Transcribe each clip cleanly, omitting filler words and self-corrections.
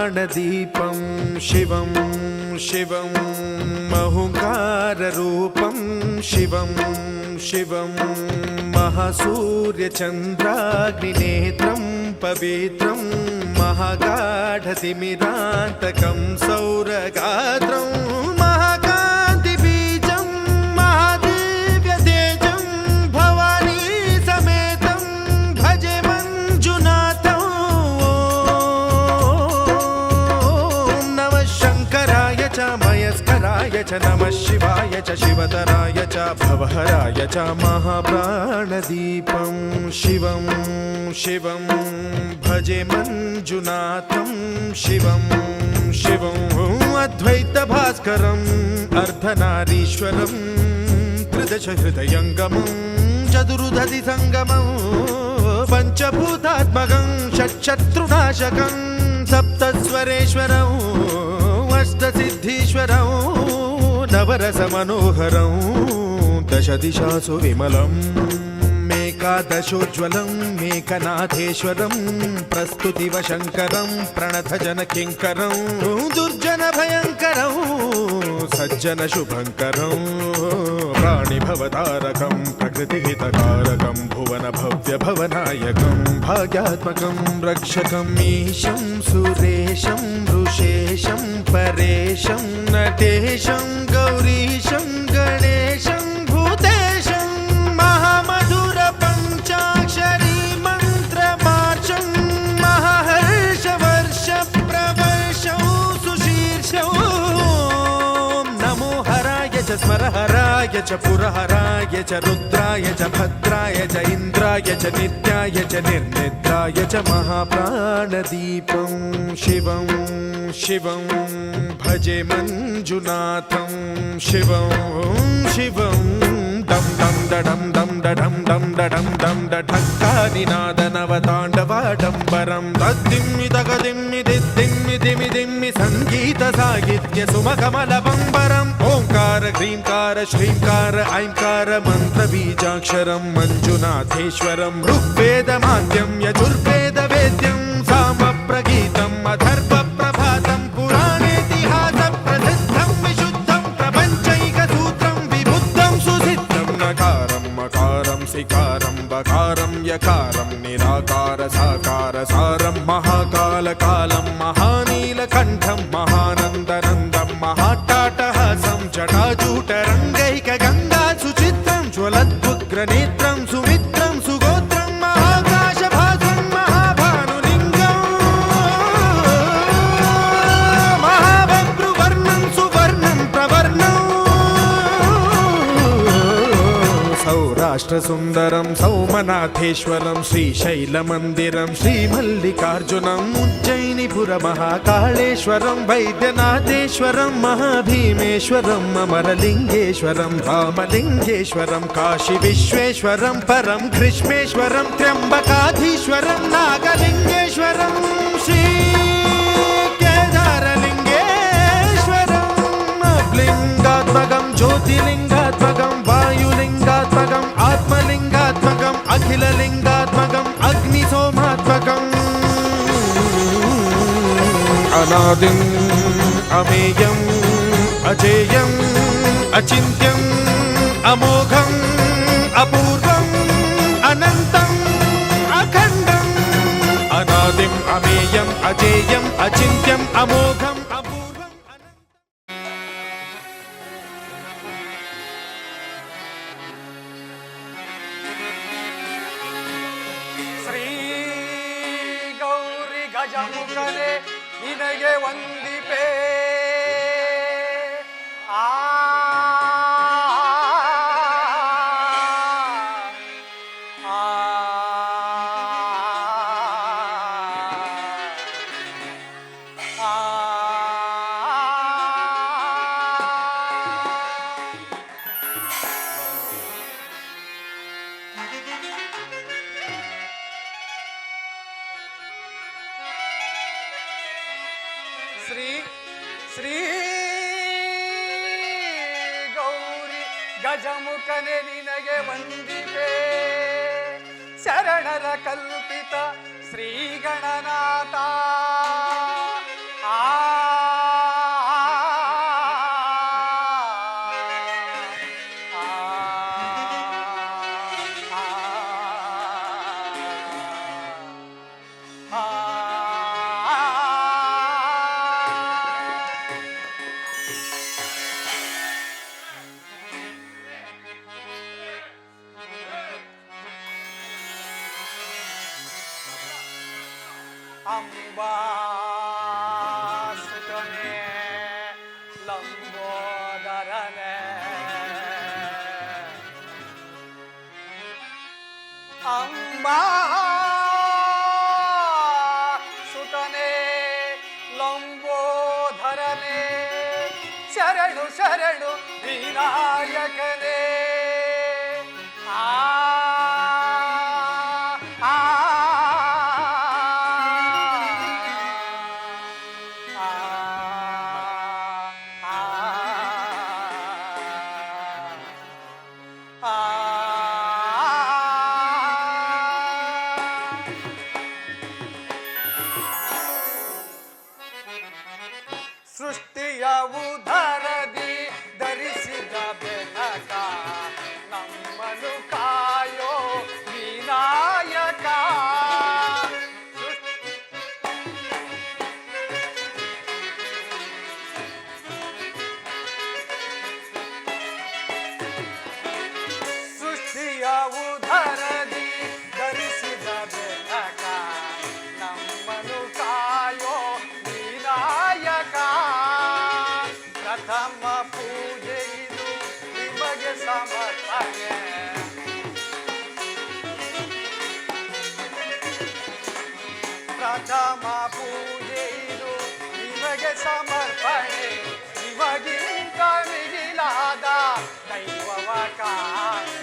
महाप्राणदीपं शिवं शिवं महुकाररूपं शिवं शिवं महासूर्यचन्द्राग्निनेत्रं पवित्रं महागाढतिमिरान्तकं सौरगात्रं महाकान्तिबीजं महादिव्यतेजं भवानी समेतं भजे मञ्जुनाथं। ॐ नमः शङ्कराय च मयस्कराय च नमः शिवाय च शिवतराय च भवहराय च महाप्राणदीपं शिवं शिवं भजे मञ्जुनाथं शिवं शिवं अद्वैतभास्करम् अर्धनारीश्वरं त्रिदशहृदयङ्गमं चतुर्दधिसङ्गमं पञ्चभूतात्मकं षट्शत्रुनाशकं सप्तस्वरेश्वरम् अष्टसिद्धीश्वरं नवरसमनोहरं दशदिशासु विमलम् एकादशोज्ज्वलं मेकनाथेश्वरं प्रस्तुतिवशङ्करं प्रणतजनकिङ्करं दुर्जनभयङ्करं सज्जनशुभङ्करं प्राणिभवतारकं प्रकृतिहितकारकं भुवनभव्यभवनायकं भाग्यात्मकं रक्षकं ईशं सुरेशं ऋषेशं परेशं नटेशं गौरीशं गणेशं भूतेशं महामधुर पञ्चाक्षरी मन्त्रमार्चं महाहर्षवर्ष प्रवर्षं सुशीर्षं नमो हराय च स्मरहराय च पुरहराय च रुद्राय च भद्राय च इन्द्राय च नित्याय च निर्निद्राय च महाप्राणदीपं शिवं शिवं भजे मञ्जुनाथं शिवं शिवं दं दं दडं दं दडं दं दडं दं डढक्कानिनादनवताण्डवाडम्बरं तद्दिम्मि तगदिम्मि दिद्दिम्मि दिमि दिम्मि सङ्गीतसाहित्य सुमकमलबम्बरम् ओङ्कार ह्रीङ्कार श्रीङ्कार ऐङ्कार मन्त्रबीजाक्षरं मञ्जुनाथेश्वरं ऋग्वेदमाद्यं यजुर्वेदवेद्यं सामप्रगीतम् अथर्वप्रभातं पुराणेतिहासप्रसिद्धं विशुद्धं प्रपञ्चैकसूत्रं विबुद्धं सुसिद्धं नकारं मकारं सिकारं बकारं यकारं निराकार साकार सारं महाकालकालं महानीलकण्ठं महानन्दनन्दं महाट्टाटहासं जटाजूटरङ्गैकगङ्गा सुचित्रं ज्वलद्वुग्रनेत्रं सुमित्रं सुगोत्रं महाकाशभासं महाभानुलिङ्गं महाबभ्रुवर्णं सुवर्णं प्रवर्णं सौराष्ट्रसुन्दरं सौमनाथेश्वरं श्रीशैलमन्दिरं श्रीमल्लिकार्जुनम् उज्जयिनीपुरमहाकाळेश्वरं वैद्यनाथेश्वरं महाभीमेश्वरं अमरलिङ्गेश्वरं रामलिङ्गेश्वरं काशीविश्वेश्वरं परं ग्रीष्मेश्वरं त्र्यम्बकाधीश्वरं नागलिङ्गेश्वरं श्रीकेदारलिङ्गेश्वरम् अग्लिङ्गात्मकं ज्योतिलिङ्गात्मकं वायुलिङ्गात्मकम् आत्मलिङ्गात्मकम् अखिललिङ्गात्मकम् अग्निसोमात्मकम् अनादिम् अमेयम् अजेयम् अचिन्त्यम् अमोघम् अपूर्वम् अनन्तम् अखण्डम् अनादिम् अमेयम् अजेयम् अचिन्त्यम् अमोघम् ಗಜಮುಖನೆ ನಿನಗೆ ವಂದಿಪೆ ಆ ಶ್ರೀ ಗೌರಿ ಗಜಮುಖನೆ ನಿನಗೆ ವಂದಿಪೆ ಶರಣರ ಕಲ್ಪಿತ ಶ್ರೀ ಗಣನಾಥ ಅಂಬಾಸುತನೇ ಲಂಬೋದರನೇ ಅಂಬಾಸುತನೇ ಲಂಬೋದರನೇ ಶರಣು ಶರಣು ವಿನಾಯಕನೇ ಆ ಆ ಸೃಷ್ಟಿಯ ಉದರದಿ ಧರಿಸಿದ ಬೆನಕ ನಮ್ಮನು ಕಾಯೋ ವಿನಾಯಕ ಸೃಷ್ಟಿಯ ಉದರದಿ ಧರಿಸಿದ ಬೆನಕ ನಮ್ಮನು ಕಾಯೋ ವಿನಾಯಕ ಪ್ರಥಮ ಪೂಜೆ ಇದು ನಿಮಗೆ ಸಮರ್ಪಣೆ ಪ್ರಥಮ ಪೂಜೆ ಇದು ನಿಮಗೆ ಸಮರ್ಪಣೆ ನಿಮಗಿಂತ ಮಿಗಿಲಾದ ದೈವವ ಕಾಣೆ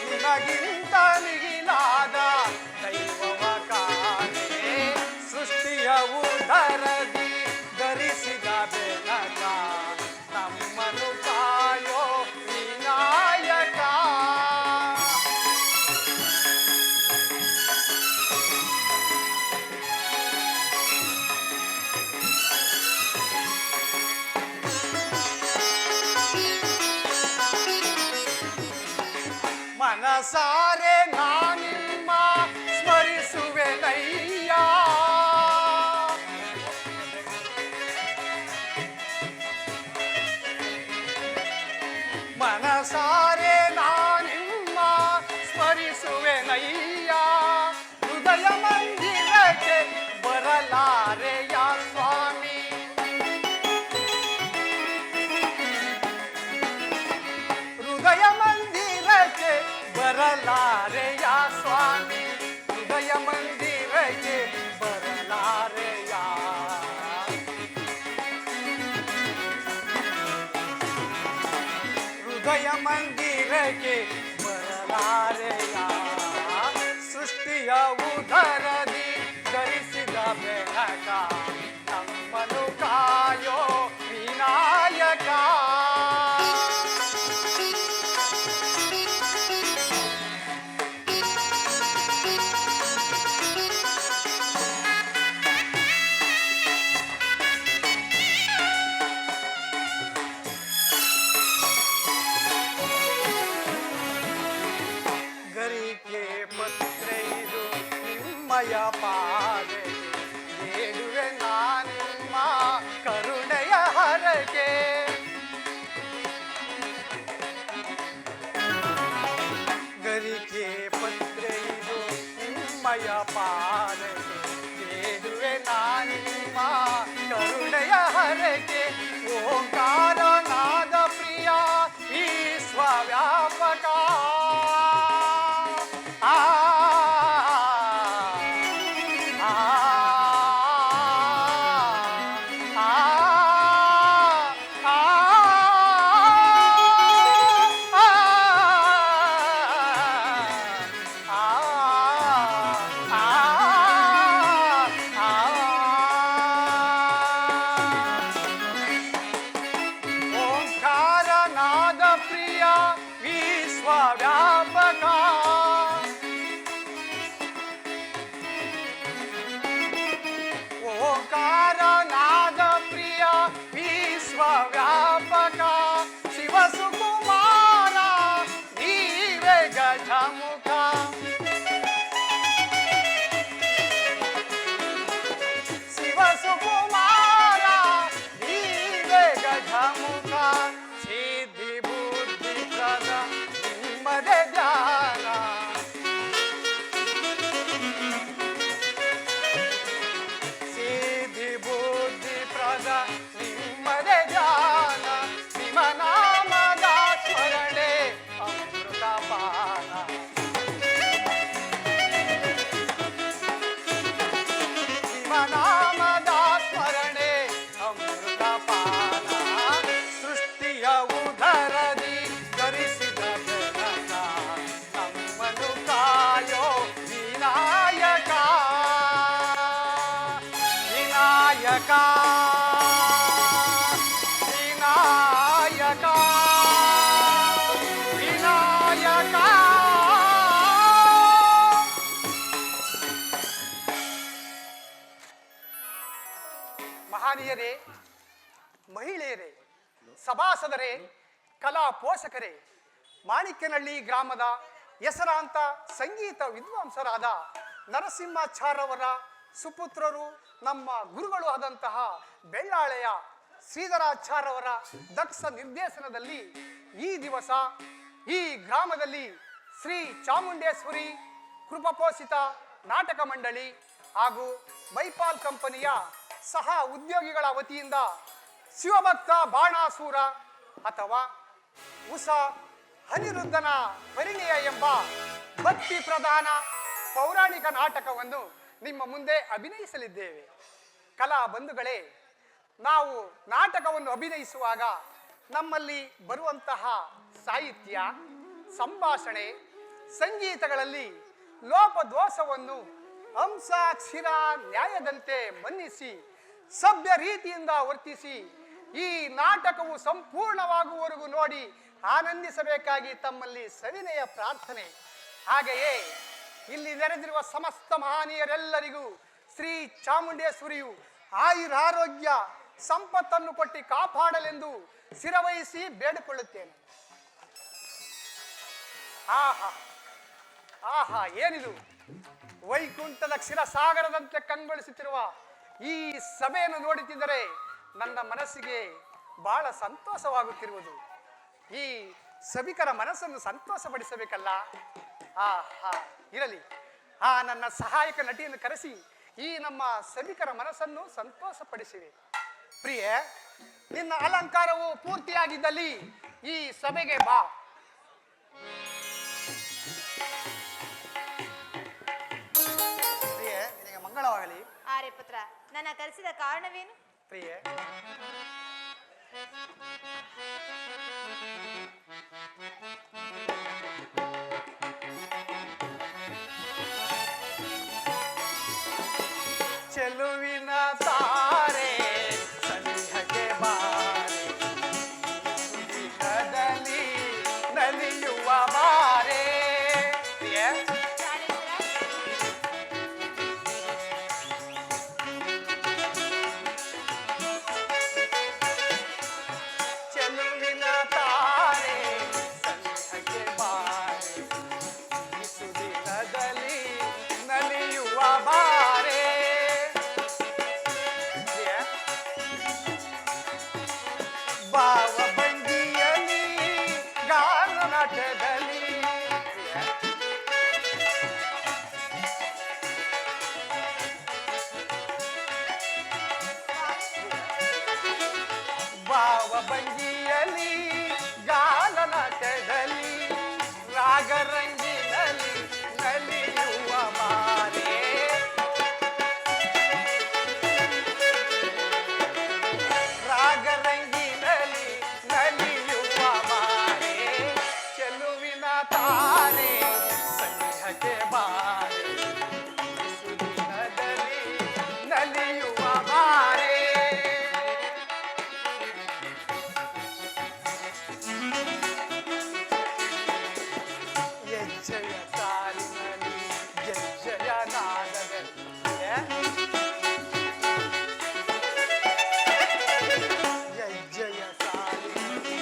ನಿಮಗಿಂತ ಮಿಗಿಲಾದ ದೈವವ ಕಾಣೆ ಸೃಷ್ಟಿಯ ಉದರದಿ ಧರಿಸಿದ ಬೆನಕ ನಮ್ಮನು ಕಾಯೋ ವಿನಾಯಕ ಮನಸಾರೆ ನಾನಿಮ್ಮ ಸ್ಮರಿಸುವೆನಯ್ಯ ಮನಸಾರೆ ನಾನಿಮ್ಮ ಸ್ಮರಿಸುವೆನಯ್ಯ ಹೃದಯ ಮಂದಿರಕ್ಕೆ ಬರಲಾರೆಯ ಸ್ವಾಮಿ ಹೃದಯ ಮಂದಿರಕ್ಕೆ ಬರಲಾರೆಯ ಸ್ವಾಮಿ ಹೃದಯ ಮಂದಿರಕ್ಕೆ ಬರಲಾರೆಯ ಹೃದಯ ಮಂದಿರಕ್ಕೆ ಬರಲಾರೆಯ ಸೃಷ್ಟಿಯ ಉದರದಿ ಧರಿಸಿದ ಬೆನಕ ನಮ್ಮನು ಕಾಯೋ ವಿನಾಯಕ ಗರಿಕೆ ಪತ್ರೆ ಇದು ನಿಮ್ಮಯ ಪಾದೆ ಬೇಡುವೆ ನಾನಿಮ್ಮ ಕರುಣೆಯ ಹರಕೆ ಗರಿಕೆ ಪತ್ರೆ ಇದು ನಿಮ್ಮಯ ಪಾದೆ ಬೇಡುವೆ ನಾನಿಮ್ಮ ಕರುಣೆಯ ಹರಕೆ ಓಂಕಾರ ನಾದ ಪ್ರಿಯ ವಿಶ್ವವ್ಯಾಪಕ ಆ ಓಂಕಾರ ನಾದ ಪ್ರಿಯ ವಿಶ್ವವ್ಯಾಪಕ ಓಂಕಾರ ನಾದ ಪ್ರಿಯ ವಿಶ್ವವ್ಯಾಪಕ ಶಿವ ಸುಕುಮಾರ ನೀವೇ ಗಜಮುಖ ಶಿವ ಸುಕುಮಾರ ನೀವೇ ಗಜಮುಖ ಸಿದ್ಧಿ ಬುದ್ಧಿ ಪ್ರದ ನಿಮ್ಮದೇ ಧ್ಯಾನ ಸಭಾಸದರೇ, ಕಲಾ ಪೋಷಕರೇ, ಮಾಣಿಕ್ಯನಹಳ್ಳಿ ಗ್ರಾಮದ ಹೆಸರಾಂತ ಸಂಗೀತ ವಿದ್ವಾಂಸರಾದ ನರಸಿಂಹಾಚಾರ್ಯವರ ಸುಪುತ್ರರು, ನಮ್ಮ ಗುರುಗಳು ಆದಂತಹ ಬೆಳ್ಳಾಳೆಯ ಶ್ರೀಧರಾಚಾರ್ಯವರ ದಕ್ಷ ನಿರ್ದೇಶನದಲ್ಲಿ ಈ ದಿವಸ ಈ ಗ್ರಾಮದಲ್ಲಿ ಶ್ರೀ ಚಾಮುಂಡೇಶ್ವರಿ ಕೃಪಪೋಷಿತ ನಾಟಕ ಮಂಡಳಿ ಹಾಗೂ ಮೈಪಾಲ್ ಕಂಪನಿಯ ಸಹ ಉದ್ಯೋಗಿಗಳ ವತಿಯಿಂದ ಶಿವಭಕ್ತ ಬಾಣಾಸುರ ಅಥವಾ ಉಷ ಅನಿರುದ್ಧನ ಪರಿಣಯ ಎಂಬ ಭಕ್ತಿ ಪ್ರಧಾನ ಪೌರಾಣಿಕ ನಾಟಕವನ್ನು ನಿಮ್ಮ ಮುಂದೆ ಅಭಿನಯಿಸಲಿದ್ದೇವೆ. ಕಲಾ ಬಂಧುಗಳೇ, ನಾವು ನಾಟಕವನ್ನು ಅಭಿನಯಿಸುವಾಗ ನಮ್ಮಲ್ಲಿ ಬರುವಂತಹ ಸಾಹಿತ್ಯ, ಸಂಭಾಷಣೆ, ಸಂಗೀತಗಳಲ್ಲಿ ಲೋಪದೋಷವನ್ನು ಅಂಶಾಕ್ಷರ ನ್ಯಾಯದಂತೆ ಮನ್ನಿಸಿ ಸಭ್ಯ ರೀತಿಯಿಂದ ವರ್ತಿಸಿ ಈ ನಾಟಕವು ಸಂಪೂರ್ಣವಾಗುವವರೆಗೂ ನೋಡಿ ಆನಂದಿಸಬೇಕಾಗಿ ತಮ್ಮಲ್ಲಿ ಸವಿನಯ ಪ್ರಾರ್ಥನೆ. ಹಾಗೆಯೇ ಇಲ್ಲಿ ನೆರೆದಿರುವ ಸಮಸ್ತ ಮಹನೀಯರೆಲ್ಲರಿಗೂ ಶ್ರೀ ಚಾಮುಂಡೇಶ್ವರಿಯು ಆಯುರಾರೋಗ್ಯ ಸಂಪತ್ತನ್ನು ಕೊಟ್ಟು ಕಾಪಾಡಲೆಂದು ಶಿರವಹಿಸಿ ಬೇಡಿಕೊಳ್ಳುತ್ತೇನೆ. ಆಹಾ ಆಹಾ, ಏನಿದು ವೈಕುಂಠದ ಕ್ಷೀರಸಾಗರದಂತೆ ಕಂಗೊಳಿಸುತ್ತಿರುವ ಈ ಸಭೆಯನ್ನು ನೋಡುತ್ತಿದ್ದರೆ ನನ್ನ ಮನಸ್ಸಿಗೆ ಬಹಳ ಸಂತೋಷವಾಗುತ್ತಿರುವುದು. ಈ ಸಭಿಕರ ಮನಸ್ಸನ್ನು ಸಂತೋಷಪಡಿಸಬೇಕಲ್ಲ. ಆಹಾ, ಇರಲಿ, ಆ ನನ್ನ ಸಹಾಯಕ ನಟಿಯನ್ನು ಕರೆಸಿ ಈ ನಮ್ಮ ಸಭಿಕರ ಮನಸ್ಸನ್ನು ಸಂತೋಷಪಡಿಸಿವೆ. ಪ್ರಿಯೆ, ನಿನ್ನ ಅಲಂಕಾರವು ಪೂರ್ತಿಯಾಗಿದ್ದಲ್ಲಿ ಈ ಸಭೆಗೆ ಬಾ. ಪ್ರಿಯೆ, ನಿನಗೆ ಮಂಗಳವಾಗಲಿ. ಆರ್ಯಪುತ್ರ, ನನ್ನ ಕರೆಸಿದ ಕಾರಣವೇನು? ಪ್ರಿಯೆ, ಚೆಲುವಿನ ತಾರೆ ಸನಿಹಕ್ಕೆ ಬಾರೆ, ಸುದಿನದಲ್ಲಿ ನಲಿಯುವ ಬಾರೆ. ಪ್ರಿಯೆ, ಚೆಲುವಿನ ತಾರೆ ಸನಿಹಕ್ಕೆ ಬಾರೆ, ಸುದಿನದಲ್ಲಿ ನಲಿಯುವ ಬಾರೆ. ಭಾವ ಭಂಗಿಯಲ್ಲಿ ಗಾನ ನಾಟ್ಯದಲ್ಲಿ, ಭಾವ ಭಂಗಿಯಲ್ಲಿ ಗಾನ ನಾಟ್ಯದಲ್ಲಿ ರಾಗರಂಗಿನಲ್ಲಿ ನಲಿಯುವ ಬಾರೆ. ರಾಗರಂಗಿನಲ್ಲಿ ನಲಿಯುವ ಬಾರೆ, ಚೆಲುವಿನ ತಾರೆ ಸನಿಹಕ್ಕೆ ಬಾರೆ, ಸುದಿನದಲ್ಲಿ ನಲಿಯುವ ಬಾರೆ. ಹೆಜ್ಜೆಯ ಸಾಲಿನಲ್ಲಿ ಹೆಜ್ಜೆಯ ನಾದದಲ್ಲಿ, ಹೆಜ್ಜೆಯ ಸಾಲಿನಲ್ಲಿ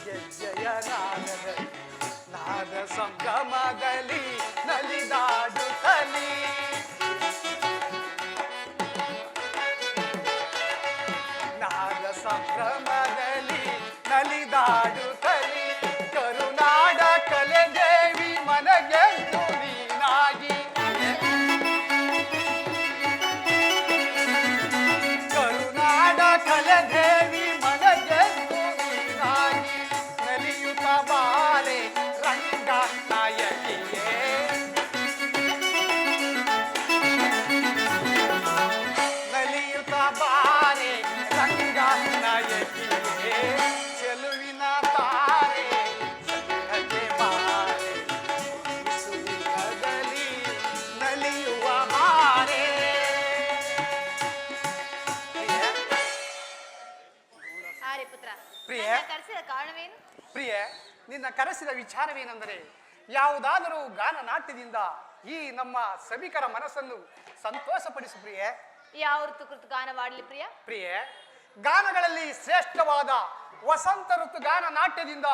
ಹೆಜ್ಜೆಯ ನಾದದಲ್ಲಿ, ನಾದ ಸಂಗಮದಲ್ಲಿ ನಲಿದಾಡುತ್ತಲಿ, ನಾದ ಸಂಭ್ರಮದಲ್ಲಿ ನಲಿದಾಡುತ್ತಲಿ, ಕರುನಾಡ ಕಲೆ ದೇವಿ ಮನಗೆದ್ದು ನೀನಾಗಿ, ಕರುನಾಡ ಕಲೆ ದೇವಿ ಮನಗೆದ್ದು ನೀನಾಗಿ ನಲಿಯುತ್ತ ಬಾರೆ ರಂಗ ನಾಯಕಿಯೇ. ನಲಿಯುತ್ತ ಬಾರೆ ರಂಗ ನಾಯಕಿಯೇ, ಚೆಲುವಿನ ತಾರೆ ಸನಿಹಕ್ಕೆ ಬಾರೆ, ಸುದಿನದಲ್ಲಿ ನಲಿಯುವ ಬಾರೆ. ಆರ್ಯಪುತ್ರ, ಪ್ರಿಯೆ. ನನ್ನ ಕರೆಸಿದ ಕಾರಣವೇನು? ಪ್ರಿಯೆ, ನಿನ್ನ ಕರೆಸಿದ ವಿಚಾರವೇನೆಂದರೆ ಯಾವುದಾದರೂ ಗಾನ ನಾಟ್ಯದಿಂದ ಈ ನಮ್ಮ ಸಭಿಕರ ಮನಸ್ಸನ್ನು ಸಂತೋಷಪಡಿಸು. ಪ್ರಿಯೆ, ಯಾವ ಋತು ಕುರಿತು ಗಾನವಾಡಲಿ ಪ್ರಿಯ? ಪ್ರಿಯೆ, ಗಾನಗಳಲ್ಲಿ ಶ್ರೇಷ್ಠವಾದ ವಸಂತ ಋತು ಗಾನ ನಾಟ್ಯದಿಂದ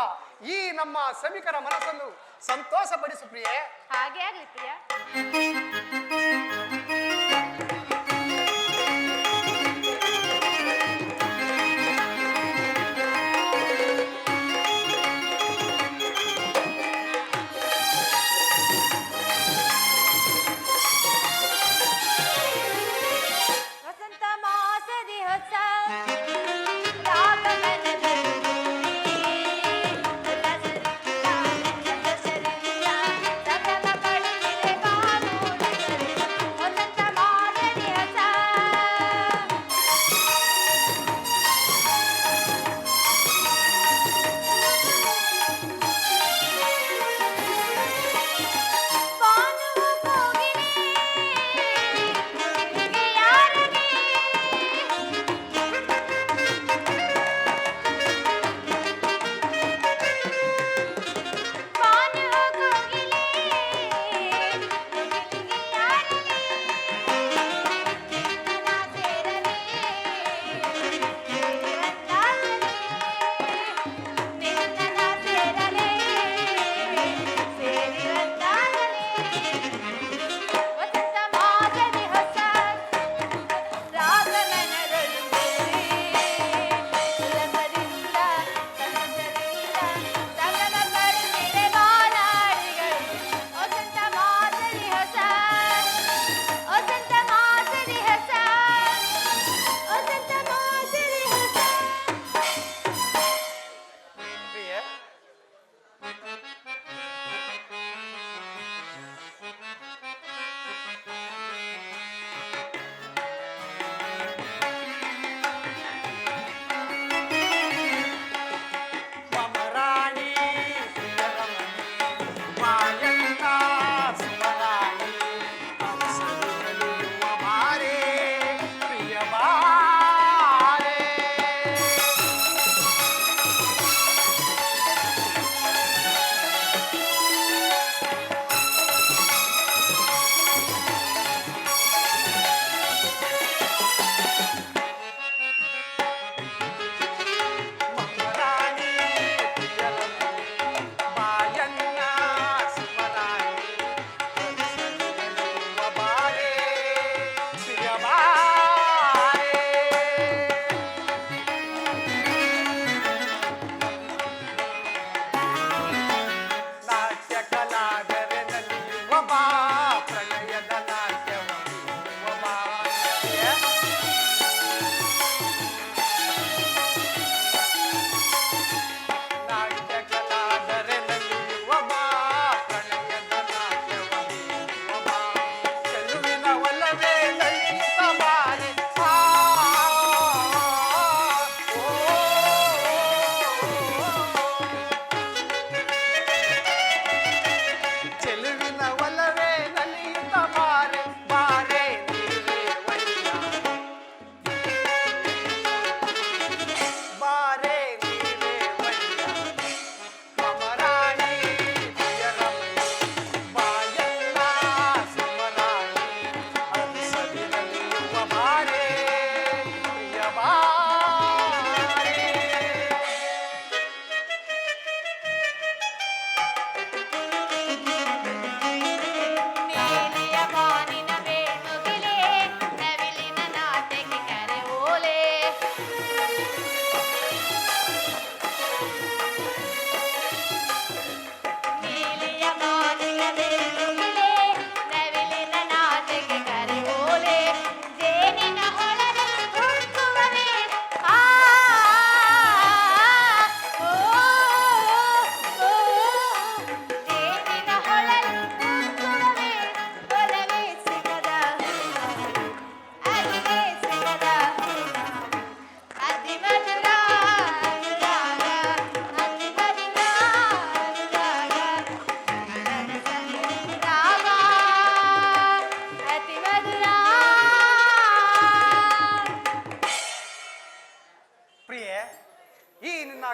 ಈ ನಮ್ಮ ಸಭಿಕರ ಮನಸ್ಸನ್ನು ಸಂತೋಷಪಡಿಸು ಪ್ರಿಯೆ. ಹಾಗೆ ಆಗ್ಲಿ ಪ್ರಿಯ. ವಸಂತ ಮಾಸದಿ ಹೊಸ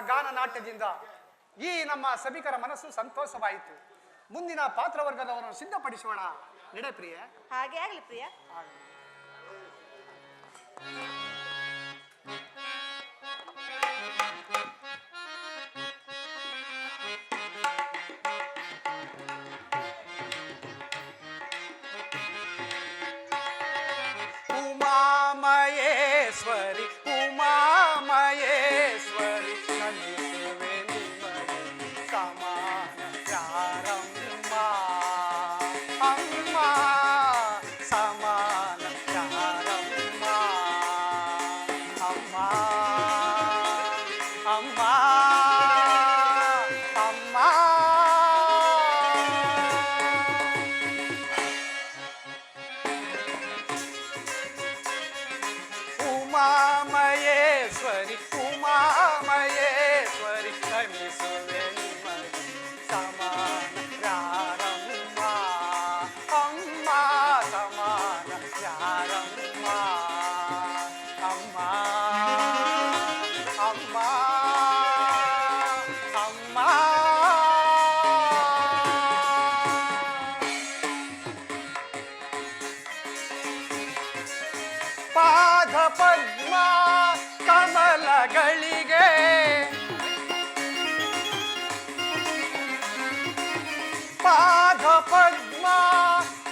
ಗಾನ ನಾಟ್ಯದಿಂದ ಈ ನಮ್ಮ ಸಭಿಕರ ಮನಸ್ಸು ಸಂತೋಷವಾಯಿತು. ಮುಂದಿನ ಪಾತ್ರವರ್ಗದವರನ್ನು ಸಿದ್ಧಪಡಿಸೋಣ. ನಡೆ ಪ್ರಿಯೆ. ಹಾಗೆ ಆಗಲಿ ಪ್ರಿಯ. ಉಮಾಮಹೇಶ್ವರಿ ಉಮಾಮಹೇಶ್ವರಿ ನಮಿಸುವೆ ನಿಮಗೆ ಸಮಾನ ಯಾರಮ್ಮ ಅಮ್ಮ ಸಮಾನ ಯಾರಮ್ಮ ಅಮ್ಮ ಅಮ್ಮ ಅಮ್ಮ ಉಮಾಮಹೇಶ್ವರಿ ಉಮಾಮಹೇಶ್ವರಿ ನಮಿಸುವೆ ನಿಮಗೆ ಸಮಾನ ಯಾರಮ್ಮ ಅಮ್ಮ ಸಮಾನ ಯಾರಮ್ಮ ಅಮ್ಮ ಅಮ್ಮ ಅಮ್ಮ ಪಾದ ಪದ್ಮ ಕಮಲಗಳಿಗೆ ಪಾದ ಪದ್ಮ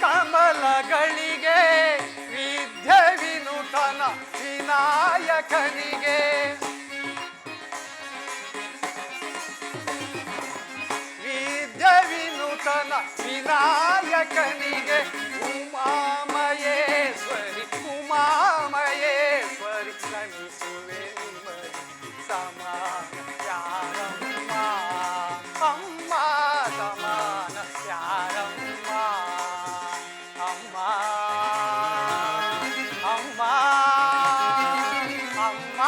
ಕಮಲಗಳಿಗೆ ವಿದ್ಯೆ ವಿನೂತನ ವಿನಾಯಕನಿಗೆ ವಿದ್ಯೆ ವಿನೂತನ ವಿನಾಯಕನಿಗೆ ಉಮಾಮಹೇಶ್ವರಿ ಉಮಾಮಹೇಶ್ವರಿ ನಮಿಸುವೆ ನಿಮಗೆ ಸಮಾನ ಯಾರಮ್ಮ ಅಮ್ಮ ಸಮಾನ ಯಾರಮ್ಮ ಅಮ್ಮ ಅಮ್ಮ ಅಮ್ಮ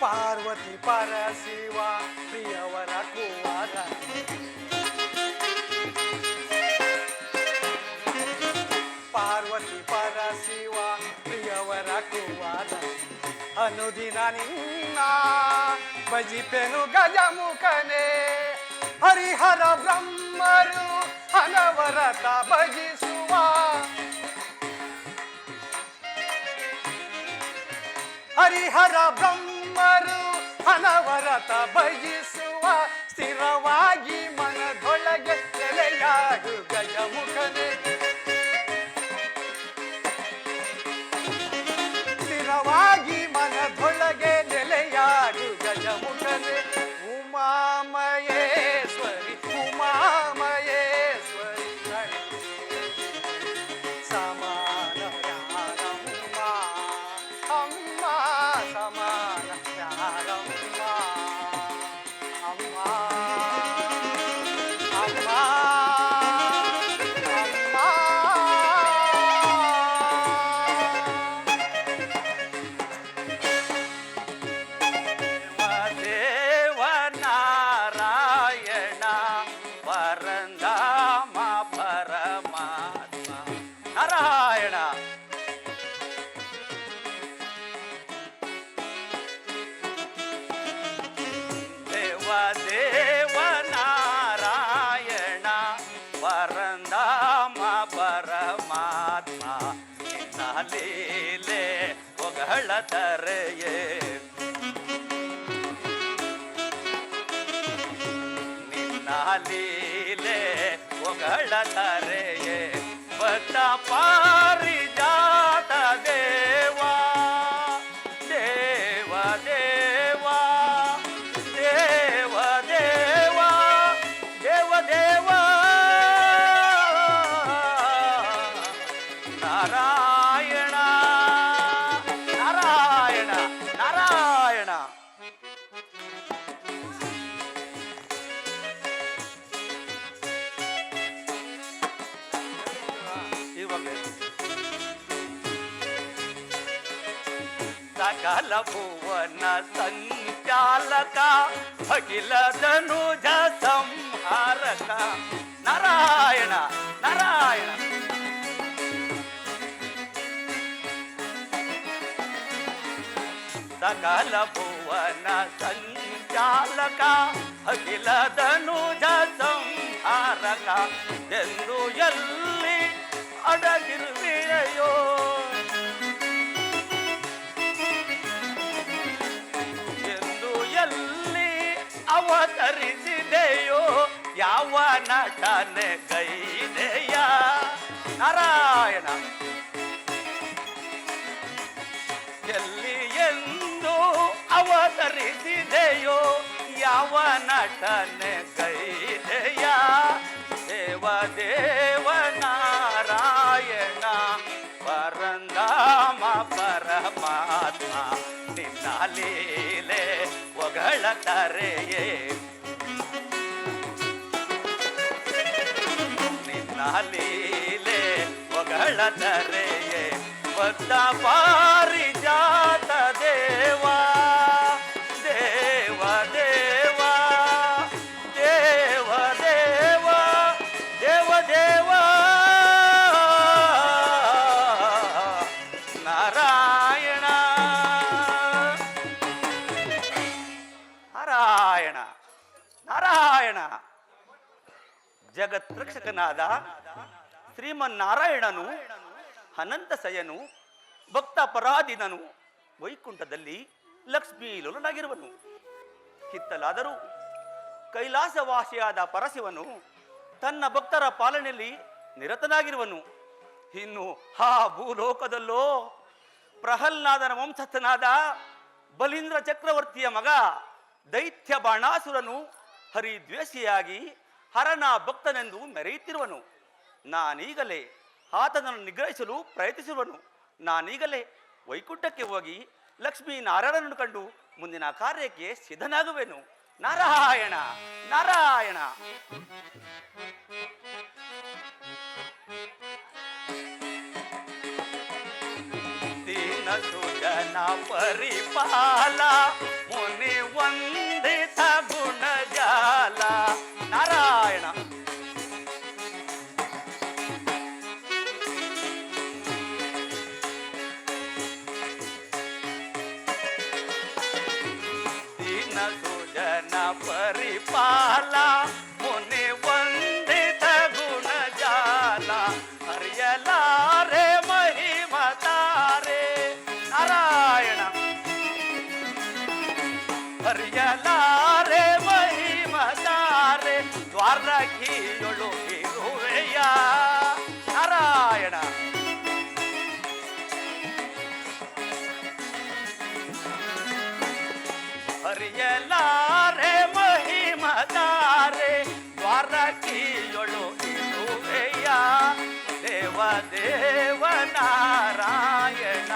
ಪಾರ್ವತಿ ಪರಶಿವ ಪ್ರಿಯವರ ಕುವರ ಪಾರ್ವತಿ ಪರಶಿವ ಪ್ರಿಯವರ ಕುವರ ಅನುದಿನ ನಿನ್ನ ಭಜಿಪೆನು ಗಜಮುಖನೇ ಹರಿಹರ ಬ್ರಹ್ಮರು ಅನವರತ ಭಜಿಸುವ ಹರಿಹರ ಬ್ರಹ್ಮರು ಅನವರತ ಭಜಿಸುವ ಸ್ಥಿರವಾಗಿ ಮನದೊಳಗೆ ನೆಲೆಯಾಡು ಗಜಮುಖನೇ ಸ್ಥಿರವಾಗಿ ಮನದೊಳಗೆ ನೆಲೆಯಾಡು ಗಜಮುಖನೇ ಉಮಾಮಹೇಶ್ವರಿ ಉಮಾಮಹೇಶ್ವರಿ ಸಮಾನ ಯಾರಮ್ಮ ಅಮ್ಮ ಸಮಾನ ಯಾರಮ್ಮ ಅಮ್ಮ ಅಮ್ಮ ದೇವನಾರಾಯಣ ಪರಂಧಾಮ ಪರಮಾತ್ಮ ನಾರಾಯಣ ದೇವನಾರಾಯಣ ಪರಂಧಾಮ ಪರಮಾತ್ಮ ನಿನ್ನ ಲೀಲೆ ಹೊಗಳ ತರೆಯೇ ನಿನ್ನ ಲೀಲೆ ಹೊಗಳ ತರೆಯೇ ಭಕ್ತ ಪಾರಿಜಾತ ದೇವಾ ದೇವ ದೇವ ದೇವ ದೇವ ದೇವ ದೇವ ನಾರಾಯಣ ನಾರಾಯಣ ನಾರಾಯಣ ಇವಾಗಲೇ ಸಕಲ ಭುವನ ಸಂಚಾಲಕ ಅಖಿಲ ಧನುಜ ಸಂಹಾರಕ ನಾರಾಯಣ ನಾರಾಯಣ ಸಕಲ ಭುವನ ಸಂಚಾಲಕ ಅಖಿಲ ಧನುಜ ಸಂಹಾರಕ ಎಂದು ಎಲ್ಲಿ ಅಡಗಿರುವೆಯೋ ಎಂದು ಎಲ್ಲಿ ಅವತರಿಸಿದೆಯೋ ಯಾವ ನಟನೆ ಗೈದೆಯ ನಾರಾಯಣ ಎಲ್ಲಿ ಎಂದು ಅವತರಿಸಿದೆಯೋ ಯಾವ ನಟನೆ ಗೈದೆಯ ದೇವ ದೇವ ನಾರಾಯಣ ಪರಂಧಾಮ ಪರಮಾತ್ಮ ನಿನ್ನ ಲೀಲೆ ಹೊಗಳತರೆಯೇ ನಿನ್ನ ಲೀಲೆ ಹೊಗಳತರೆಯೇ ಭಕ್ತ ಪಾರಿಜಾತ ದೇವ ದೇವ ದೇವ ದೇವ ದೇವ ದೇವ ದೇವ ನಾರಾಯಣ ನಾರಾಯಣ ನಾರಾಯಣ ಜಗತ್ರಕ್ಷಕನಾದ ಶ್ರೀಮನ್ನಾರಾಯಣನು ಅನಂತ ಸಯನು ಭಕ್ತ ಪರಾಧೀನನು ವೈಕುಂಠದಲ್ಲಿ ಲಕ್ಷ್ಮೀ ಲೋಲನಾಗಿರುವನು ಕಿತ್ತಲಾದರೂ ಕೈಲಾಸವಾಸಿಯಾದ ಪರಶಿವನು ತನ್ನ ಭಕ್ತರ ಪಾಲನೆಯಲ್ಲಿ ನಿರತನಾಗಿರುವನು. ಇನ್ನು ಆ ಭೂಲೋಕದಲ್ಲೋ ಪ್ರಹ್ಲಾದನ ವಂಶಸ್ಥನಾದ ಬಲೀಂದ್ರ ಚಕ್ರವರ್ತಿಯ ಮಗ ದೈತ್ಯ ಬಾಣಾಸುರನು ಹರಿದ್ವೇಷಿಯಾಗಿ ಹರನ ಭಕ್ತನೆಂದು ಮೆರೆಯುತ್ತಿರುವನು. ನಾನೀಗಲೇ ಆತನನ್ನು ನಿಗ್ರಹಿಸಲು ಪ್ರಯತ್ನಿಸುವನು. ನಾನೀಗಲೇ ವೈಕುಂಠಕ್ಕೆ ಹೋಗಿ ಲಕ್ಷ್ಮೀನಾರಾಯಣನನ್ನು ಕಂಡು ಮುಂದಿನ ಕಾರ್ಯಕ್ಕೆ ಸಿದ್ಧನಾಗುವೆನು. ನಾರಾಯಣ ನಾರಾಯಣ. ದೀನ ಸುಜನ ಪರಿಪಾಲ ಮುನಿ ವಂದಿತ ಗುಣಜಾಲ ನಾರಾಯಣ. ದೀನ ಸುಜನ ಪರಿಪಾಲ ಮುನಿ ವಂದಿತ ಗುಣಜಾಲ ಹರಿಯಲಾರೆ ಮಹಿಮತಾರೆ ನಾರಾಯಣ. ಹರಿಯಲಾರೆ ಮಹಿಮತಾರೆ ದ್ವಾರಕಿಯೊಳು ಇರುವೆಯ ನಾರಾಯಣ. ಹರಿಯಲಾರೆ ಮಹಿಮತಾರೆ ದ್ವಾರಕಿಯೊಳು ಇರುವೆಯ ದೇವ ದೇವ ನಾರಾಯಣ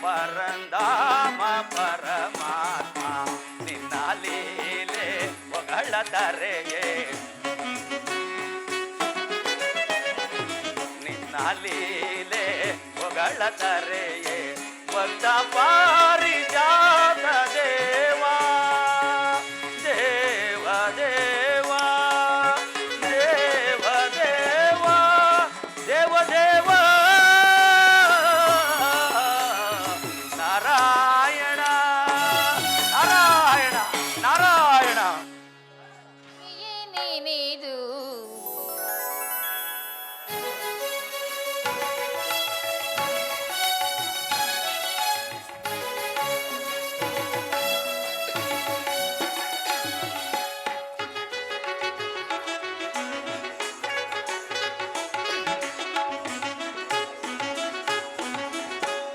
ಪರಂಧಾಮ ಪರಮಾತ್ಮ ನಿನ್ನ ಲೀಲೆ ಹೊಗಳತರೆಯೇ ನಿನ್ನ ಲೀಲೆ ಹೊಗಳತರೆಯೇ ಭಕ್ತ ಪಾರಿಜಾತ ದೇವ ದೇವ ದೇವ ದೇವ ದೇವ ದೇವ ದೇವ ನಾರಾಯಣ ನಾರಾಯಣ ನಾರಾಯಣ. ಏನೇನಿದು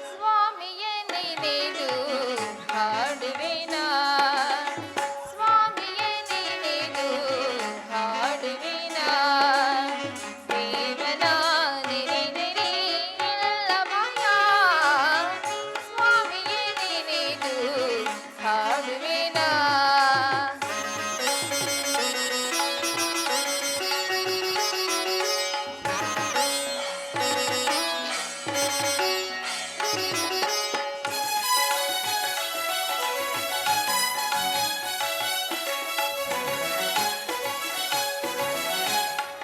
ಸ್ವಾಮಿಯೇ ನೀನಿದು ಹಾಡುವೆನಾ ಸ್ವಾಮಿಯೇ ನೀನಿದು ಹಾಡುವೆನಾ ದೇವನ ನೆನೆದರೆ ಎಲ್ಲ ಭಯ ಸ್ವಾಮಿಯೇ ನೀನಿದು ಹಾಡುವೆನಾ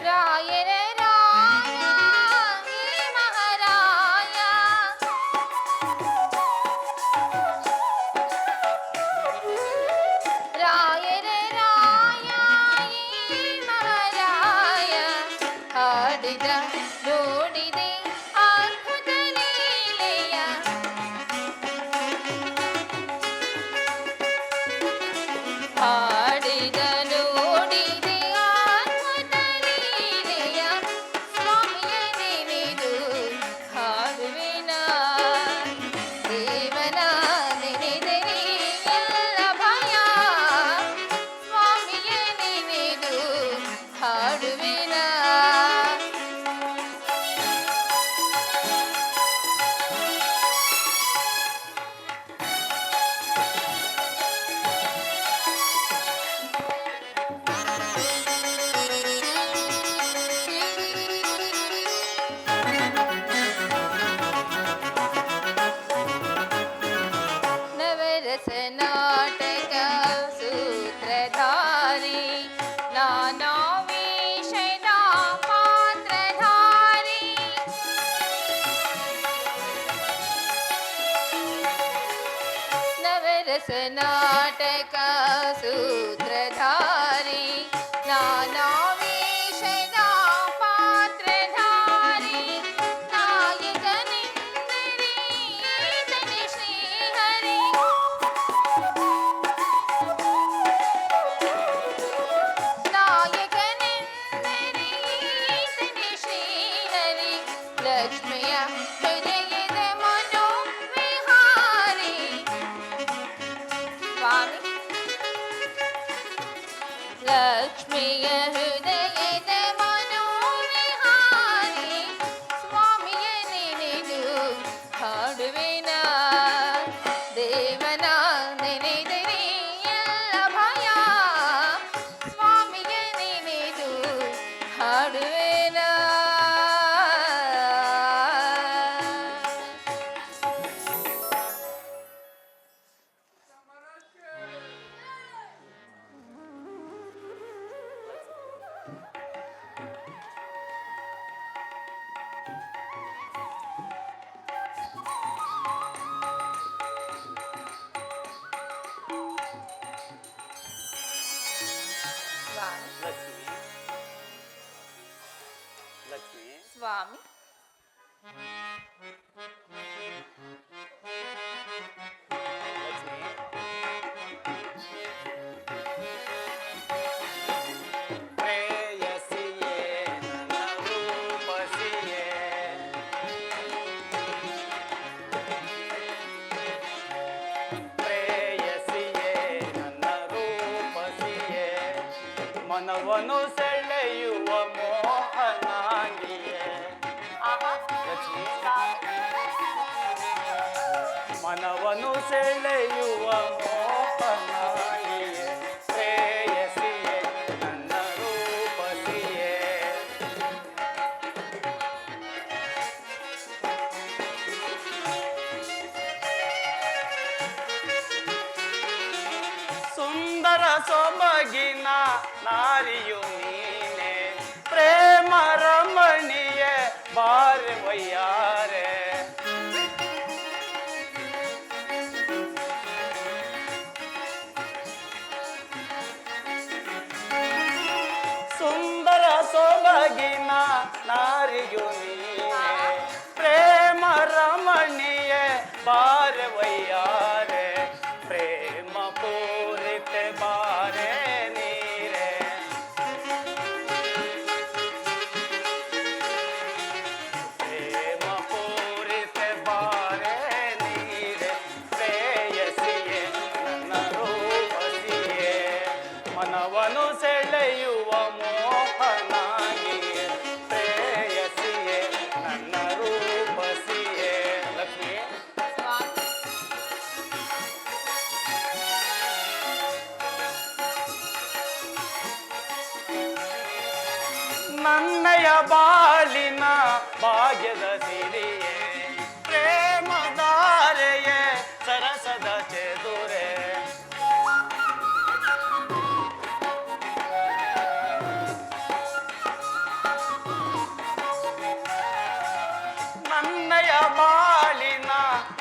ರಾಯರ ರಾಯ ಹೇ ಮಹಾರಾಯ ರಾಯರ ರಾಯ ಹೇ ಮಹಾರಾಯ ಹಾಡಿದ ನೋಡಿದೆ ಅದ್ಭುತ ಲೀಲೆಯ ಹಾಡಿದ ನೋಡಿದೆ ಅದ್ಭುತ ನವರಸ ನಾಟಕ ಸೂತ್ರಧಾರಿ ನಾನಾ ವಿಷಯದ ಪಾತ್ರಧಾರಿ ನವರಸ ನಾಟಕ ಸೂತ್ರಧಾರಿ ನಾನಾ ವಿಷಯದ ಪಾತ್ರಧಾರಿ ನಾಯಕನೆಂದರೆ ಈತನೇ ಶ್ರೀಹರಿ ನಾಯಕನೆಂದರೆ ಈತನೇ ಶ್ರೀಹರಿ ಲಕ್ಷ್ಮಿಯ ಹೃದಯದ ಮನೋವಿಹಾರಿ ಸ್ವಾಮಿ ಲಕ್ಷ್ಮಿಯ ಹೃದಯದ ಮನೋವಿಹಾರಿ ಸ್ವಾಮಿಯ ನೆನೆದು ಹಾಡುವೆನ ದೇವನ ನೆನೆದರೆ ಎಲ್ಲ ಭಯ ಸ್ವಾಮಿಯ ನೆನೆದು ಹಾಡುವೆನ ಲಕ್ಷ್ಮಿ ಲಕ್ಷ್ಮಿ ಸ್ವಾಮಿ ಲಕ್ಷ್ಮಿ ಪ್ರೇಯಸಿಯೇ ನನ್ನ ರೂಪಸಿಯೇ ಪ್ರೇಯಸಿಯೇ ನನ್ನ ರೂಪಸಿಯೇ ಮನವನ್ನು ಸೆಳೆಯುವ ಮೋಹನಾಗಿಯೇ ಲಕ್ಷ್ಮಿ ಮನವನ್ನು ಸೆಳೆಯುವ ಮೋಹನಾಗಿಯೇ ಪ್ರೇಯಸಿಯೇ ನನ್ನ ರೂಪಸಿಯೇ ಸುಂದರ ಸೊಬಗಿನ ನಾರಿಯು ನೀನೆ ಪ್ರೇಮ ರಮಣಿಯೇ ಬಾರೆ ವಯ್ಯಾರೆ ಸುಂದರ ಸೊಬಗಿನ ನಾರಿಯು ನೀನೆ ಪ್ರೇಮ ರಮಣಿಯೇ ಬಾರೆ ವಯ್ಯಾರೆ ಪ್ರೇಮ ಪೂರಿತ ಬಾರೆ ನೀರೆ ಪ್ರೇಮ ಪೂರಿತ ಬಾರೆ ನೀರೆ ಪ್ರೇಯಸಿಯೇ ನನ್ನ ರೂಪಸಿಯೇ ಮನವನ್ನು ಸೆಳೆಯುವ ಮೋಹನಾಗಿಯೇ ಪ್ರೇಯಸಿಯೇ ನನ್ನ ರೂಪಸಿಯೇ ಲಕ್ಷ್ಮಿ ಸ್ವಾಮಿ ನನ್ನಯ ಬಾಳಿನ ಭಾಗ್ಯದ ಸಿರಿಯೇ ಪ್ರೇಮದಾರೆಯೇ ಸರಸದ ಚೆದುರೆ ನನ್ನಯ ಬಾಳಿನ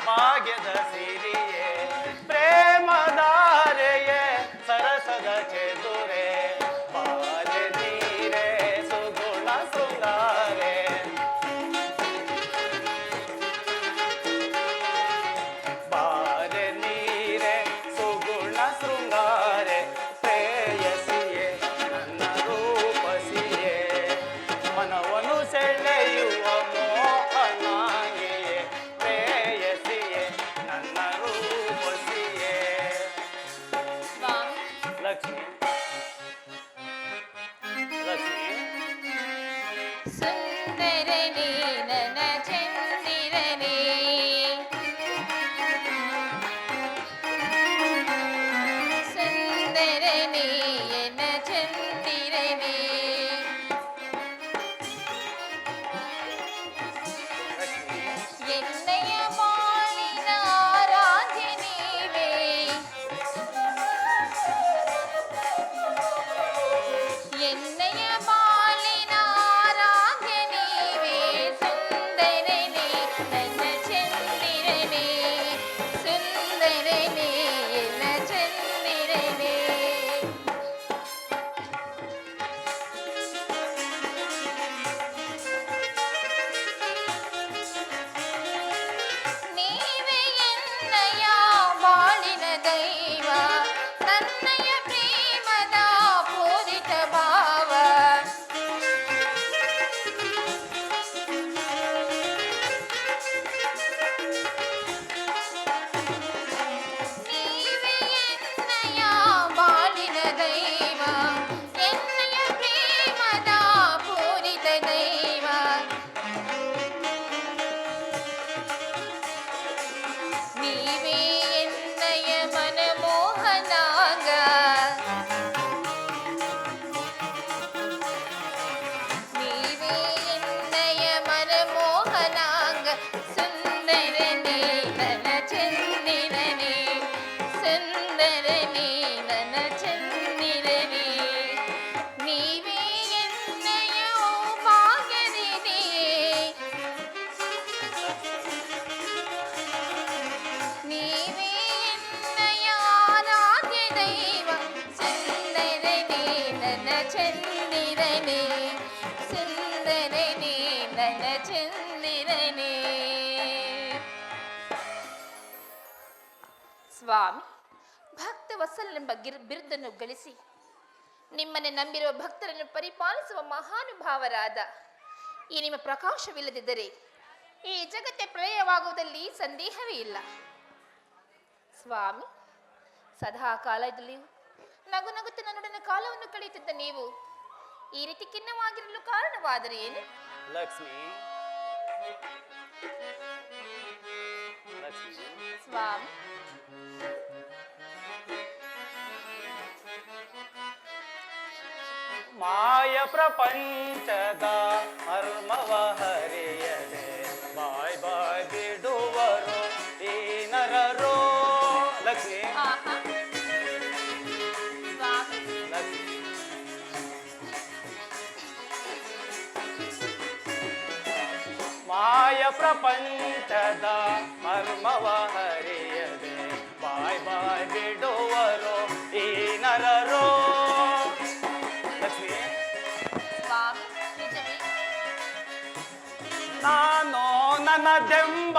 ಭಾಗ್ಯದ ಸಿರಿಯೇ ಪ್ರೇಮದಾರೆಯೇ ಸರಸದ ಚೆದುರೆ ಬಾರೆ ನೀರೆ ಸುಗುಣ ಶೃಂಗಾರೆ ಸ್ವಾಮಿ, ಭಕ್ತ ವತ್ಸಲನೆಂಬ ಬಿರುದನ್ನು ಗಳಿಸಿ ನಿಮ್ಮನ್ನೇ ನಂಬಿರುವ ಭಕ್ತರನ್ನು ಪರಿಪಾಲಿಸುವ ಮಹಾನುಭಾವರಾದ ಈ ನಿಮ್ಮ ಪ್ರಕಾಶವಿಲ್ಲದಿದ್ದರೆ ಈ ಜಗತ್ತೇ ಪ್ರಳಯವಾಗುವುದಲ್ಲಿ ಸಂದೇಹವೇ ಇಲ್ಲ. ಸ್ವಾಮಿ, ಸದಾ ಕಾಲದಲ್ಲಿಯೂ ನಗು ನಗುತ್ತ ನನ್ನೊಡನೆ ಕಾಲವನ್ನು ಕಳೆಯುತ್ತಿದ್ದ ನೀವು ಈ ರೀತಿ ಖಿನ್ನವಾಗಿರಲು ಕಾರಣವಾದರೆ ಏನು? ಲಕ್ಷ್ಮಿ, ಲಕ್ಷ್ಮಿ, ಸ್ವಾಮಿ, ಮಾಯ ಪ್ರಪಂಚದ ಮರ್ಮವ ಹರಿಯದೆ ಬಾಯ್ ಬಾಯ್ ಬಿಡುವರು ಈ ನರರೋ. ಲಕ್ಷ್ಮಿ, ಆಹಾ. ಸ್ವಾಮಿ, ಲಕ್ಷ್ಮಿ, ಮಾಯ ಪ್ರಪಂಚದ ಮರ್ಮವ ಹರಿಯದೆ ಬಾಯ್ ಬಾಯ್ ಬಿಡುವರು ಈ ನರರೋ. ಲಕ್ಷ್ಮಿ, ಸ್ವಾಮಿ, ನಿಜವೇ? ನಾನು ನನ್ನದೆಂಬ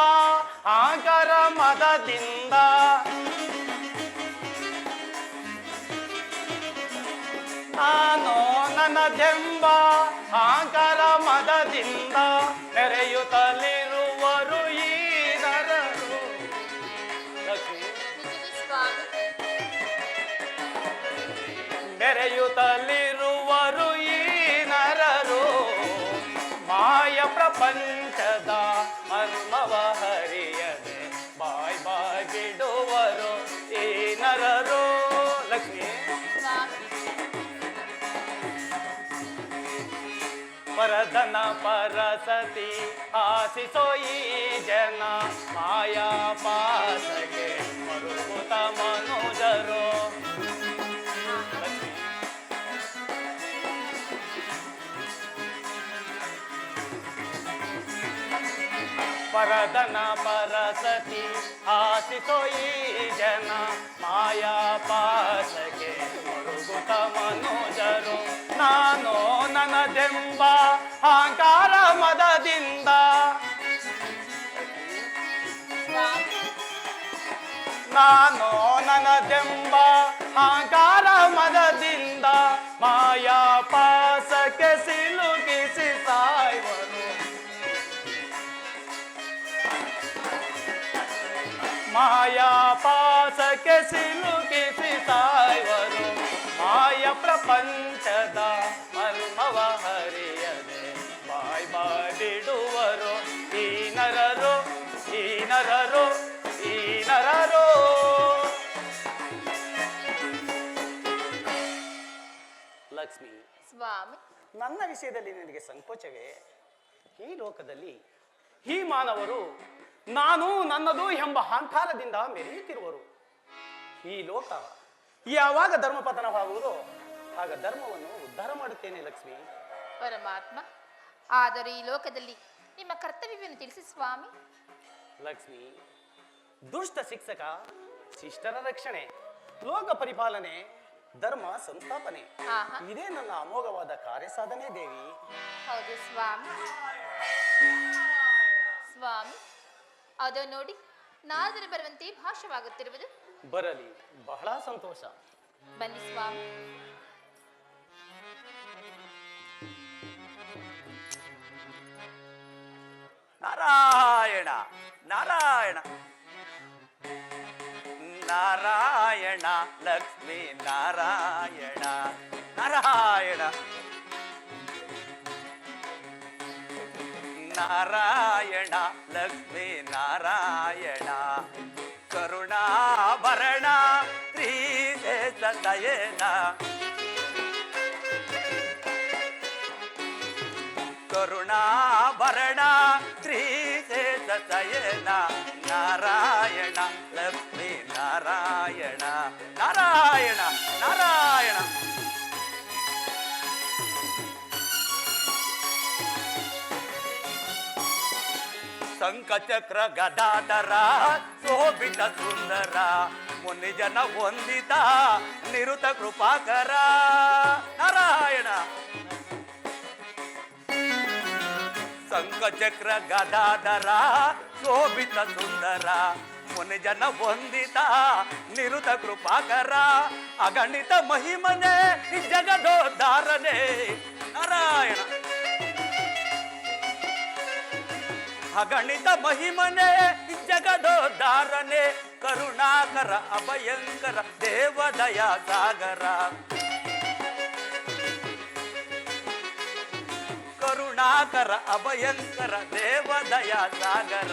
ಆಕರ ಮದದಿಂದ ನಾನು ನನ್ನದೆಂಬ ಆಕರ ಮದದಿಂದ ಮೆರೆಯುತ್ತಲಿರುವರು ಈ ನರರು. ಲಕ್ಷ್ಮಿ, ನಿಜವೇ ಸ್ವಾಮಿ? ಮೆರೆಯುತ್ತಲಿರುವರು ಈ ನರರು ಮಾಯ ಪ್ರಪಂಚದ ಮರ್ಮವ ಹರಿಯದೆ ಬಾಯ್ ಬಾಯ್ ಬಿಡುವರು ಈ ನರರು. ಲಕ್ಷ್ಮಿ, ಸ್ವಾಮಿ, ಪರಧನ ಪರಸತಿ ಆಶಿಸೋ ಈ ಜನ ಮಾಯಾ ಪಾಸಗೆ ಮರುಗುತ ಮನುಜರು. ಲಕ್ಷ್ಮಿ, ಪರಧನ ಪರಸತಿ ಆಶಿಸೋ ಈ ಜನ ಮಾಯಾ ಪಾಸಗೆ ಮರುಗುತ ಮನುಜರು. ನಾನು ನನ್ನದೆಂಬ ಅಹಂಕಾರ ಮದದಿಂದ ಸ್ವಾಮಿ, ನಾನು ನನ್ನದೆಂಬ ಅಹಂಕಾರ ಮದದಿಂದ ಮಾಯಾ ಪಾಸಕ್ಕೆ ಸಿಲುಕಿಸಿ ಸಾಯುವರು. ಮಾಯಾ ಪಾಸಕ್ಕೆ ಸಿಲುಕಿಸಿ ಸಾಯುವರು ಮಾಯ ಪ್ರಪಂಚದ ಮರ್ಮವ ಹರಿಯದೆ ಬಾಯ್ ಬಾಯ್ ಬಿಡುವರು ಈ ನರರು, ಈ ನರರು, ಈ ನರರು. ಲಕ್ಷ್ಮಿ, ಸ್ವಾಮಿ, ನನ್ನ ವಿಷಯದಲ್ಲಿ ನಿನಗೆ ಸಂಕೋಚವೇ? ಈ ಲೋಕದಲ್ಲಿ ಈ ಮಾನವರು ನಾನು ನನ್ನದು ಎಂಬ ಅಹಂಕಾರದಿಂದ ಮೆರೆಯುತ್ತಿರುವರು. ಈ ಲೋಕ ಯಾವಾಗ ಧರ್ಮಪತನವಾಗುವುದೋ ಆಗ ಧರ್ಮವನ್ನು ಉದ್ಧಾರ ಮಾಡುತ್ತೇನೆ. ಲಕ್ಷ್ಮಿ, ಪರಮಾತ್ಮ, ಆದರೆ ಈ ಲೋಕದಲ್ಲಿ ನಿಮ್ಮ ಕರ್ತವ್ಯವನ್ನು ತಿಳಿಸಿ ಸ್ವಾಮಿ. ಲಕ್ಷ್ಮಿ, ದುಷ್ಟ ಶಿಕ್ಷಕ ಶಿಷ್ಟರ ರಕ್ಷಣೆ, ಲೋಕ ಪರಿಪಾಲನೆ, ಧರ್ಮ ಸಂಸ್ಥಾಪನೆ, ಆಹಾ. ಇದೇ ನನ್ನ ಅಮೋಘವಾದ ಕಾರ್ಯಸಾಧನೆ ದೇವಿ. ಹೌದು ಸ್ವಾಮಿ. ಸ್ವಾಮಿ, ಅದು ನೋಡಿ ನಾರದರು ಬರುವಂತೆ ಭಾಷವಾಗುತ್ತಿರುವುದು. ಬರಲಿ, ಬಹಳ ಸಂತೋಷ. ಬನ್ನಿ ಸ್ವಾಮಿ. ನಾರಾಯಣ ನಾರಾಯಣ ನಾರಾಯಣ ಲಕ್ಷ್ಮೀ ನಾರಾಯಣ ನಾರಾಯಣ ನಾರಾಯಣ ಲಕ್ಷ್ಮೀ ನಾರಾಯಣ ಕರುಣಾಭರಣ ಶ್ರೀದೇಶ ದಯೇನ ಕರುಣಾಭರಣ ಶ್ರೀದೇಶ ದಯೇನ ನಾರಾಯಣ ಲಕ್ಷ್ಮೀ ನಾರಾಯಣ ನಾರಾಯಣ ನಾರಾಯಣ ಶಂಖಚಕ್ರ ಗದಾಧರ ಶೋಭಿತ ಸುಂದರ ಮುನಿ ಜನ ವಂದಿತ ನಿರುತ ಕೃಪಾಕರ ನಾರಾಯಣ ಶಂಖಚಕ್ರ ಗದಾಧರ ಶೋಭಿತ ಸುಂದರ ಮುನಿಜನ ವಂದಿತ ನಿರುತ ಕೃಪಾಕರ ಅಗಣಿತ ಮಹಿಮನೆ ಜಗದೋದ್ಧಾರನೆ ನಾರಾಯಣ ಅಗಣಿತ ಮಹಿಮನೆ ಜಗದೋದ್ಧಾರನೆ ಕರುಣಾಕರ ಅಭಯಂಕರ ದೇವದಯ ಸಾಗರ ಕರುಣಾಕರ ಅಭಯಂಕರ ದೇವದಯ ಸಾಗರ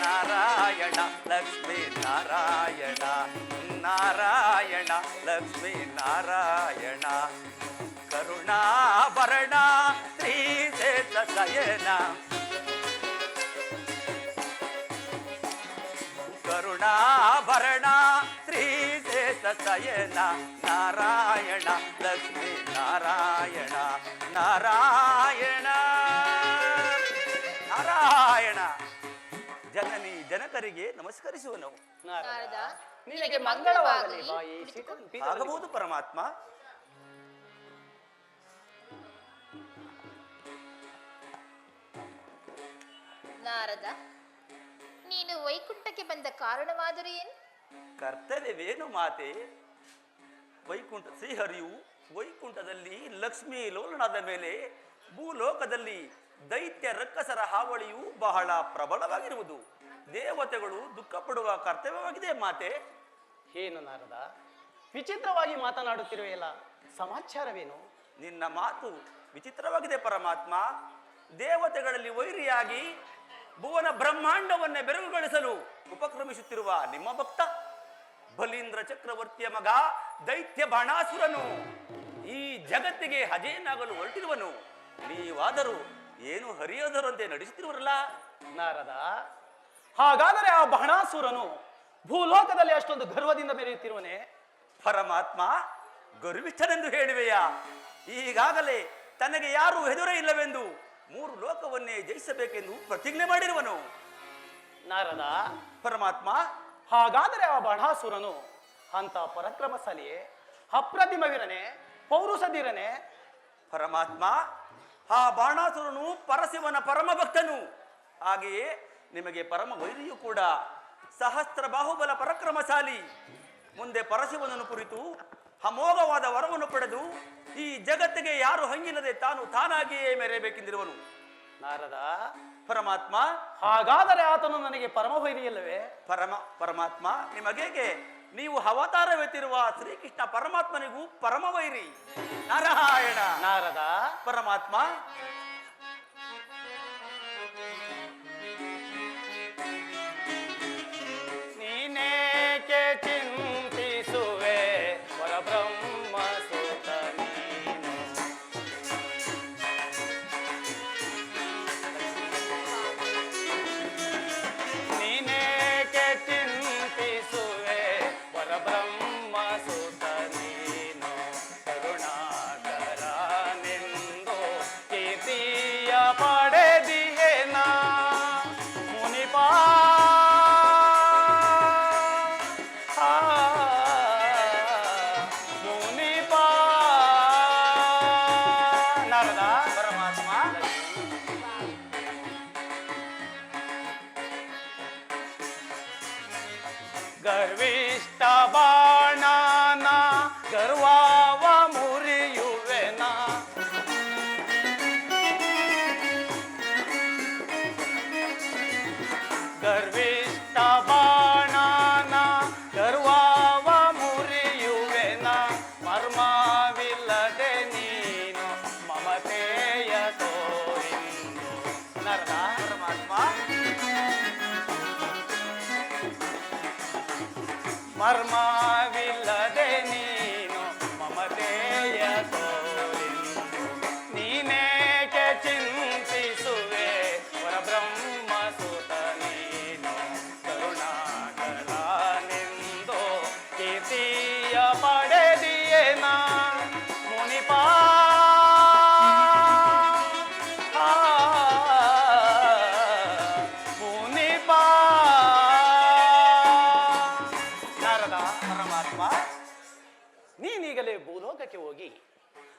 ನಾರಾಯಣ ಲಕ್ಷ್ಮೀ ನಾರಾಯಣ ನಾರಾಯಣ ಲಕ್ಷ್ಮೀ ನಾರಾಯಣ ಕರುಣಾಭರಣ ಶ್ರೀಶೇಷ ಶಯನ ಕರುಣಾಭರಣ ಶ್ರೀಶೇಷ ಶಯನ ನಾರಾಯಣ ಲಕ್ಷ್ಮೀ ನಾರಾಯಣ ನಾರಾಯಣ ನಾರಾಯಣ ಜನನಿ ಜನಕರಿಗೆ ನಮಸ್ಕರಿಸುವನು ನಾರದ ನಿನಗೆ ಮಂಗಳವಾಗಲಿ ಬಾಯಿ ಆಗಬಹುದು ಪರಮಾತ್ಮ. ನಾರದ ನೀನು ವೈಕುಂಠಕ್ಕೆ ಬಂದ ಕಾರಣವಾದರೂ ಏನು? ಕರ್ತವ್ಯವೇನು ಮಾತೆ? ವೈಕುಂಠ ಶ್ರೀಹರಿಯು ವೈಕುಂಠದಲ್ಲಿ ಲಕ್ಷ್ಮೀ ಲೋಲನಾದ ಮೇಲೆ ಭೂಲೋಕದಲ್ಲಿ ದೈತ್ಯ ರಕ್ಕಸರ ಹಾವಳಿಯು ಬಹಳ ಪ್ರಬಲವಾಗಿರುವುದು. ದೇವತೆಗಳು ದುಃಖ ಪಡುವ ಕರ್ತವ್ಯವಾಗಿದೆ ಮಾತೆ. ಏನು ನಾರದ ವಿಚಿತ್ರವಾಗಿ ಮಾತನಾಡುತ್ತಿರುವೆಯಲ್ಲ, ಸಮಾಚಾರವೇನು? ನಿನ್ನ ಮಾತು ವಿಚಿತ್ರವಾಗಿದೆ ಪರಮಾತ್ಮ. ದೇವತೆಗಳಲ್ಲಿ ವೈರಿಯಾಗಿ ಭುವನ ಬ್ರಹ್ಮಾಂಡವನ್ನೇ ಬೆರಗುಗೊಳಿಸಲು ಉಪಕ್ರಮಿಸುತ್ತಿರುವ ನಿಮ್ಮ ಭಕ್ತ ಬಲೀಂದ್ರ ಚಕ್ರವರ್ತಿಯ ಮಗ ದೈತ್ಯ ಬಾಣಾಸುರನು ಈ ಜಗತ್ತಿಗೆ ಅಜೇಯನಾಗಲು ಹೊರಟಿರುವನು. ನೀವಾದರೂ ಏನು ಹರಿಯೋದರಂತೆ ನಡೆಸುತ್ತಿರುವರಲ್ಲ ನಾರದ, ಹಾಗಾದರೆ ಆ ಬಾಣಾಸುರನು ಭೂಲೋಕದಲ್ಲಿ ಅಷ್ಟೊಂದು ಗರ್ವದಿಂದ ಮೆರೆಯುತ್ತಿರುವನೇ? ಪರಮಾತ್ಮ, ಗರ್ವಿಷ್ಠನೆಂದು ಹೇಳುವೆಯಾ? ಈಗಾಗಲೇ ತನಗೆ ಯಾರೂ ಹೆದರೇ ಇಲ್ಲವೆಂದು 3 ಲೋಕವನ್ನೇ ಜಯಿಸಬೇಕೆಂದು ಪ್ರತಿಜ್ಞೆ ಮಾಡಿರುವನು. ನಾರದ, ಪರಮಾತ್ಮ, ಹಾಗಾದರೆ ಆ ಬಾಣಾಸುರನು ಅಂತ ಪರಾಕ್ರಮಶಾಲಿಯೇ, ಅಪ್ರತಿಮ ವೀರನೇ, ಪೌರುಷಧೀರನೇ? ಪರಮಾತ್ಮ, ಆ ಬಾಣಾಸುರನು ಪರಶಿವನ ಪರಮ ಭಕ್ತನು. ಹಾಗೆಯೇ ನಿಮಗೆ ಪರಮ ವೈರಿಯೂ ಕೂಡ. ಸಹಸ್ರ ಬಾಹುಬಲ ಪರಾಕ್ರಮಶಾಲಿ. ಮುಂದೆ ಪರಶಿವನನ್ನು ಕುರಿತು ಅಮೋಘವಾದ ವರವನ್ನು ಪಡೆದು ಈ ಜಗತ್ತಿಗೆ ಯಾರು ಹಂಗಿಲ್ಲದೆ ತಾನಾಗಿಯೇ ಮೆರೆಯಬೇಕೆಂದಿರುವನು. ನಾರದ, ಪರಮಾತ್ಮ, ಹಾಗಾದರೆ ಆತನು ನನಗೆ ಪರಮ ವೈರಿಯಲ್ಲವೇ? ಪರಮಾತ್ಮ, ನಿಮಗೇಗೆ? ನೀವು ಅವತಾರವೆತ್ತಿರುವ ಶ್ರೀಕೃಷ್ಣ ಪರಮಾತ್ಮನಿಗೂ ಪರಮ ವೈರಿ. ನಾರಾಯಣ. ನಾರದ, ಪರಮಾತ್ಮ, ನೀನೇಕೆ ಚಿಂತಿಸುವೆ ಪರಬ್ರಹ್ಮ ಸುತ ನೀನು? ನೀನೇಕೆ ಚಿಂತಿಸುವೆ ಪರಬ್ರಹ್ಮ ಸುತ ನೀನು? ಕರುಣಾಕರ ನಿಂದು ಕೀರ್ತಿಯ ಪಡೆದಿಹೇನ ಮುನಿಪಾ ಮುನಿಪಾ. ನಾರದ, ಪರಮಾತ್ಮ, ಗರ್ವಿಷ್ಠ ಬಾಣನ ಗರ್ವಾವ ಮುರಿಯುವೆನ. ಗರ್ವಿಷ್ಠ ಬಾಣನ ಗರ್ವಾವ ಮುರಿಯುವೆನ. ಮರ್ಮವಿಲ್ಲದೆ ನೀನು ಮಮತೆಯ ತೋರಿಂದು. ನರದ, ಪರಮಾತ್ಮ, ಮರ್ಮವಿಲ್ಲದೆ ನೀನು ಮಮತೆಯ ತೋರಿಂದು. ನೀನೇಕೆ ಚಿಂತಿಸುವೆ ಪರಬ್ರಹ್ಮ ಸುತ ನೀನು? ಕರುಣಾಕರ ನಿಂದು ಕೀರ್ತಿಯ ಪಡೆದಿಯೇನ ಮುನಿಪಾ. ಮುನಿಪಾ. ನಾರದ, ಪರಮಾತ್ಮ, ನೀನೀಗಲೇ ಭೂಲೋಕಕ್ಕೆ ಹೋಗಿ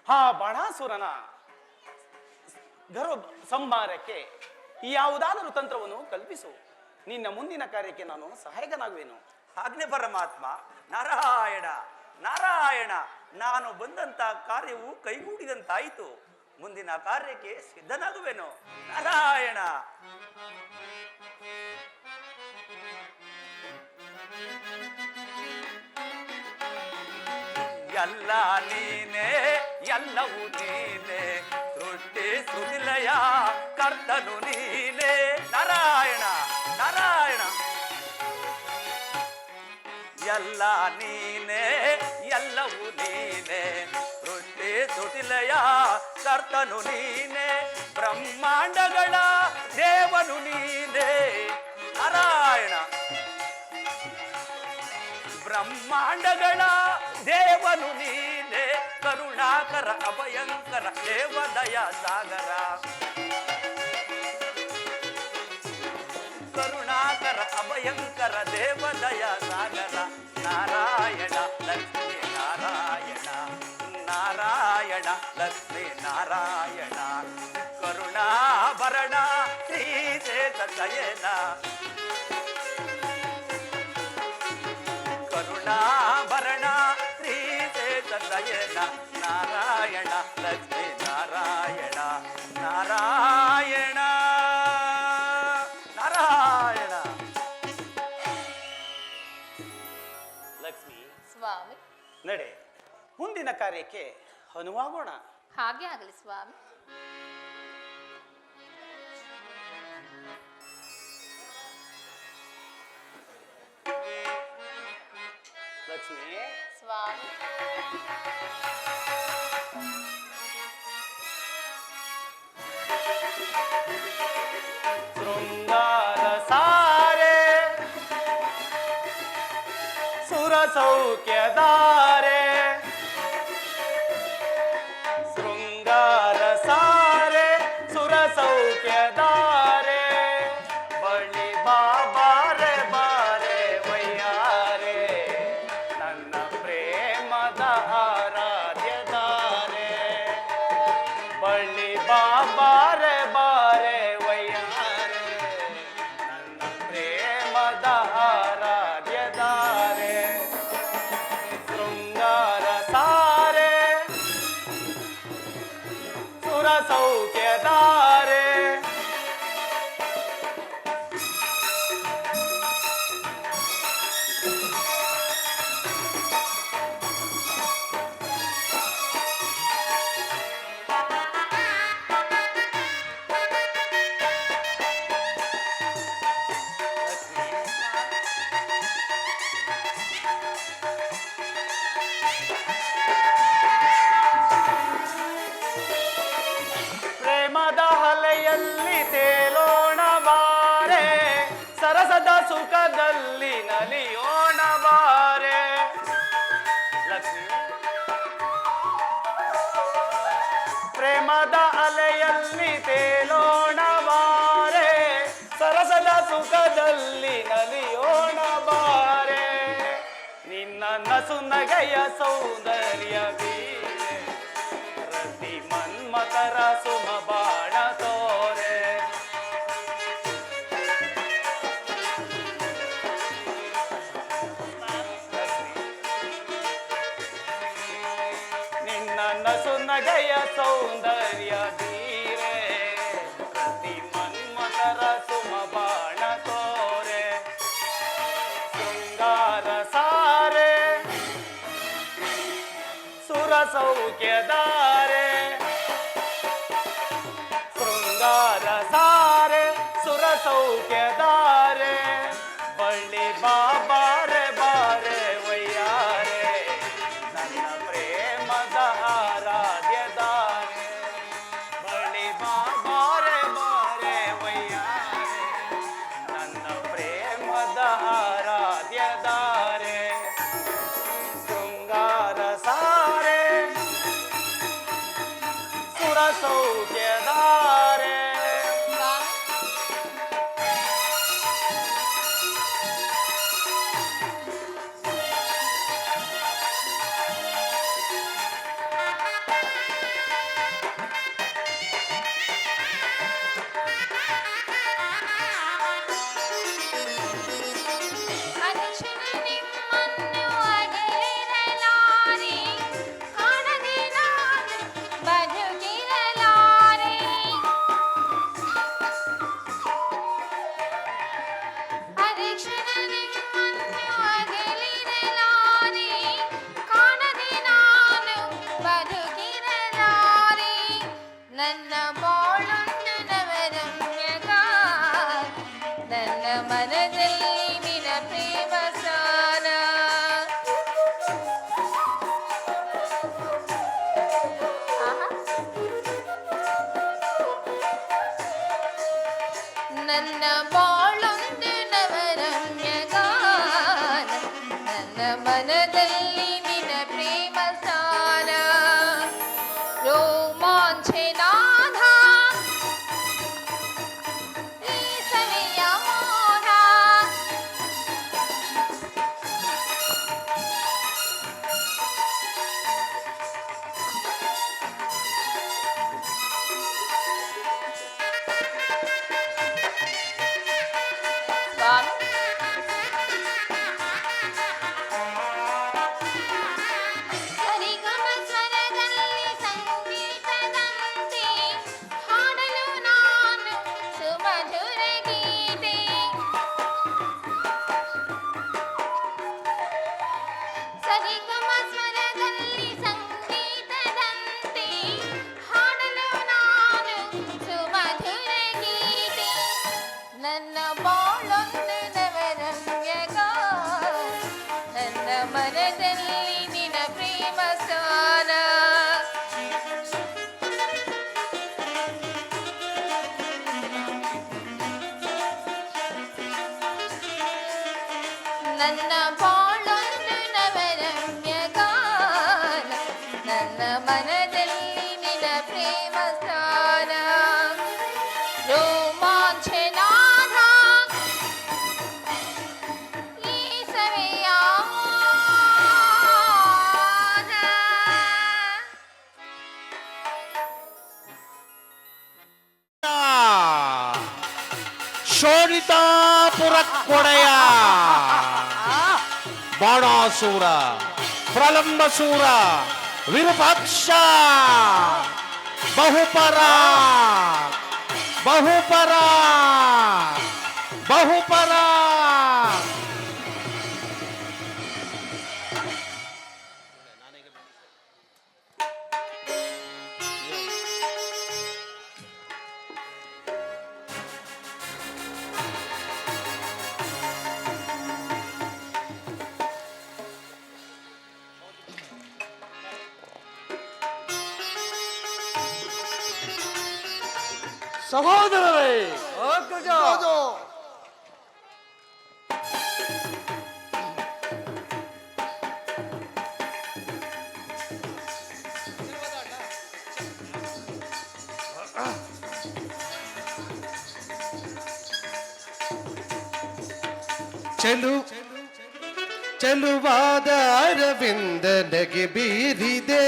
ಆ ಬಾಣಾಸುರನ ಗರ್ವ ಸಂಹಾರಕ್ಕೆ ಯಾವುದಾದರೂ ತಂತ್ರವನ್ನು ಕಲ್ಪಿಸು. ನಿನ್ನ ಮುಂದಿನ ಕಾರ್ಯಕ್ಕೆ ನಾನು ಸಹಾಯಕನಾಗುವೆನು. ಆಜ್ಞೆ ಪರಮಾತ್ಮ. ನಾರಾಯಣ ನಾರಾಯಣ, ನಾನು ಬಂದಂತ ಕಾರ್ಯವು ಕೈಗೂಡಿದಂತಾಯಿತು. ಮುಂದಿನ ಕಾರ್ಯಕ್ಕೆ ಸಿದ್ಧನಾಗುವೆನು. ನಾರಾಯಣ. ಎಲ್ಲ ನೀನೇ, ಎಲ್ಲವೂ ನೀನೇ, ಸೃಷ್ಟಿ ಸುನಿಲಯ ಕರ್ತನು ನೀನೇ. ನಾರಾಯಣ ನಾರಾಯಣ. ಎಲ್ಲ ನೀನೇ, ಎಲ್ಲವೂ ನೀನೇ, ಸೃಷ್ಟಿ ಸುನಿಲಯ ಕರ್ತನು ನೀನೇ, ಬ್ರಹ್ಮಾಂಡಗಳ ದೇವನು ನೀನೇ. ನಾರಾಯಣ. ಬ್ರಹ್ಮಾಂಡಗಳ ದೇವನು ನೀನೇ, ಕರುಣಾಕರ ಅಭಯಂಕರ ದೇವದಯ ಸಾಗರ. ಕರುಣಾಕರ ಅಭಯಂಕರ ದೇವದಯ ಸಾಗರ. ನಾರಾಯಣ ಲಕ್ಷ್ಮೀ ನಾರಾಯಣ, ನಾರಾಯಣ ಲಕ್ಷ್ಮೀ ನಾರಾಯಣ, ಕರುಣಾಭರಣ ಶ್ರೀಶೇಷ ಶಯನ, ಕರುಣಾಭರಣ ಶ್ರೀಶೇಷ ಶಯನ. ನಾರಾಯಣ ಲಕ್ಷ್ಮೀ ನಾರಾಯಣ, ನಾರಾಯಣ ನಾರಾಯಣ. ಲಕ್ಷ್ಮಿ, ಸ್ವಾಮಿ, ನಡೆ, ಮುಂದಿನ ಕಾರ್ಯಕ್ಕೆ ಅನುವಾಗೋಣ. ಹಾಗೆ ಆಗಲಿ ಸ್ವಾಮಿ. ಲಕ್ಷ್ಮಿ, ಸ್ವಾಮಿ, ಶೃಂಗಾರ ಸಾರೆ ಸುರ ಸೌಖ್ಯದಾರೆ, ಶೃಂಗಾರ ಸಾರೆ ಸುರ ಸೌಖ್ಯದಾರೆ, ಬಳಿ ಬಾಬಾರೆ ಬಾರೆ ವಯ್ಯಾರೆ, ನನ್ನ ಪ್ರೇಮದ ಆರಾಧ್ಯದಾರೆ, ಬಳ್ಳಿ ಬಾಬಾರೆ ಬಾರೆ ವಯ್ಯಾರೆ, ನನ್ನ ಪ್ರೇಮದ ಆರಾಧ್ಯದಾರೆ, ಶೃಂಗಾರ ಸಾರೆ ಸುರ ಸೌಖ್ಯದಾರೆ, ಪ್ರೇಮದ ಅಲೆಯಲ್ಲಿ ತೇಲೋಣ ಬಾರೆ, ಸರಸದ ಸುಖದಲ್ಲಿ ನಲಿಯೋಣ ಬಾರೆ. ಲಕ್ಷ್ಮಿ, ಪ್ರೇಮದ ಅಲೆಯಲ್ಲಿ ತೇಲೋಣ ಬಾರೆ, ಸರಸದ ಸುಖದಲ್ಲಿ ನಲಿಯೋಣ ಬಾರೆ, ನಿನ್ನ ನಸು ನಗೆಯ ಸೌಂದರ್ಯ ಬೀರೆ, ರತಿ ಮನ್ಮತರ ಸುಮ ಬಾಣ ತೋರೆ, ನಿನ್ನ ನಸು ನಗೆಯ ಸೌಂದರ್ಯ ಧೀರೆ, ರತಿ ಮನ್ಮತರ ಸುಮ ಬಾಣ ತೋರೆ, ಶೃಂಗಾರ ಸಾರೆ ಸುರ ಸೌಖ್ಯದಾರೆ, ಶೃಂಗಾರ ಸಾರೆ ಸುರ ಸೌಖ್ಯದಾರೆ, ಬಳ್ಳಿ ಬಾಬಾರೆ ಬಾರೆ ವಯ್ಯಾರೆ, ನನ್ನ ಪ್ರೇಮದ ಆರಾಧ್ಯದಾರೆ, ಬಳ್ಳಿ ಬಾಬಾರೆ ಬಾರೆ ವಯ್ಯಾರೆ, ನನ್ನ ಪ್ರೇಮದ ಆರಾಧ್ಯದಾರೆ, ಶೃಂಗಾರ ಸಾರೆ ಸುರ ಸೌಖ್ಯದಾರೆ. ಸ್ವಾಮಿ, ಮನದಲ್ಲಿ ನಿನ ಪ್ರೇಮ ಸ್ಥಾನ ರೋಮಾಂಚನಾದ ಈ ಸವಿಯ ಮೋಹ ಸ್ವಾಮಿ ಸರಿಗಮ ಸ್ವರದಲ್ಲಿ ಸಂಗೀತದಂತೆ ಹಾಡಲು ನಾನು ಸುಮಧುರ ಗೀತೆ ಸರಿಗಮ ಸ್ವರದಲ್ಲಿ ಸಂಗೀತದಂತೆ ಹಾಡಲು ನಾನು ಸುಮಧುರ ಗೀತೆ ನನ್ನ ಬಾಳೊಂದು ನವರಮ್ಯಗ ನನ್ನ ಮನದಲ್ಲಿ ನಿನ ಪ್ರೇಮ ಸ್ಥಾನ ನನ್ನ ಬಾಳೊಂದು ನವರಮ್ಯಗ ನನ್ನ ಮನದಲ್ಲಿ ನಿನ ಪ್ರೇಮ ಸ್ಥಾನ ರೋಮಾಂಚನಾದ ಈ ಸವಿಯ ಮೋಹ. ಶೋಣಿತಾಪುರಕ್ಕೊಡೆಯ ಬಾಣಾಸೂರ ಪ್ರಲಂಬಸೂರ ವಿರೂಪಾಕ್ಷ ಬಹುಪರ ಬಹುಪರ ಬಹುಪರ ಸಹೋದರರೇ ಚೆಲುವಾದ ಅರವಿಂದನಿಗೆ ಬೀರಿದೆ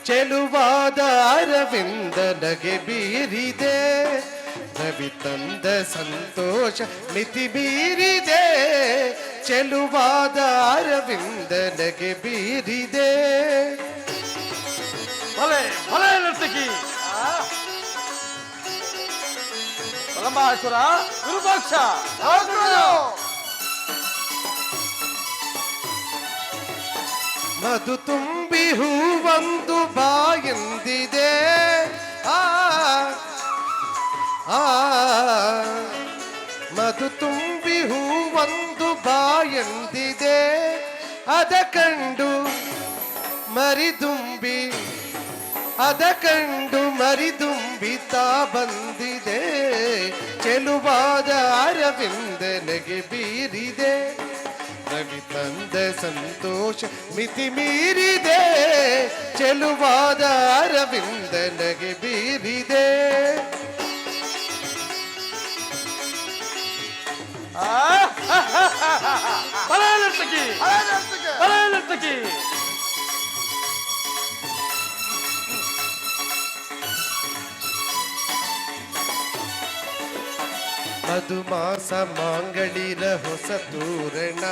ಚೆಲುವಾದ ಅರವಿಂದನಿಗೆ ಬೀರಿದೆ ರವಿ ತಂದ ಸಂತೋಷ ಮಿತಿ ಮೀರಿದೆ ಚೆಲುವಾದ ಅರವಿಂದನಿಗೆ ಬೀರಿದೆ ಭಲೆ ಭಲೆ ನರ್ತಕಿ ಪ್ರಲಂಬಾಸುರ ವಿರೂಪಾಕ್ಷ ಮಧು ತುಂಬಿ ಹೂವೊಂದು ಬಾಯೆಂದಿದೆ ಆ ಆ ಮಧು ತುಂಬಿ ಹೂವೊಂದು ಬಾಯೆಂದಿದೆ ಅದ ಕಂಡು ಮರಿದುಂಬಿ ಅದ ಕಂಡು ಮರಿದುಂಬಿತಾ ಬಂದಿದೆ ಚೆಲುವಾದ ಅರವಿಂದನಿಗೆ ಬೀರಿದೆ ರವಿ ತಂದ ಸಂತೋಷ ಮಿತಿ ಮೀರಿದೆ ಚೆಲುವಾದ ಅರವಿಂದನಿಗೆ ಬೀರಿದೆ ಭಲೆ ನರ್ತಕಿ ಭಲೆ ನರ್ತಕಿ ಮಧುಮಾಸ ಮಾಂಗಳಿರ ಹೊಸ ತೋರಣ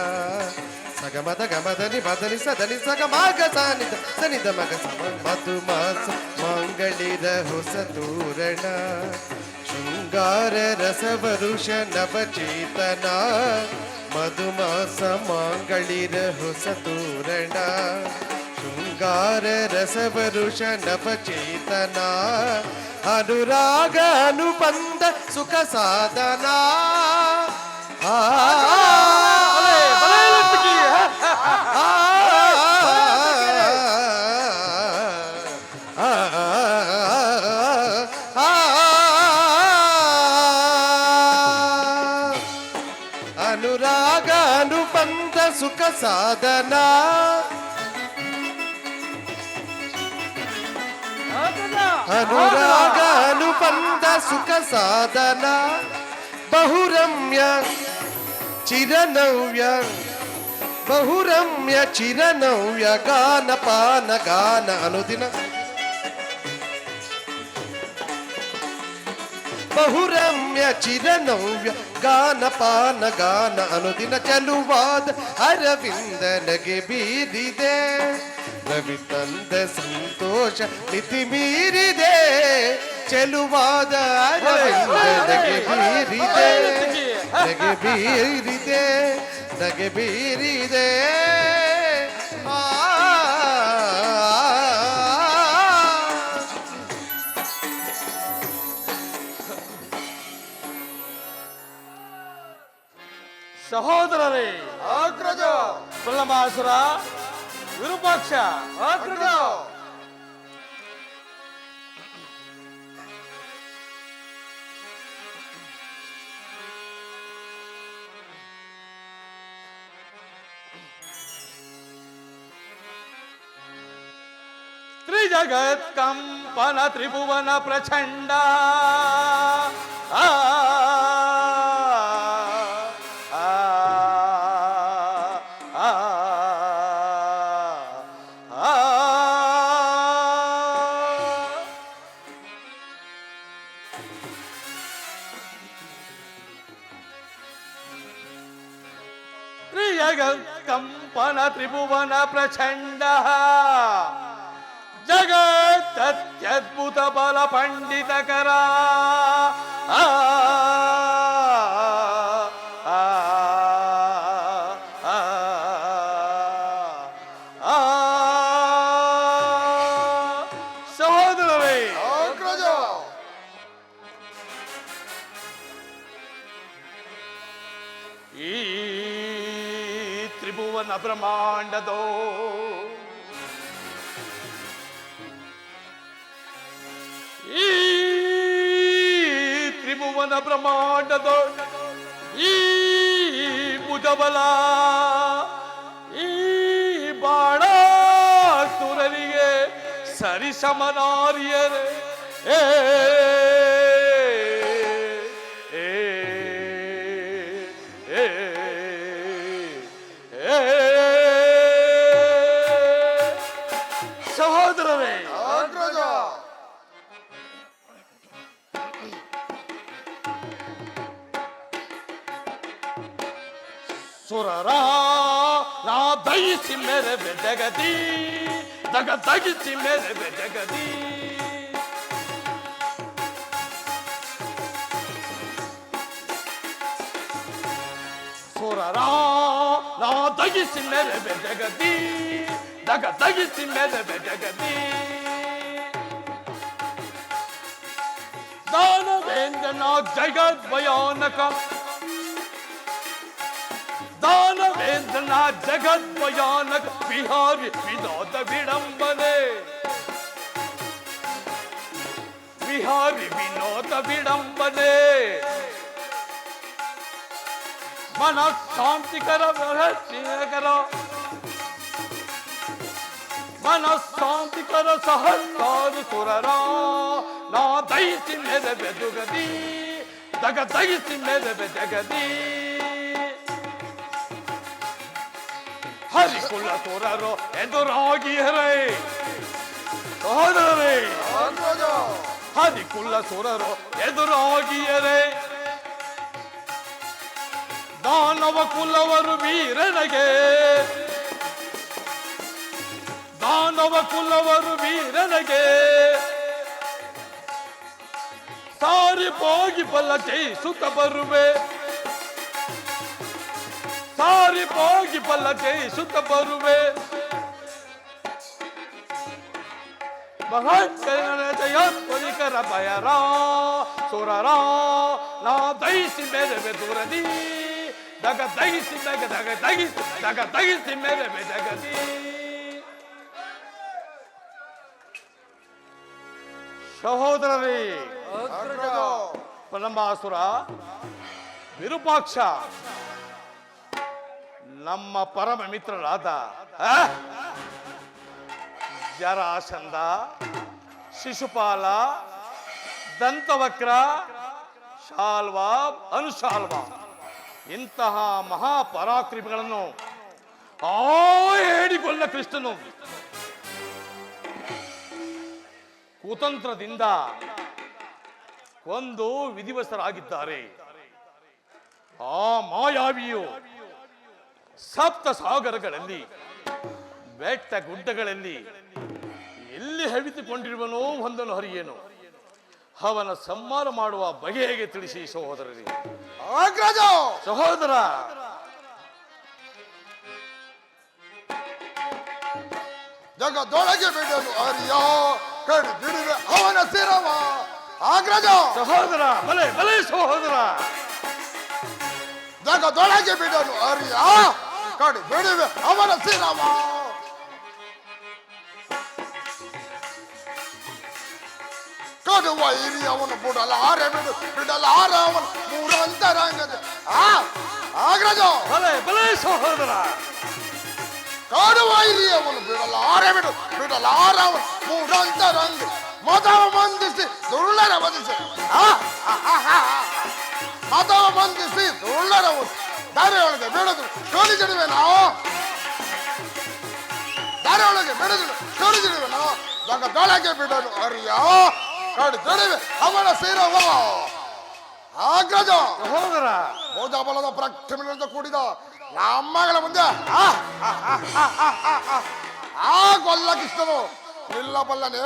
ಸಗಮದ ಗಮದನಿ ಬದನಿ ಸದನಿ ಸಗಮಾಗ ಸಾನಿದ ಸನಿದ ಮಗ ಸಮ ಮಧುಮಾಸ ಮಾಂಗಳಿರ ಹೊಸ ತೋರಣ ಶೃಂಗಾರ ರಸವರುಷ ನವಚೇತನ ಮಧುಮಾಸ ಮಾಂಗಳಿರ ಹೊಸ ತೋರಣ ಶೃಂಗಾರ ರಸವರುಷ ನವಚೇತನ ಅನುರಾಗ ಅನುಬಂಧ ಸುಖ ಸಾಧನ ಅನುರಾಗ ಅನುಬಂಧ ಸುಖ ಸಾಧನ ಅನುರಾಗ ಅನುಬಂಧ ಸುಖ ಸಾಧನ ಬಹುರಮ್ಯ ಚಿರನವ್ಯ ಬಹುರಮ್ಯ ಚಿರನವ್ಯ ಗಾನ ಪಾನ ಗಾನ ಅನುದಿನ ಬಹುರಮ್ಯ ಚಿರನವ್ಯ ಗಾನ ಪಾನ ಗಾನ ಅನುದಿನ ಚಲುವಾದ ಅರವಿಂದನಗೆ ಬೀರಿದೆ ರವಿ ತಂದ ಸಂತೋಷ ಮಿತಿ ಮೀರಿದೆ ಚೆಲುವಾದ ಅರವಿಂದನಗೆ ಬೀರಿದೆ ನಗೆ ಬೀರಿದೆ ನಗೆ ಬೀರಿದೆ ಸಹೋದರರೇ ಪ್ರಲಂಬಾಸುರ ವಿರೂಪಾಕ್ಷ ತ್ರಿಜಗತ್ ಕಂಪನ ತ್ರಿಭುವನ ಪ್ರಚಂಡ ಕಂಪನ ತ್ರಿಭುವನ ಪ್ರಚಂಡ ಜಗತ್ತತ್ಯದ್ಭುತ ಬಲ ಪಂಡಿತಕರ ಸಹೋದರರೇ ಈ ತ್ರಿಭುವನ ಬ್ರಹ್ಮಾಂಡದೋ ಈ ತ್ರಿಭುವನ ಬ್ರಹ್ಮಾಂಡದ ಈ ಭುಜಬಲ ಈ ಬಾಣಾಸುರರಿಗೆ ಸರಿಸಮನಾರ್ಯರೇ ಸಹೋದರರೇ ಸುರರ ನಾ ದಯಿಸಿ ಮೇರೆ ಬೆಜಗದಿ ದಗ ದಗಿಸಿ ಮೇರೆ ಬೆಜಗದಿ ಸುರರ ನಾ ದಗಿಸಿ ಮೇರೆ ಬೆಜಗದಿ ದಗ ದಗಿಸಿ ಮೇರೆ ಬೆಜಗದಿ ದಾನವೇಂದ್ರನ ಜಗದ್ ಭಯಾನಕ ದಾನವೇಂದ್ರನ ಜಗತ್ ಭಯಾನಕ ವಿಹಾರಿ ವಿನೋದ ವಿಡಂಬನೆ ವಿಹಾರಿ ವಿನೋದ ವಿಡಂಬನೆ ಮನಃಶಾಂತಿಕರ ರಹಸ್ಯಕರ ಮನಃಶಾಂತಿಕರ ಸಹಸ್ರಾರು ಸುರರ ನಾ ದಯಿಸಿ ಮೇರೆ ಬೆದುಗದಿ ದಗ ದಯಿಸಿ ಮೇರೆ ಬೆಜಗದಿ ಹರಿಕುಲ ಸುರರು ಎದುರಾಗಿಯರೇ ಸಹೋದರರೇ ಹರಿಕುಲ ಸುರರು ಎದುರಾಗಿಯರೇ ದಾನವ ಕುಲವರು ವೀರನಗೆ ದಾನವ ಕುಲವರು ವೀರನಗೆ ಸಾರಿ ಹೋಗಿ ಬಲ್ಲ ಜಯಿಸುತ್ತ ಬರುವೆ ಸಾರಿ ಹೋಗಿ ಬಲ್ಲ ಜಯಿಸುತ್ತ ಬರುವೆ ಮಹಾತ್ಮನ ಜಯೋತ್ಪರಿಕರ ಭಯರ ಸುರರ ನಾ ದಯಿಸಿ ಮೇರೆ ಬೆದುರದಿ ದಗ ದಗಿಸಿ ದಗ ದಗ ದಗಿಸಿ ದಗ ದಗಿಸಿ ಮೇರೆ ಬೆಜಗದಿ ಸಹೋದರರೇ ಪ್ರಲಂಬಾಸುರ ವಿರೂಪಾಕ್ಷ ನಮ್ಮ ಪರಮ ಮಿತ್ರರಾದ ಆ? ಜರಾಸಂಧ, ಶಿಶುಪಾಲ, ದಂತವಕ್ರ, ಶಾಲ್ವ, ಅನುಶಾಲ್ವ ಇಂತಹ ಮಹಾಪರಾಕ್ರಮಿಗಳನ್ನು ಹೇಳಿಕೊಳ್ಳ ಕೃಷ್ಣನು ಕುತಂತ್ರದಿಂದ ಕೊಂದು ವಿಧಿವಶರಾಗಿದ್ದಾರೆ. ಆ ಮಾಯಾವಿಯು ಸಪ್ತ ಸಾಗರಗಳಲ್ಲಿ ಬೆಟ್ಟ ಗುಡ್ಡಗಳಲ್ಲಿ ಎಲ್ಲಿ ಹವಿತುಕೊಂಡಿರುವನೋ ಹೊಂದನು ಹರಿಯೇನು. ಅವನ ಸಂಹಾರ ಮಾಡುವ ಬಗೆಗೆ ತಿಳಿಸಿ ಸಹೋದರರೇ. ಅಗ್ರಜ ಸಹೋದರ, ಜಗದೊಳಗೆ ಬಿಡಲು ಅರಿಯ ಕಡಿ ಬಿಡುವೆ ಅವನ ಶಿರವ. ಅಗ್ರಜ ಸಹೋದರ, ಬಲೆ ಬಲೆ ಸಹೋದರ. ಜಗದೊಳಗೆ ಬಿಡಲು ಅರಿಯ ಕಡಿ ಬಿಡುವೆ ಅವನ ಶಿರವ. ಕಡುವ ಹಿರಿಯವನು ಬಿಡಲಾರೆ ಬಿಡಲಾರ ಅವನ ಮೂರಂತರಂಗದ. ಅಗ್ರಜ ಬಲೆ ಬಲೆ ಸಹೋದರ. ಕಾಡುವ ಹಿರಿಯವನು ಬಿಡಲಾರ ಅವನ ಮೂರಂತರಂಗ. ಮತವ ಬಂಧಿಸಿ ದುರುಳರ ವಧಿಸಿ ಮತವ ಬಂಧಿಸಿ ದುರುಳರ ದಾರಿಯೊಳಗೆ ಬಿಡದು ಕಳಿಸಿಡುವೆ ನಾವು. ದಾರಿಯೊಳಗೆ ಬಿಡದು ಕಳಿಸಿಡುವೆ ನಾವು. ಜಗದೊಳಗೆ ಬಿಡಲು ಅರಿಯ ಕಡಿದಿಡುವೆ ಅವನ ಶಿರವ. ಅಗ್ರಜ ಸಹೋದರ, ಭೋಜಬಲದ ಪರಾಕ್ರಮಗಳಿಂದ ಕೂಡಿದ ನಮ್ಮಗಳ ಮುಂದೆ ಕೊಲ್ಲಕಿಷ್ಟನು ನಿಲ್ಲಬಲ್ಲನೆ.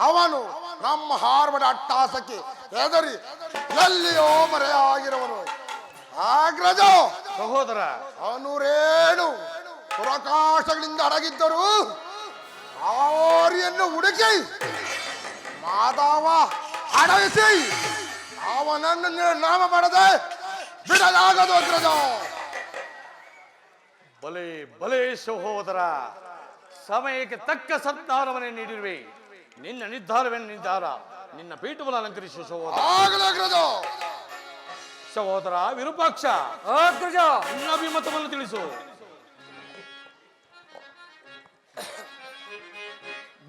ಅವನು ನಮ್ಮ ಹಾರ್ಬಡ ಅಟ್ಟಾಸಕ್ಕೆ ಹೆದರಿ ಎಲ್ಲಿಯೋ ಮರೆಯಾಗಿರುವನು. ಅಗ್ರಜ ಸಹೋದರ, ಅನುರೇನು ಪುರಕಾಶಗಳಿಂದ ಅಡಗಿದ್ದರು ಆರಿಯನ್ನು ಹುಡುಕಿ ಮಾಧವ ಅಡಗಿಸಿ ಅವನನ್ನು ನಿರ್ನಾಮ ಮಾಡದೆ ಬಿಡಲಾಗದು. ಅಗ್ರಜ ಬಲೆ ಬಲೆ ಸಹೋದರ, ಸಮಯಕ್ಕೆ ತಕ್ಕ ಸಂತಾನವನ್ನೇ ನೀಡಿರುವೆ. ನಿನ್ನ ನಿರ್ಧಾರವೇ ನಿರ್ಧಾರ. ನಿನ್ನ ಪೀಠವನ್ನು ಅಲಂಕರಿಸು ಸಹೋದರ. ಆಗಲೇ ಅಗ್ರಜ. ಸಹೋದರ ವಿರೂಪಾಕ್ಷ, ಅಗ್ರಜ ನಿನ್ನ ಅಭಿಮತವನ್ನು ತಿಳಿಸು.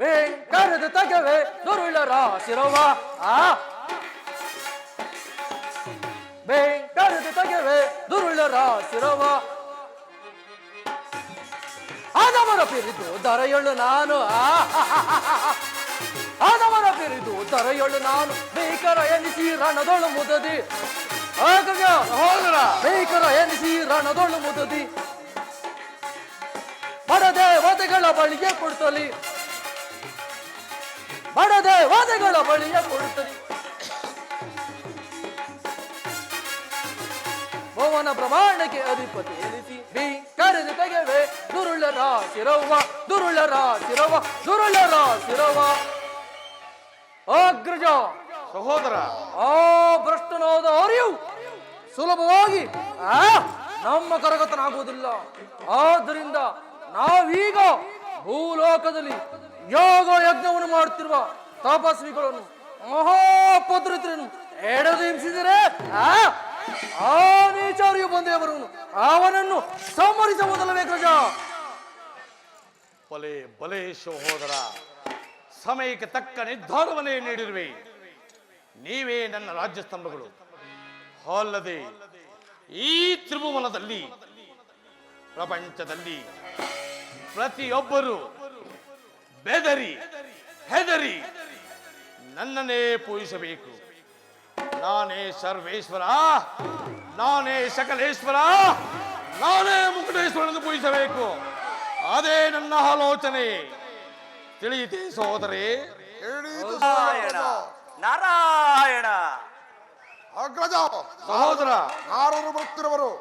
ಬೇಕರದ ತಗವೆ ದುರುಳರ ಶಿರವ. ಬೇಕರದ ತಗವೆ ದುರುಳರ ಶಿರವ. ಆದವರ ಪಿರಿದು ದರೆಯೊಳು ನಾನು. ಆದವರ ಪಿರಿದು ದರೆಯೊಳು ನಾನು. ಬೇಕರ ಎನಿಸಿ ರಣದೊಳು ಮುದದಿ. ಅಗ್ರಜ ಸಹೋದರ, ಬೇಕರ ಎನಿಸಿ ರಣದೊಳು ಮುದದಿ. ಬಡದೇವತೆಗಳ ಬಳಿಗೆ ಕೊಡ್ತಲಿ. ಬಡದೇವತೆಗಳ ಬಳಿಗೆ ಕೊಡ್ತಲಿ. ಭುವನ ಪ್ರಮಾಣಕ್ಕೆ ಅಧಿಪತಿ ಎನಿಸಿ ಬಿ ಕರೆದು ತೆಗೆವೆ ದುರುಳರ ಶಿರವ. ದುರುಳರ ಶಿರವ. ದುರುಳರ ಶಿರವ. ಅಗ್ರಜ ಸಹೋದರ, ಆ ಭ್ರಷ್ಟನಾದ ಅರಿವು ಸುಲಭವಾಗಿ ನಮ್ಮ ಕರಗತನಾಗುವುದಿಲ್ಲ. ಆದ್ದರಿಂದ ನಾವೀಗ ಭೂಲೋಕದಲ್ಲಿ ಯೋಗ ಯಜ್ಞವನ್ನು ಮಾಡುತ್ತಿರುವ ತಪಸ್ವಿಗಳನ್ನು ಮಹಾಪದ್ಧತಿಯನ್ನು ಎಡೆದು ಹಿಂಸಿದರೆ ಆ ನೀಚಾರಿಯು ಬಂದೇ ಬರುವನು. ಅವನನ್ನು ಸಂಹರಿಸಬಹುದಲ್ಲವೇ ಅಗ್ರಜ? ಬಲೆ ಬಲೆ ಸಹೋದರ, ಸಮಯಕ್ಕೆ ತಕ್ಕ ನಿರ್ಧಾರವನ್ನೇ ನೀಡಿರುವೆ. ನೀವೇ ನನ್ನ ರಾಜ್ಯ ಸ್ತಂಭಗಳು. ಅಲ್ಲದೆ ಈ ತ್ರಿಭುವನದಲ್ಲಿ ಪ್ರಪಂಚದಲ್ಲಿ ಪ್ರತಿಯೊಬ್ಬರು ಬೆದರಿ ಹೆದರಿ ನನ್ನನ್ನೇ ಪೂಜಿಸಬೇಕು. ನಾನೇ ಸರ್ವೇಶ್ವರ, ನಾನೇ ಸಕಲೇಶ್ವರ, ನಾನೇ ಮುಕುಟೇಶ್ವರನ್ನು ಪೂಜಿಸಬೇಕು. ಅದೇ ನನ್ನ ಆಲೋಚನೆ. ತಿಳಿಯಿತೆ ಸಹೋದರೇ? ನಾರಾಯಣ ನಾರಾಯಣ. ಅಗ್ರಜ ಸಹೋದರ, ನಾರರು ಬರುತ್ತಿರುವರು.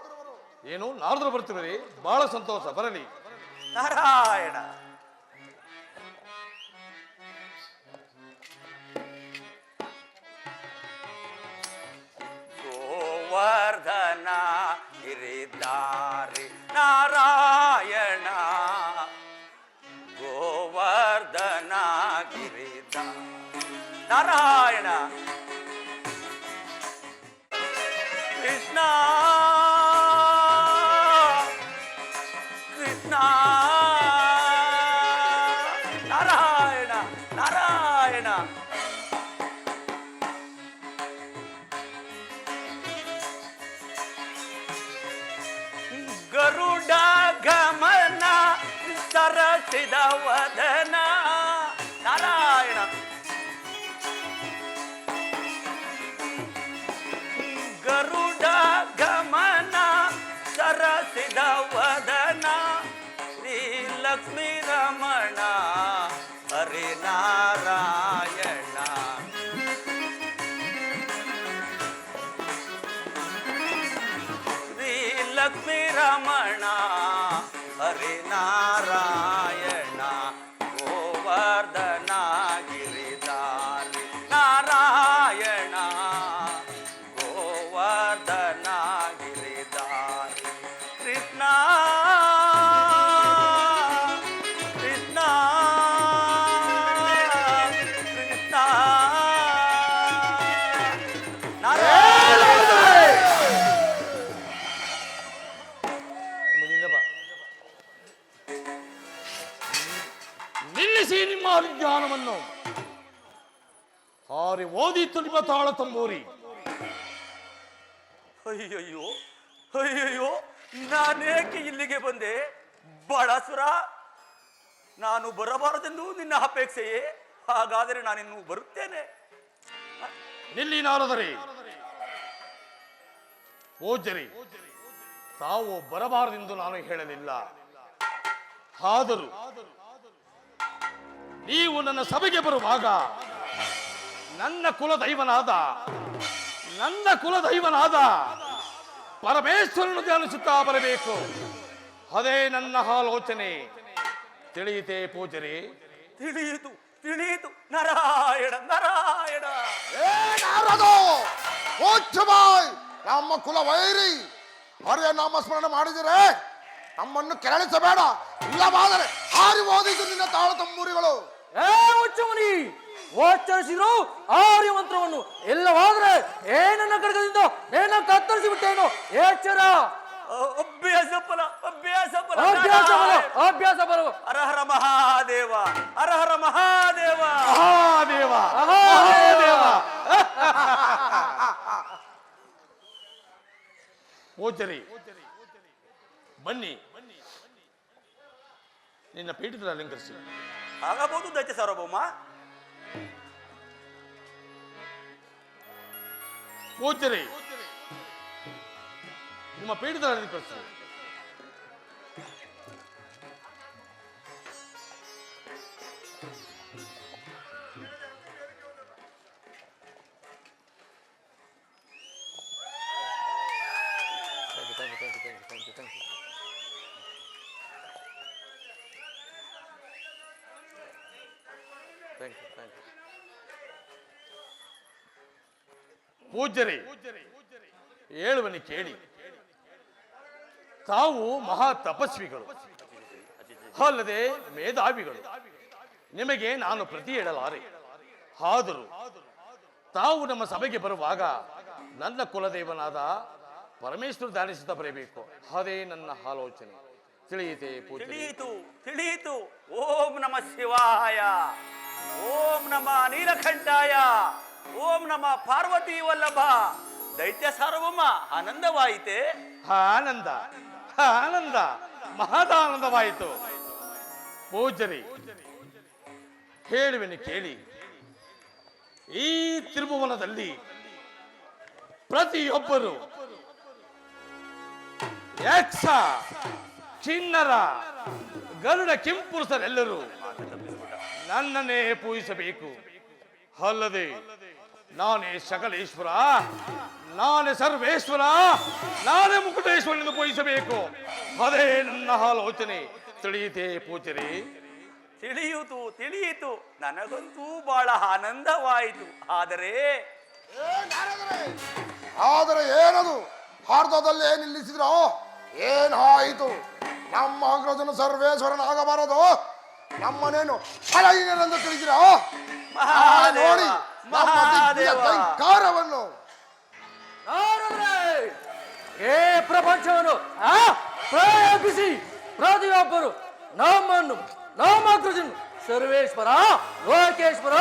ಏನು ನಾರದರು ಬರ್ತಿರಿ? ಬಹಳ ಸಂತೋಷ, ಬರಲಿ. ನಾರಾಯಣ. ಗೋವರ್ಧನ ಗಿರಿಧಾರಿ ನಾರಾಯಣ. ಗೋವರ್ಧನ ಗಿರಿಧಾರಿ ನಾರಾಯಣ. ಕೃಷ್ಣ ಗರುಡ ಗಮನ ಸರಸಿದ ವದನ ನಾರಾಯಣ ಗರುಡ ಗಮನ ಸರಸಿದ ವದನ ಶ್ರೀ ಲಕ್ಷ್ಮೀ ರಮಣ ಹರಿನಾರಾಯಣ ಶ್ರೀ ಲಕ್ಷ್ಮೀ ರಮಣ ಹರಿನಾರಾಯಣ ಗೋವರ್ಧನ ಗಿರಿಧಾರಿ ನಾರಾಯಣ ಗೋವರ್ಧನ ಗಿರಿಧಾರಿ ಕೃಷ್ಣ ಕೃಷ್ಣ ಕೃಷ್ಣ ನಾರಾಯಣ ನಿಲ್ಲಿಸಿ ನಿಮ್ಮ ಅಜ್ಞಾನವನ್ನು. ಹಾರಿ ಓದಿತ್ತು ನಿಮ್ಮ ತಾಳ ತಂಬೂರಿ. ಅಯ್ಯಯ್ಯೋ ಅಯ್ಯಯ್ಯೋ ನಾನೇಕೆ ಇಲ್ಲಿಗೆ ಬಂದೆ ಬಳಸುರ? ನಾನು ಬರಬಾರದೆಂದು ನಿನ್ನ ಅಪೇಕ್ಷೆಯೇ? ಹಾಗಾದರೆ ನಾನಿನ್ನು ಬರುತ್ತೇನೆ. ನಿಲ್ಲಿ ನಾರದರೆ. ಪೂಜ್ಯರಿ, ತಾವು ಬರಬಾರದೆಂದು ನಾನು ಹೇಳಲಿಲ್ಲ. ಆದರೂ ನೀವು ನನ್ನ ಸಭೆಗೆ ಬರುವಾಗ ನನ್ನ ಕುಲದೈವನಾದ ಪರಮೇಶ್ವರನು ಧ್ಯಾನಿಸುತ್ತಾ ಬರಬೇಕು. ಅದೇ ನನ್ನ ಆಲೋಚನೆ. ತಿಳಿಯಿತೆ ಪೂಜರಿ? ತಿಳಿಯಿತು ತಿಳಿಯಿತು. ನಾರಾಯಣ ನಾರಾಯಣ. ಏನಾರದು ಓಚ್ಚಬಾಯ್, ನಮ್ಮ ಕುಲ ವೈರಿ ಹರಿಯ ನಾಮಸ್ಮರಣೆ ಮಾಡಿದರೆ ನಮ್ಮನ್ನು ಕೆರಳಿಸಬೇಡ. ಇಲ್ಲವಾದರೆ ಹಾರಿ ಓದಿದ್ದು ನಿನ್ನ ತಾಳ ತಂಬೂರಿಗಳು. ಹುಚ್ಚುಮನಿ ಓಚ್ಚರಿಸಿದ್ರು ಆರ್ಯ ಮಂತ್ರವನ್ನು. ಇಲ್ಲವಾದ್ರೆ ಏನನ್ನ ಕಡಗದಿಂದ ಏನ ಕತ್ತರಿಸಿ ಬಿಟ್ಟೇನು. ಎಚ್ಚರ. ಅಭ್ಯಾಸ ಫಲ ಅಭ್ಯಾಸ ಫಲ ಅಭ್ಯಾಸ ಬಲ ಅಭ್ಯಾಸ ಬಲ. ಹರ ಹರ ಮಹಾದೇವ ಹರ ಹರ ಮಹಾದೇವ ಮಹಾದೇವ ಮಹಾದೇವ. ಪೂಜ್ಯರಿ ಬನ್ನಿ, ನಿನ್ನ ಪೀಠದಲ್ಲಿ ಅಲಂಕರಿಸಿ. ಆಗಬಹುದು ದೈತ್ಯ ಸಾರ್ವಭೌಮ. ಪೂಜ್ಯರಿ ನಿಮ್ಮ ಪೀಠದಲ್ಲಿ ಅಲಂಕರಿಸಿ. ಪೂಜ್ಯರಿ ಹೇಳುವನಿ ಕೇಳಿ. ತಾವು ಮಹಾ ತಪಸ್ವಿಗಳು, ಅಲ್ಲದೆ ಮೇಧಾವಿಗಳು. ನಿಮಗೆ ನಾನು ಪ್ರತಿ ಹೇಳಲಾರೆ. ಆದರೂ ತಾವು ನಮ್ಮ ಸಭೆಗೆ ಬರುವಾಗ ನನ್ನ ಕುಲದೇವನಾದ ಪರಮೇಶ್ವರ ಧ್ಯಾನಿಸುತ್ತಾ ಬರಬೇಕು. ಅದೇ ನನ್ನ ಆಲೋಚನೆ. ತಿಳಿಯಿತೆ ಪೂಜ್ಯರಿ? ತಿಳಿಯಿತು ತಿಳಿಯಿತು. ಓಂ ನಮ ಶಿವಾಯ, ಓಂ ನಮ ನೀಲಕಂಠಾಯ, ಓಂ ನಮ ಪಾರ್ವತಿ ವಲ್ಲಭ. ದೈತ್ಯ ಸಾರ್ವಭೌಮ ಆನಂದವಾಯಿತೆ? ಆನಂದ ಆನಂದ ಮಹದಾನಂದವಾಯಿತು. ಪೂಜ್ಯರಿ ಹೇಳುವೆನು ಕೇಳಿ. ಈ ತ್ರಿಭುವನದಲ್ಲಿ ಪ್ರತಿಯೊಬ್ಬರು ಯಕ್ಷ ಕಿನ್ನರ ಗರುಡ ಕಿಂಪುರುಷರೆಲ್ಲರೂ ನನ್ನನ್ನೇ ಪೂಜಿಸಬೇಕು. ಅಲ್ಲದೆ ನಾನೇ ಸಕಲೇಶ್ವರ, ನಾನೇ ಸರ್ವೇಶ್ವರ, ನಾನೇ ಮುಕುಟೇಶ್ವರನೆಂದು ಪೂಜಿಸಬೇಕು. ಅದೇ ನನ್ನ ಆಲೋಚನೆ. ತಿಳಿಯಿತೆ ಪೂಜ್ಯರಿ? ತಿಳಿಯಿತು ತಿಳಿಯಿತು. ನನಗಂತೂ ಬಹಳ ಆನಂದವಾಯಿತು. ಆದರೆ ಏನದು ಭಾರತದಲ್ಲೇ ನಿಲ್ಲಿಸಿದ್ರೋ ಏನಾಯಿತು? ನಮ್ಮ ಅಗ್ರಜನು ಸರ್ವೇಶ್ವರನಾಗಬಾರದು, ನಮ್ಮನೇನು ಹಳೆಯನೆಂದು ತಿಳಿದಿರೋ? ನೋಡಿ ನಮ್ಮ ದಿಗ್ವಿಜಯ ಜೈಕಾರವನ್ನು. ಏ ಪ್ರಪಂಚವನ್ನು ಪ್ರಯೋಗಿಸಿ ಪ್ರತಿಯೊಬ್ಬರು ನಮ್ಮನ್ನು ನಮ್ಮ ಅಗ್ರಜನು ಸರ್ವೇಶ್ವರ ಲೋಕೇಶ್ವರ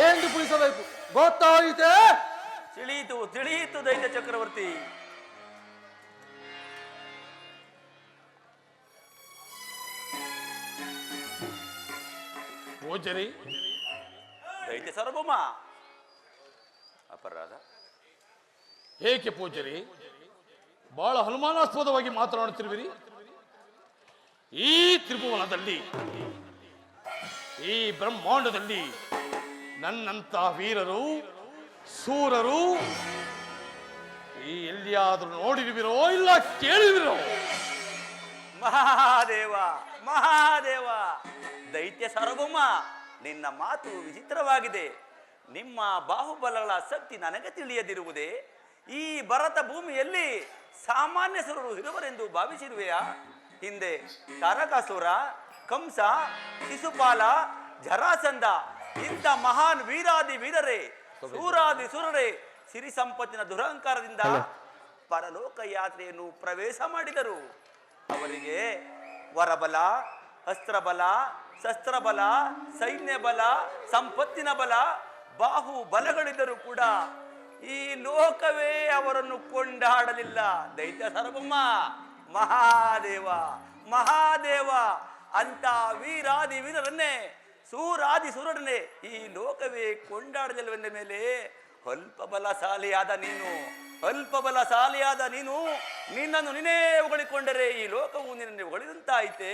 ಎಂದು ಪೂಜಿಸಬೇಕು. ಗೊತ್ತಾಯಿತೆ? ತಿಳಿಯಿತು ತಿಳಿಯಿತು ದೈತ್ಯ ಚಕ್ರವರ್ತಿ. ಪೂಜಾರಿ. ದೈತ್ಯ ಸಾರ್ವಭೌಮ, ಅಪರಾಧ. ಏಕೆ ಪೂಜಾರಿ ಬಹಳ ಅನುಮಾನಾಸ್ಪದವಾಗಿ ಮಾತನಾಡುತ್ತಿರುವಿರಿ? ಈ ತ್ರಿಭುವನದಲ್ಲಿ, ಈ ಬ್ರಹ್ಮಾಂಡದಲ್ಲಿ ನನ್ನಂತ ವೀರರು ಸೂರರು ಈ ಎಲ್ಲಿಯಾದರೂ ನೋಡಿರುವಿರೋ ಇಲ್ಲ ಕೇಳಿರುವಿರೋ? ಮಹಾದೇವ, ಮಹಾದೇವ, ದೈತ್ಯ ಸಾರ್ವಭೌಮ, ನಿನ್ನ ಮಾತು ವಿಚಿತ್ರವಾಗಿದೆ. ನಿಮ್ಮ ಬಾಹುಬಲಗಳ ಶಕ್ತಿ ನನಗೆ ತಿಳಿಯದಿರುವುದೇ? ಈ ಭರತ ಭೂಮಿಯಲ್ಲಿ ಸಾಮಾನ್ಯ ಸುರರು ಇರುವರೆಂದು ಭಾವಿಸಿರುವೆಯಾ? ಹಿಂದೆ ತಾರಕಾಸುರ, ಕಂಸ, ಶಿಶುಪಾಲ, ಜರಾಸಂಧ ಇಂಥ ಮಹಾನ್ ವೀರಾದಿ ವೀರರೇ, ಸೂರಾದಿ ಸುರರೇ ಸಿರಿ ಸಂಪತ್ತಿನ ದುರಹಂಕಾರದಿಂದ ಪರಲೋಕ ಯಾತ್ರೆಯನ್ನು ಪ್ರವೇಶ ಮಾಡಿದರು. ಅವರಿಗೆ ವರಬಲ, ಅಸ್ತ್ರಬಲ, ಶಸ್ತ್ರಬಲ, ಸೈನ್ಯ ಬಲ, ಸಂಪತ್ತಿನ ಬಲ, ಬಾಹು ಬಲಗಳಿದ್ದರೂ ಕೂಡ ಈ ಲೋಕವೇ ಅವರನ್ನು ಕೊಂಡಾಡಲಿಲ್ಲ. ದೈತ್ಯ ಸಾರ್ವಭೌಮ, ಮಹಾದೇವ, ಮಹಾದೇವ, ಅಂತ ವೀರಾದಿ ವೀರರನ್ನೇ ಸೂರಾದಿ ಸುರರನ್ನೇ ಈ ಲೋಕವೇ ಕೊಂಡಾಡಲಿಲ್ಲವೆಂದ ಮೇಲೆ ಅಲ್ಪ ಬಲಶಾಲಿಯಾದ ನೀನು, ಅಲ್ಪ ಬಲಶಾಲಿಯಾದ ನೀನು ನಿನ್ನನ್ನು ನೀನೇ ಹೊಗಳಿಕೊಂಡರೆ ಈ ಲೋಕವು ನಿನ್ನನ್ನು ಹೊಗಳಿದಂತಾಯಿತೆ.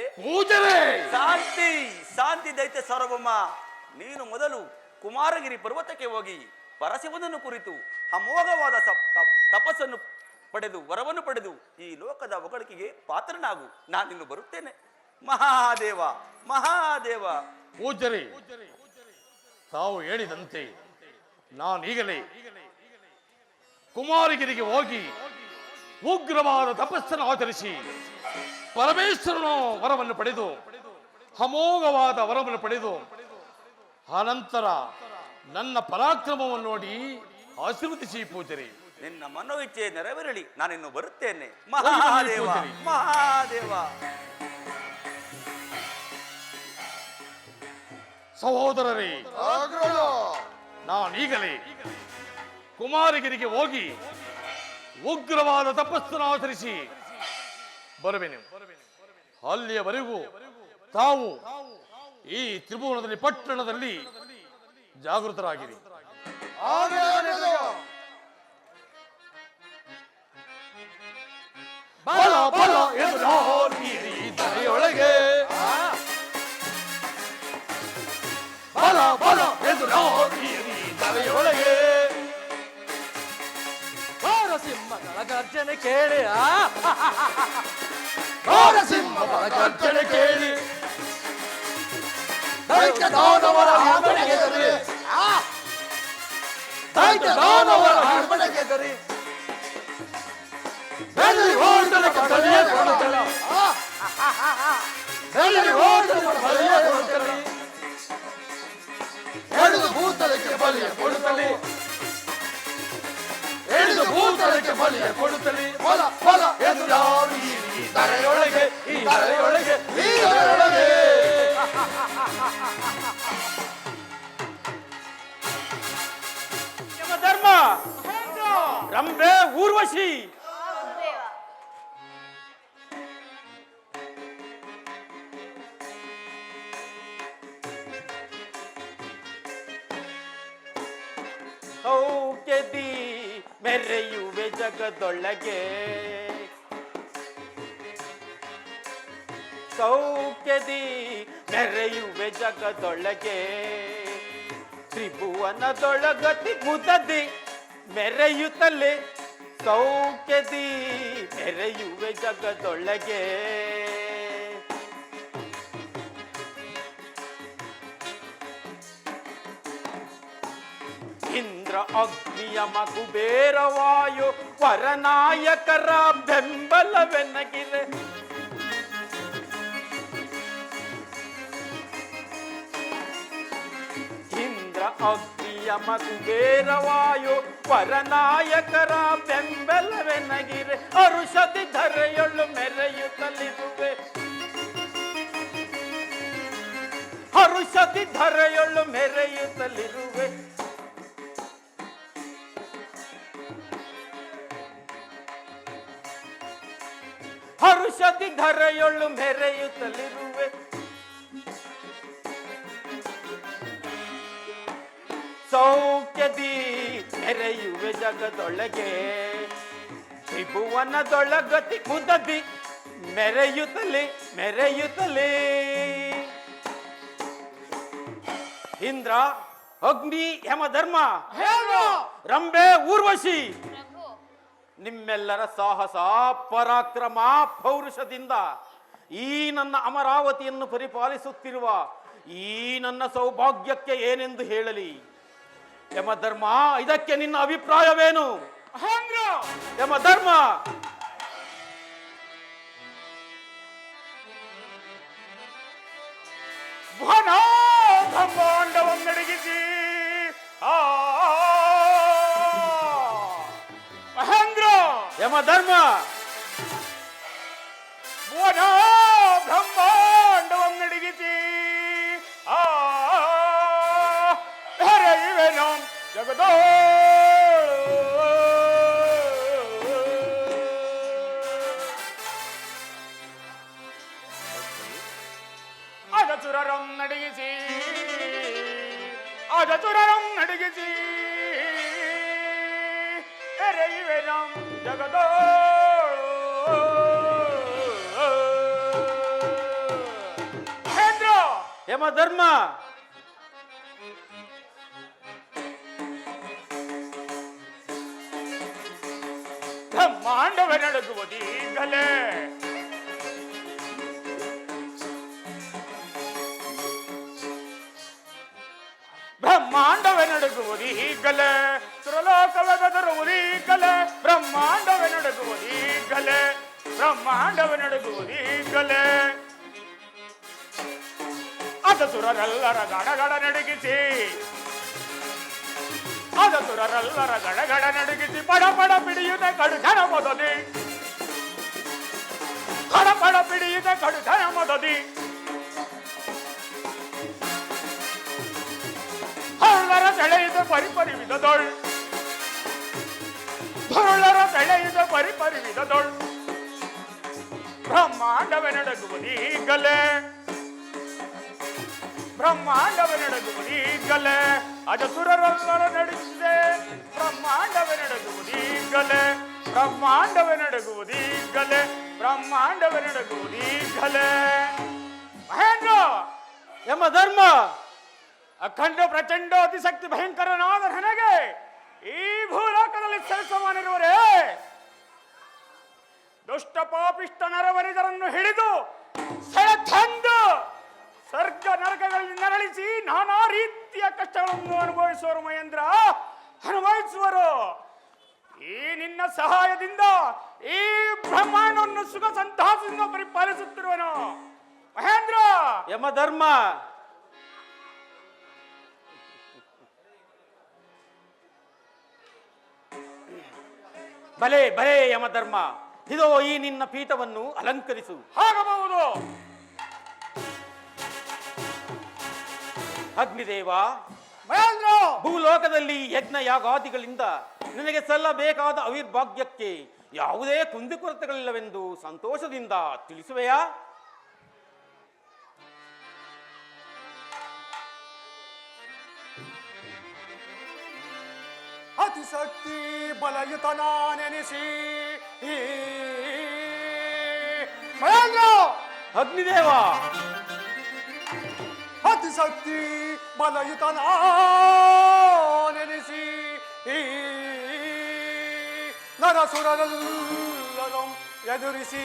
ಶಾಂತಿ, ಶಾಂತಿ ದೈತ್ಯ ಸಾರ್ವಭೌಮ. ನೀನು ಮೊದಲು ಕುಮಾರಗಿರಿ ಪರ್ವತಕ್ಕೆ ಹೋಗಿ ಪರಶಿವನನ್ನು ಕುರಿತು ಅಮೋಘವಾದ ತಪಸ್ಸನ್ನು ಪಡೆದು ವರವನ್ನು ಪಡೆದು ಈ ಲೋಕದ ಹೊಗಳಿಕೆಗೆ ಪಾತ್ರನಾಗು. ನಾನಿನ್ನು ಬರುತ್ತೇನೆ. ಮಹಾದೇವ, ಮಹಾದೇವ. ಪೂಜಾರಿ, ತಾವು ಹೇಳಿದಂತೆ ನಾನೀಗಲೇ ಕುಮಾರಗಿರಿಗೆ ಹೋಗಿ ಉಗ್ರವಾದ ತಪಸ್ಸನ್ನು ಆಚರಿಸಿ ಪರಮೇಶ್ವರನ ವರವನ್ನು ಪಡೆದು ಅಮೋಘವಾದ ವರವನ್ನು ಪಡೆದು ಅನಂತರ ನನ್ನ ಪರಾಕ್ರಮವನ್ನು ನೋಡಿ ಆಶೀರ್ವದಿಸಿ ಪೂಜಾರಿ. ನಿನ್ನ ಮನೋಇಚ್ಛೆ ನೆರವೇರಲಿ. ನಾನಿನ್ನು ಬರುತ್ತೇನೆ. ಮಹಾದೇವ, ಮಹಾದೇವ. ಸಹೋದರರೇ, ನಾನೀಗಲೇ ಕುಮಾರಗಿರಿಗೆ ಹೋಗಿ ಉಗ್ರವಾದ ತಪಸ್ಸನ್ನು ಆಚರಿಸಿ ಬರುವೆನು. ಅಲ್ಲಿಯವರೆಗೂ ತಾವು ಈ ತ್ರಿಭುವನದಲ್ಲಿ ಪಟ್ಟಣದಲ್ಲಿ ಜಾಗೃತರಾಗಿರಿ. ಬಲ ಬಲ ಎಂದು ತಲೆಯೊಳಗೆ, ಬಲ ಬಲ ಎಂದು ತಲೆಯೊಳಗೆ ಸಿಂಹಗಳ ಗರ್ಜನೆ ಕೇಳಿ, ಸಿಂಹಗಳ ಗರ್ಜನೆ ಕೇಳಿ ದಾನವರ ಹಣೆಗೆದರಿ, ದಾನವರ ಹಣೆಗೆದರಿ, ಬೆಳ್ಳಿ ಓಡಲಿಕ್ಕೆ ಬಲಿಯ ಕೊಡುತ್ತಲೇ, ಬೆಳ್ಳಿ ಓಡಲಿಕ್ಕೆ ಬಲಿಯ ಕೊಡುತ್ತಲೇ, ಎಳೆದು ಭೂತಲಕ್ಕೆ ಬಲಿಯ ಕೊಡುತ್ತಲೇ, ಎಳೆದು ಭೂತಲಕ್ಕೆ ಬಲಿಯ ಕೊಡುತ್ತಲೇ. ಬಲ ಬಲ ಎಂದು ಯಾರು ಈ ತಲೆಯೊಳಗೆ, ಈ ತಲೆಯೊಳಗೆ, ಈ ತಲೆಯೊಳಗೆ. ಯಮಧರ್ಮ, ರಂಭೆ, ಊರ್ವಶಿ, ಸೌಖ್ಯದಿ ಮೆರೆಯುವೆ ಜಗದೊಳಗೆ, ಸೌಖ್ಯದಿ ಮೆರೆಯುವೆ ಜಗದೊಳಗೆ, ತ್ರಿಭುವನದೊಳಗತಿ ಮುದದಿ ಮೆರೆಯುತ್ತಲೇ, ಸೌಖ್ಯದಿ ಮೆರೆಯುವೆ ಜಗದೊಳಗೆ. ಇಂದ್ರ ಅಗ್ನಿಯ ಕುಬೇರ ವಾಯು ವರನಾಯಕರ ಬೆಂಬಲವೆನಗಿದೆ, ಇಂದ್ರ ಅಗ್ನಿಯ ಕುಬೇರ ವಾಯು ವರನಾಯಕರ ಬೆಂಬಲವೆನಗಿರೆ, ಅರುಷದಿ ಧರೆಯೊಳ್ಳು ಮೆರೆಯುತ್ತಲಿರುವೆ, ಹರುಷದಿ ಧರೆಯೊಳ್ಳು ಮೆರೆಯುತ್ತಲಿರುವೆ. ಹರುಷದಿ ಧರೆಯೊಳ್ಳು ಮೆರೆಯುತ್ತಲಿರುವೆ. ಸೌಖ್ಯದಿ ಮೆರೆಯುವೆ ಜಗದೊಳಗೆ ತ್ರಿಭುವನದೊಳಗತಿ ಮುದದಿ ಮೆರೆಯುತ್ತಲೇ ಮೆರೆಯುತ್ತಲೇ. ಇಂದ್ರ, ಅಗ್ನಿ, ಯಮಧರ್ಮ, ರಂಬೆ, ಊರ್ವಶಿ, ಪ್ರಭು, ನಿಮ್ಮೆಲ್ಲರ ಸಾಹಸ ಪರಾಕ್ರಮ ಪೌರುಷದಿಂದ ಈ ನನ್ನ ಅಮರಾವತಿಯನ್ನು ಪರಿಪಾಲಿಸುತ್ತಿರುವ ಈ ನನ್ನ ಸೌಭಾಗ್ಯಕ್ಕೆ ಏನೆಂದು ಹೇಳಲಿ? ಯಮಧರ್ಮ, ಇದಕ್ಕೆ ನಿನ್ನ ಅಭಿಪ್ರಾಯವೇನು? ಯಮಧರ್ಮ, ಬ್ರಹ್ಮಾಂಡವನ್ನಡಗಿಸಿ ಮಹೇಂದ್ರ. ಯಮಧರ್ಮ, ಬ್ರಹ್ಮಾಂಡವನ್ನಡಗಿಸಿ ಇವೆನು ಜಗದೋ ಅಜಸುರರಂ ನಡಗಿಸಿ ಅಜಸುರರಂ ನಡಗಿಸಿ ಎರೆಯುವೆನಂ ಜಗದೋ ಮಹೇಂದ್ರ. ಯಮಧರ್ಮ, ಬ್ರಹ್ಮಾಂಡವೇ ನಡುಗುವುದೀಗಲೇ ಬ್ರಹ್ಮಾಂಡವೇ ನಡುಗುವುದೀಗಲೇ ಸುರಲೋಕವೇ ಬೆದರುವುದೀಗಲೇ ಬ್ರಹ್ಮಾಂಡವೇ ನಡುಗುವುದೀಗಲೇ ಬ್ರಹ್ಮಾಂಡವೇ ನಡುಗುವುದೀಗಲೇ. ಅಜಸುರರೆಲ್ಲರ ಗಡಗಡ ನಡುಗಿಸಿ ಅಜಸುರರೆಲ್ಲರ ಗಡಗಡ ನಡುಗಿಸಿ ಪಡ ಪಡ ಪಿಡಿಯುತ್ತೆ ಕಡುಧನ ಮೊದಲಿ ಪಡ ಪಡ ಪಿಡಿಯುತ್ತೆ ಕಡುಧನ ಮೊದಲಿ. ಹಳ್ಳರ ಸೆಳೆಯುತ್ತ ಪರಿಪರಿ ವಿಧದೊಳ್ ಹಳ್ಳರ ಸೆಳೆಯುತ್ತ ಪರಿಪರಿ ವಿಧದೊಳ್ ಬ್ರಹ್ಮಾಂಡವೇ ನಡುಗುವುದೀಗಲೇ ಬ್ರಹ್ಮಾಂಡವೇ ನಡುಗುವುದೀಗಲೇ. ಅಜಸುರರೆಲ್ಲರ ನಡುಗಿದೆ ಬ್ರಹ್ಮಾಂಡವೇ ನಡುಗುವುದೀಗಲೇ ಬ್ರಹ್ಮಾಂಡವೇ ನಡುಗುವುದೀಗಲೇ ಬ್ರಹ್ಮಾಂಡವೇ ನಡುಗುವುದೀಗಲೇ. ಮಹೇಂದ್ರ, ಯಮಧರ್ಮ, ಅಖಂಡ ಪ್ರಚಂಡ ಅತಿಶಕ್ತಿ ಭಯಂಕರನಾದ ನನಗೆ ಈ ಭೂಲೋಕದಲ್ಲಿ ಸರಿಸಮಾನಿರುವರೇ ದುಷ್ಟ ಪಾಪಿಷ್ಟ ನರವರಿದರನ್ನು ಹಿಡಿದು ಸೆಳೆತಂದು ಸ್ವರ್ಗ ನರಕಗಳಲ್ಲಿ ನರಳಿಸಿ ನಾನಾ ರೀತಿಯ ಕಷ್ಟಗಳನ್ನು ಅನುಭವಿಸುವರು ಮಹೇಂದ್ರ, ಅನುಭವಿಸುವರು. ಈ ನಿನ್ನ ಸಹಾಯದಿಂದ ಈ ಬ್ರಹ್ಮಾಂಡವನ್ನು ಸುಖ ಸಂತೋಷದಿಂದ ಪರಿಪಾಲಿಸುತ್ತಿರುವನು ಮಹೇಂದ್ರ. ಯಮಧರ್ಮ, ಭಲೆ ಭಲೆ ಯಮಧರ್ಮ, ಇದೋ ಈ ನಿನ್ನ ಪೀಠವನ್ನು ಅಲಂಕರಿಸು. ಆಗಬಹುದು. ಅಗ್ನಿದೇವ, ಮಹೇಂದ್ರ, ಭೂಲೋಕದಲ್ಲಿ ಯಜ್ಞ ಯಾಗಾದಿಗಳಿಂದ ನಿನಗೆ ಸಲ್ಲಬೇಕಾದ ಅವಿರ್ಭಾಗ್ಯಕ್ಕೆ ಯಾವುದೇ ಕುಂದುಕೊರತೆಗಳಿಲ್ಲವೆಂದು ಸಂತೋಷದಿಂದ ತಿಳಿಸುವೆಯಾ? ಅತಿಶಕ್ತಿ ಬಲಯುತನಾನೆನಿಸಿ ಮಹೇಂದ್ರ, ಅಗ್ನಿದೇವ, ಅತಿಶಕ್ತಿ ಬಲಯುತನಾನೆನಿಸಿ ನರಸುರರೆಲ್ಲರೂ ಎದುರಿಸಿ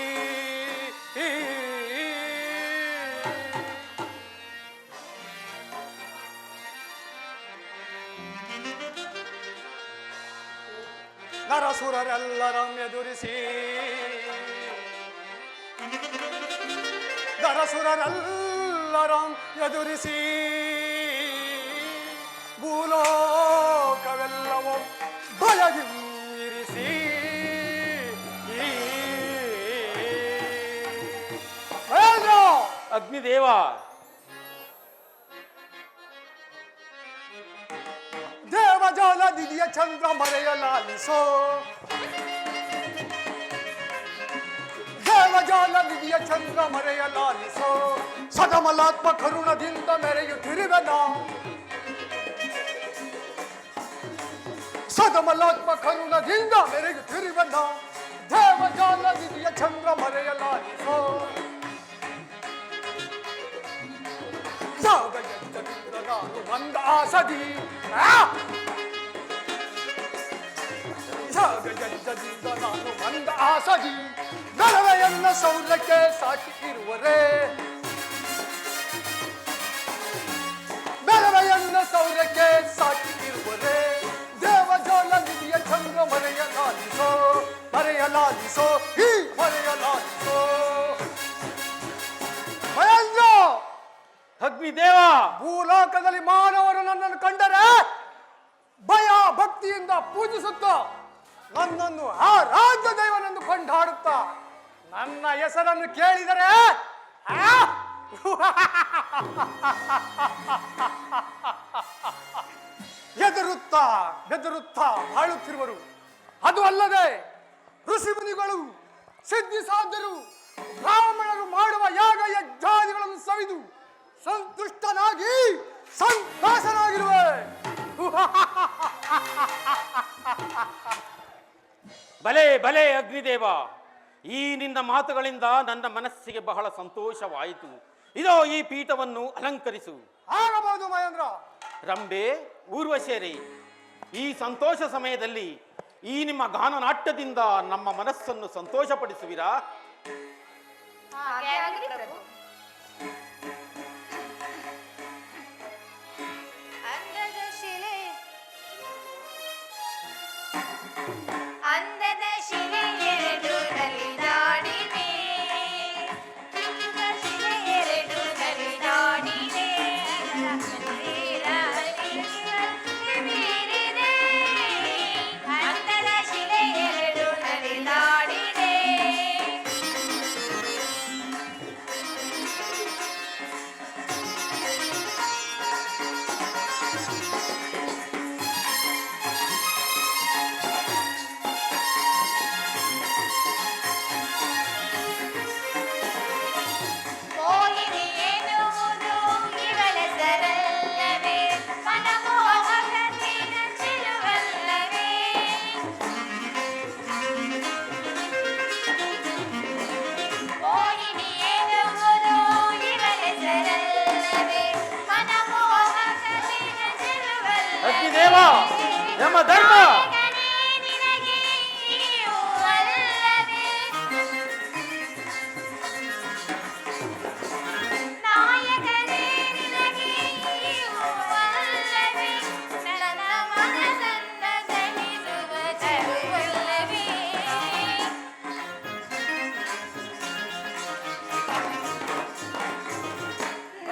ನರಸುರರೆಲ್ಲರಂ ಎದುರಿಸಿ ನರಸುರರೆಲ್ಲರಂ ಎದುರಿಸಿ ಭೂಲೋಕವೆಲ್ಲವೂ ಭಯಗಿರಿಸಿ ಅಗ್ನಿದೇವ, ದೇವಜಾಲ ನಿಧಿಯ ಚಂದ್ರ ಮರೆಯಲಾಲಿಸೋ ದೇವಜಾಲ ನಿಧಿಯ ಚಂದ್ರ ಮರೆಯಲಾಲಿಸೋ ಸದಮಲಾತ್ಮ ಕರುಣದಿಂದ ಮೆರೆಯುತ್ತಿರುವೆನ ಸದಮಲಾತ್ಮ ಕರುಣದಿಂದ ಮೆರೆಯುತ್ತಿರುವನ್ನ ದೇವಜಾಲ ನಿಧಿಯ ಚಂದ್ರ ಮರೆಯಲಾರಿಸೋ ಜಾಗ ಎಚ್ಚದಿಂದ ನಾನು ಬಂದ ಆಸದಿ ಜಾಗ ಎಚ್ಚದಿಂದ ನಾನು ಬಂದ ಆಸದಿ ನರವೆಯನ್ನ ಸೌರ್ಯಕ್ಕೆ ಸಾಕಿ ಇರುವರೇ ಬೆರವೆಯನ್ನ ಸೌರ್ಯಕ್ಕೆ ಸಾಕಿ ಇರುವರೇ ದೇವಜಾಲ ನಿಧಿಯ ಚಂದ್ರ ಮರೆಯಲಾಲಿಸೋ ಮರೆಯಲಾಲಿಸೋ ಈ ಮರೆಯಲಾಲಿಸೋ ಮಹೇಂದ್ರ ಅಗ್ನಿದೇವ ಭೂಲೋಕದಲ್ಲಿ ಮಾನವರು ನನ್ನನ್ನು ಕಂಡರೆ ಭಯ ಭಕ್ತಿಯಿಂದ ಪೂಜಿಸುತ್ತಾ ನನ್ನನ್ನು ಆ ರಾಜ್ಯ ದೈವನೆಂದು ಕೊಂಡಾಡುತ್ತಾ ನನ್ನ ಹೆಸರನ್ನು ಕೇಳಿದರೆ ಎದುರುತ್ತಾ ಬೆದರುತ್ತಾ ಬಾಳುತ್ತಿರುವರು. ಅದು ಅಲ್ಲದೆ ಋಷಿಮುನಿಗಳು ಸಿದ್ಧಿ ಸಾಧ್ಯರು ಬ್ರಾಹ್ಮಣರು ಮಾಡುವ ಯಾಗ ಯಜ್ಞಾದಿಗಳನ್ನು ಸವಿದು ಸಂತುಷ್ಟನಾಗಿ ಸಂತೋಷನಾಗಿರುವೆ. ಭಲೆ ಭಲೆ ಅಗ್ನಿದೇವ, ಈ ನಿನ್ನ ಮಾತುಗಳಿಂದ ನನ್ನ ಮನಸ್ಸಿಗೆ ಬಹಳ ಸಂತೋಷವಾಯಿತು. ಇದೋ ಈ ಪೀಠವನ್ನು ಅಲಂಕರಿಸು. ಆಗಬಹುದು ಮಹೇಂದ್ರ. ರಂಬೆ, ಊರ್ವಶೇರಿ, ಈ ಸಂತೋಷ ಸಮಯದಲ್ಲಿ ಈ ನಿಮ್ಮ ಗಾನನಾಟ್ಯದಿಂದ ನಮ್ಮ ಮನಸ್ಸನ್ನು ಸಂತೋಷಪಡಿಸುವಿರಾ? ಹಾಗೆ ಆಗಲಿ ಪ್ರಭು. ಅಂದದ ಶಿಲೆ ಅಂದದ ಶಿಲೆ ಎರಡು ನಲಿದಾಡಿದೆ, ಅಂದದ ಶಿಲೆ ಎರಡು ನಲಿದಾಡಿದೆ, ಅಂದದ ಶಿಲೆ ಎರಡು ನಲಿದಾಡಿದೆ. ಮೋಹಿನಿ ಎನ್ನುವುದು ಇವಳೆಸರಲ್ಲವೇ, ಮನಮೋಹಕತೆಯ ಚೆಲುವಲ್ಲವೇ. ಮೋಹಿನಿ ಎನ್ನುವುದು ಇವಳೆಸರಲ್ಲವೇ, ಮನಮೋಹಕತೆಯ ಚೆಲುವಲ್ಲವೇ. ಅಗ್ನಿದೇವ, ನಮ್ಮ ಧರ್ಮ ನಾಯಕನೇ ನಿನಗೆ ಇರುವಲ್ಲವೇ. ನಾಯಕನೇ ನಿನಗೆ ಇರುವಲ್ಲವೇ, ನನ್ನ ಮನಸ್ಸನ್ನ ತಣಿಸುವ ಚಲುವಲ್ಲವೇ.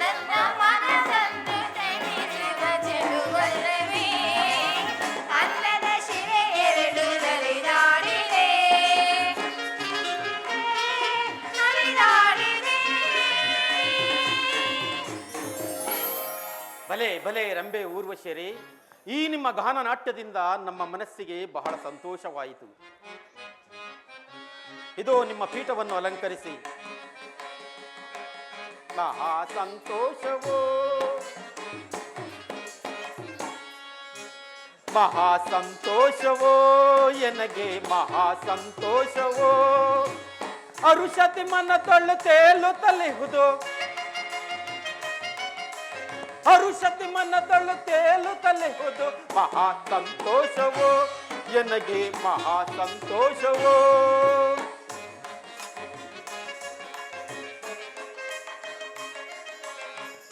ನನ್ನ ಮನಸ್ಸನ್ನು ತಣಿಸುವ ಚೆಲುವಲ್ಲವೇ. ಅಂದದ ಶಿಲೆ ಎರಡು ನಲಿದಾಡಿದೆ, ನಲಿದಾಡಿದೆ. ಭಲೆ ಭಲೆ ರಂಬೆ, ಊರ್ವಶೇರಿ, ಈ ನಿಮ್ಮ ಗಾನನಾಟ್ಯದಿಂದ ನಮ್ಮ ಮನಸ್ಸಿಗೆ ಬಹಳ ಸಂತೋಷವಾಯಿತು. ಇದು ನಿಮ್ಮ ಪೀಠವನ್ನು ಅಲಂಕರಿಸಿ. ಮಹಾ ಸಂತೋಷವೋ ಮಹಾ ಸಂತೋಷವೋ ಎನಗೆ ಮಹಾ ಸಂತೋಷವೋ, ಅರುಷತಿ ಮನ ತೊಳ್ಳು ತೇಲುತ್ತಲಿಹುದು, ಅರುಷತಿ ಮನ ತೊಳ್ಳು ತೇಲುತ್ತಲಿಹುದು. ಮಹಾ ಸಂತೋಷವೋ ಎನಗೆ ಮಹಾ ಸಂತೋಷವೋ.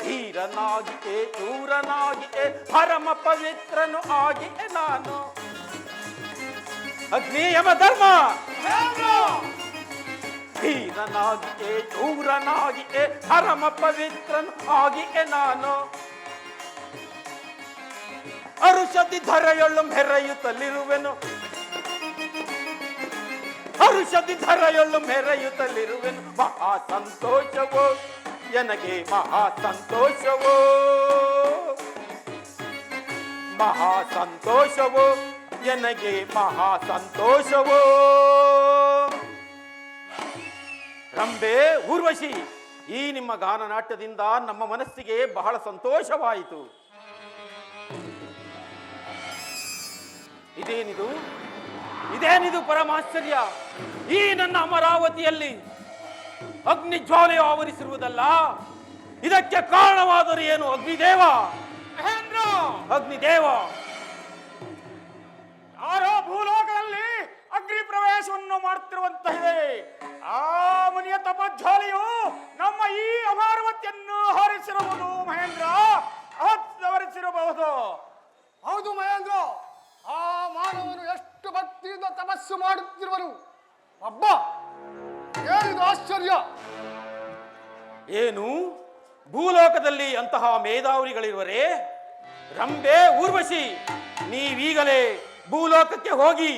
ಧೀರನಾಗಿಯೇ ಶೂರನಾಗಿಯೇ ಪರಮ ಪವಿತ್ರನು ಆಗಿಯೇ ನಾನು. ಅಗ್ನಿ ಯಮ ಧರ್ಮ, ಧೀರನಾಗಿಯೇ ಶೂರನಾಗಿಯೇ ಪರಮ ಪವಿತ್ರನು ಆಗಿಯೇ ನಾನು. ಅರುಷದಿ ಧರೆಯೊಳ್ಳು ಮೆರೆಯುತ್ತಲಿರುವೆನು, ಅರುಷದಿ ಧರೆಯೊಳ್ಳು ಮೆರೆಯುತ್ತಲಿರುವೆನು. ಮಹಾ ಸಂತೋಷವೋ ಎನಗೆ ಮಹಾ ಸಂತೋಷವೋ, ಮಹಾ ಸಂತೋಷವೋ ಎನಗೆ ಮಹಾ ಸಂತೋಷವೋ. ರಂಬೆ, ಊರ್ವಶಿ, ಈ ನಿಮ್ಮ ಗಾನನಾಟ್ಯದಿಂದ ನಮ್ಮ ಮನಸ್ಸಿಗೆ ಬಹಳ ಸಂತೋಷವಾಯಿತು. ಇದೇನಿದು ಇದೇನಿದು ಪರಮಾಶ್ಚರ್ಯ! ಈ ನನ್ನ ಅಮರಾವತಿಯಲ್ಲಿ ಅಗ್ನಿ ಜ್ವಾಲೆಯು ಆವರಿಸಿರುವುದಲ್ಲ. ಇದಕ್ಕೆ ಕಾರಣವಾದರೂ ಏನು? ಅಗ್ನಿದೇವ, ಮಹೇಂದ್ರ, ಅಗ್ನಿದೇವ! ಯಾರೋ ಭೂಲೋಕದಲ್ಲಿ ಅಗ್ನಿ ಪ್ರವೇಶವನ್ನು ಮಾಡುತ್ತಿರುವಂತಹಿದೆ. ಆ ಮುನಿಯ ತಪಜ್ವಾಲೆಯು ನಮ್ಮ ಈ ಅಮರಾವತಿಯನ್ನು ಹಾರಿಸಿರಬಹುದು ಮಹೇಂದ್ರ, ಆವರಿಸಿರಬಹುದು. ಹೌದು ಮಹೇಂದ್ರ, ಆ ಮಾನವನು ಎಷ್ಟು ಭಕ್ತಿಯಿಂದ ತಪಸ್ಸು ಮಾಡುತ್ತಿರುವನು. ಅಬ್ಬ, ಏನಿದು ಆಶ್ಚರ್ಯ! ಏನು ಭೂಲೋಕದಲ್ಲಿ ಅಂತಹ ಮೇಧಾವಿಗಳಿರುವರೇ? ರಂಬೆ, ಊರ್ವಶಿ, ನೀವೀಗಲೇ ಭೂಲೋಕಕ್ಕೆ ಹೋಗಿ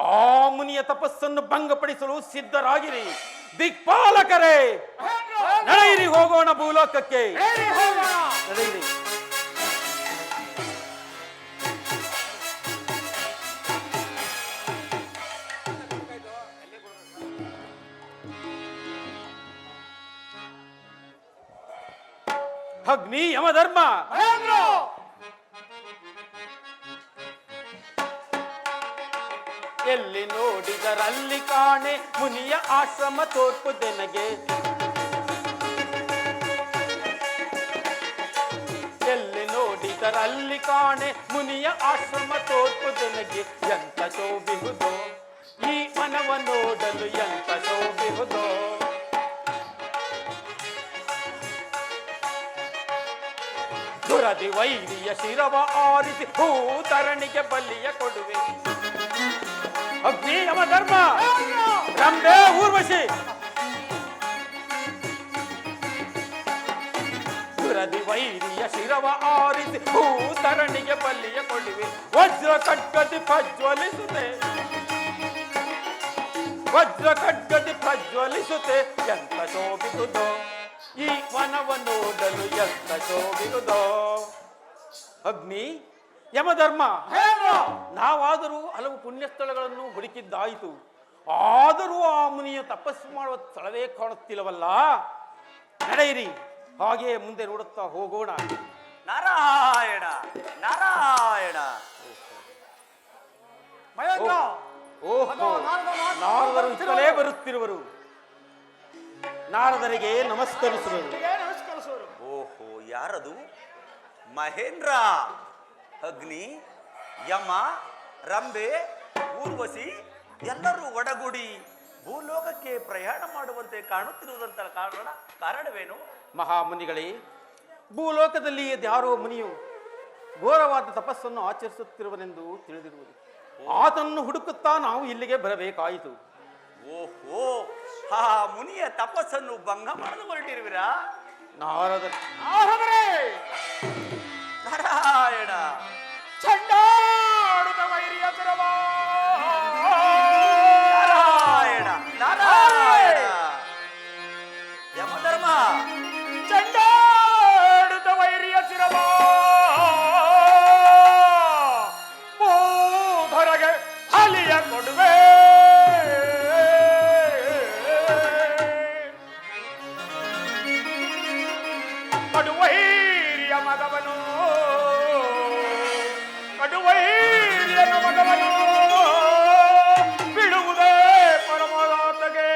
ಆ ಮುನಿಯ ತಪಸ್ಸನ್ನು ಭಂಗಪಡಿಸಲು ಸಿದ್ಧರಾಗಿರಿ. ದಿಕ್ಪಾಲಕರೇ, ನಡೆಯಿರಿ, ಹೋಗೋಣ ಭೂಲೋಕಕ್ಕೆ. ನಡೆಯಿರಿ. ಅಗ್ನಿ, ಯಮಧರ್ಮ, ಎಲ್ಲಿ ನೋಡಿದರಲ್ಲಿ ಕಾಣೆ ಮುನಿಯ ಆಶ್ರಮ ತೋರ್ಪುದೆನಗೆ. ಎಲ್ಲಿ ನೋಡಿದರಲ್ಲಿ ಕಾಣೆ ಮುನಿಯ ಆಶ್ರಮ ತೋರ್ಪುದೆನಗೆ. ಎಂತ ಶೋಭಿಹುದೋ ಈ ಮನವ ನೋಡಲು, ಎಂತ ಶೋಭಿಹುದೋ. ದುರದಿ ವೈರಿಯ ಶಿರವ ಆರಿಸಿ ಭೂತರಣಿಗೆ ಬಲಿಯ ಕೊಡುವೆ. ಅಗ್ನಿ, ಯಮಧರ್ಮ, ರಂಬೆ, ಊರ್ವಶಿ, ದುರದಿ ವೈರಿಯ ಶಿರವ ಆರಿಸಿ ಭೂತರಣಿಗೆ ಬಲಿಯ ಕೊಡುವೆ. ವಜ್ರ ಖಡ್ಗದಿ ಪ್ರಜ್ವಲಿಸುತ್ತೆ, ವಜ್ರ ಖಡ್ಗದಿ ಪ್ರಜ್ವಲಿಸುತ್ತೆ. ಎಂತ ಶೋಭಿಸುವುದೋ ಈ ವನವ ನೋಡಲು, ಎಂತ ಶೋಭಿಸುವುದೋ. ಅಗ್ನಿ, ಯಮಧರ್ಮ, ನಾವಾದರೂ ಹಲವು ಪುಣ್ಯ ಸ್ಥಳಗಳನ್ನು ಹುಡುಕಿದ್ದಾಯಿತು. ಆದರೂ ಆ ಮುನಿಯ ತಪಸ್ಸು ಮಾಡುವ ಸ್ಥಳವೇ ಕಾಣುತ್ತಿಲ್ಲವಲ್ಲ. ನಡೆಯಿರಿ, ಹಾಗೆ ಮುಂದೆ ನೋಡುತ್ತಾ ಹೋಗೋಣ. ನಾರಾಯಣ ನಾರಾಯಣ. ಮಹೇಂದ್ರ, ಓಹೋ, ನಾರದರು ಇತ್ತಲೇ ಬರುತ್ತಿರುವರು. ನಾರದರಿಗೆ ನಮಸ್ಕರಿಸುವರು. ಓಹೋ, ಯಾರದು? ಮಹೇಂದ್ರ, ಅಗ್ನಿ, ಯಮ, ರಂಬೆ, ಊರ್ವಶಿ ಎಲ್ಲರೂ ಒಡಗೂಡಿ ಭೂಲೋಕಕ್ಕೆ ಪ್ರಯಾಣ ಮಾಡುವಂತೆ ಕಾಣುತ್ತಿರುವುದಂತ ಕಾರಣವೇನು? ಮಹಾಮುನಿಗಳೇ, ಭೂಲೋಕದಲ್ಲಿ ಯಾರೋ ಮುನಿಯು ಘೋರವಾದ ತಪಸ್ಸನ್ನು ಆಚರಿಸುತ್ತಿರುವನೆಂದು ತಿಳಿದಿರುವುದು. ಆತನನ್ನು ಹುಡುಕುತ್ತಾ ನಾವು ಇಲ್ಲಿಗೆ ಬರಬೇಕಾಯಿತು. ಓಹೋ, ಆ ಮುನಿಯ ತಪಸ್ಸನ್ನು ಭಂಗ ಮಾಡಲು ಹೊರಟಿರುವಿರಾ? ನಾರಾಯಣ. ಚಂಡಾಡುತ್ತ ವೈರಿಯ ಸುರವ, ನಾರಾಯಣ ನಾರಾಯಣ. ಯಮಧರ್ಮ, ಚಂಡಾಡುತ್ತ ವೈರಿಯ ಸುರವ, ಭೂಧರಗೆ ಬಲಿಯ ಕೊಡುವೆ. ಕಡುವೈರಿಯ ಮಗವನು, ಕಡುವೈರಿಯನ ಮಗವನು ಬಿಡುವುದೇ ಪರಮಾತ್ಮಗೆ.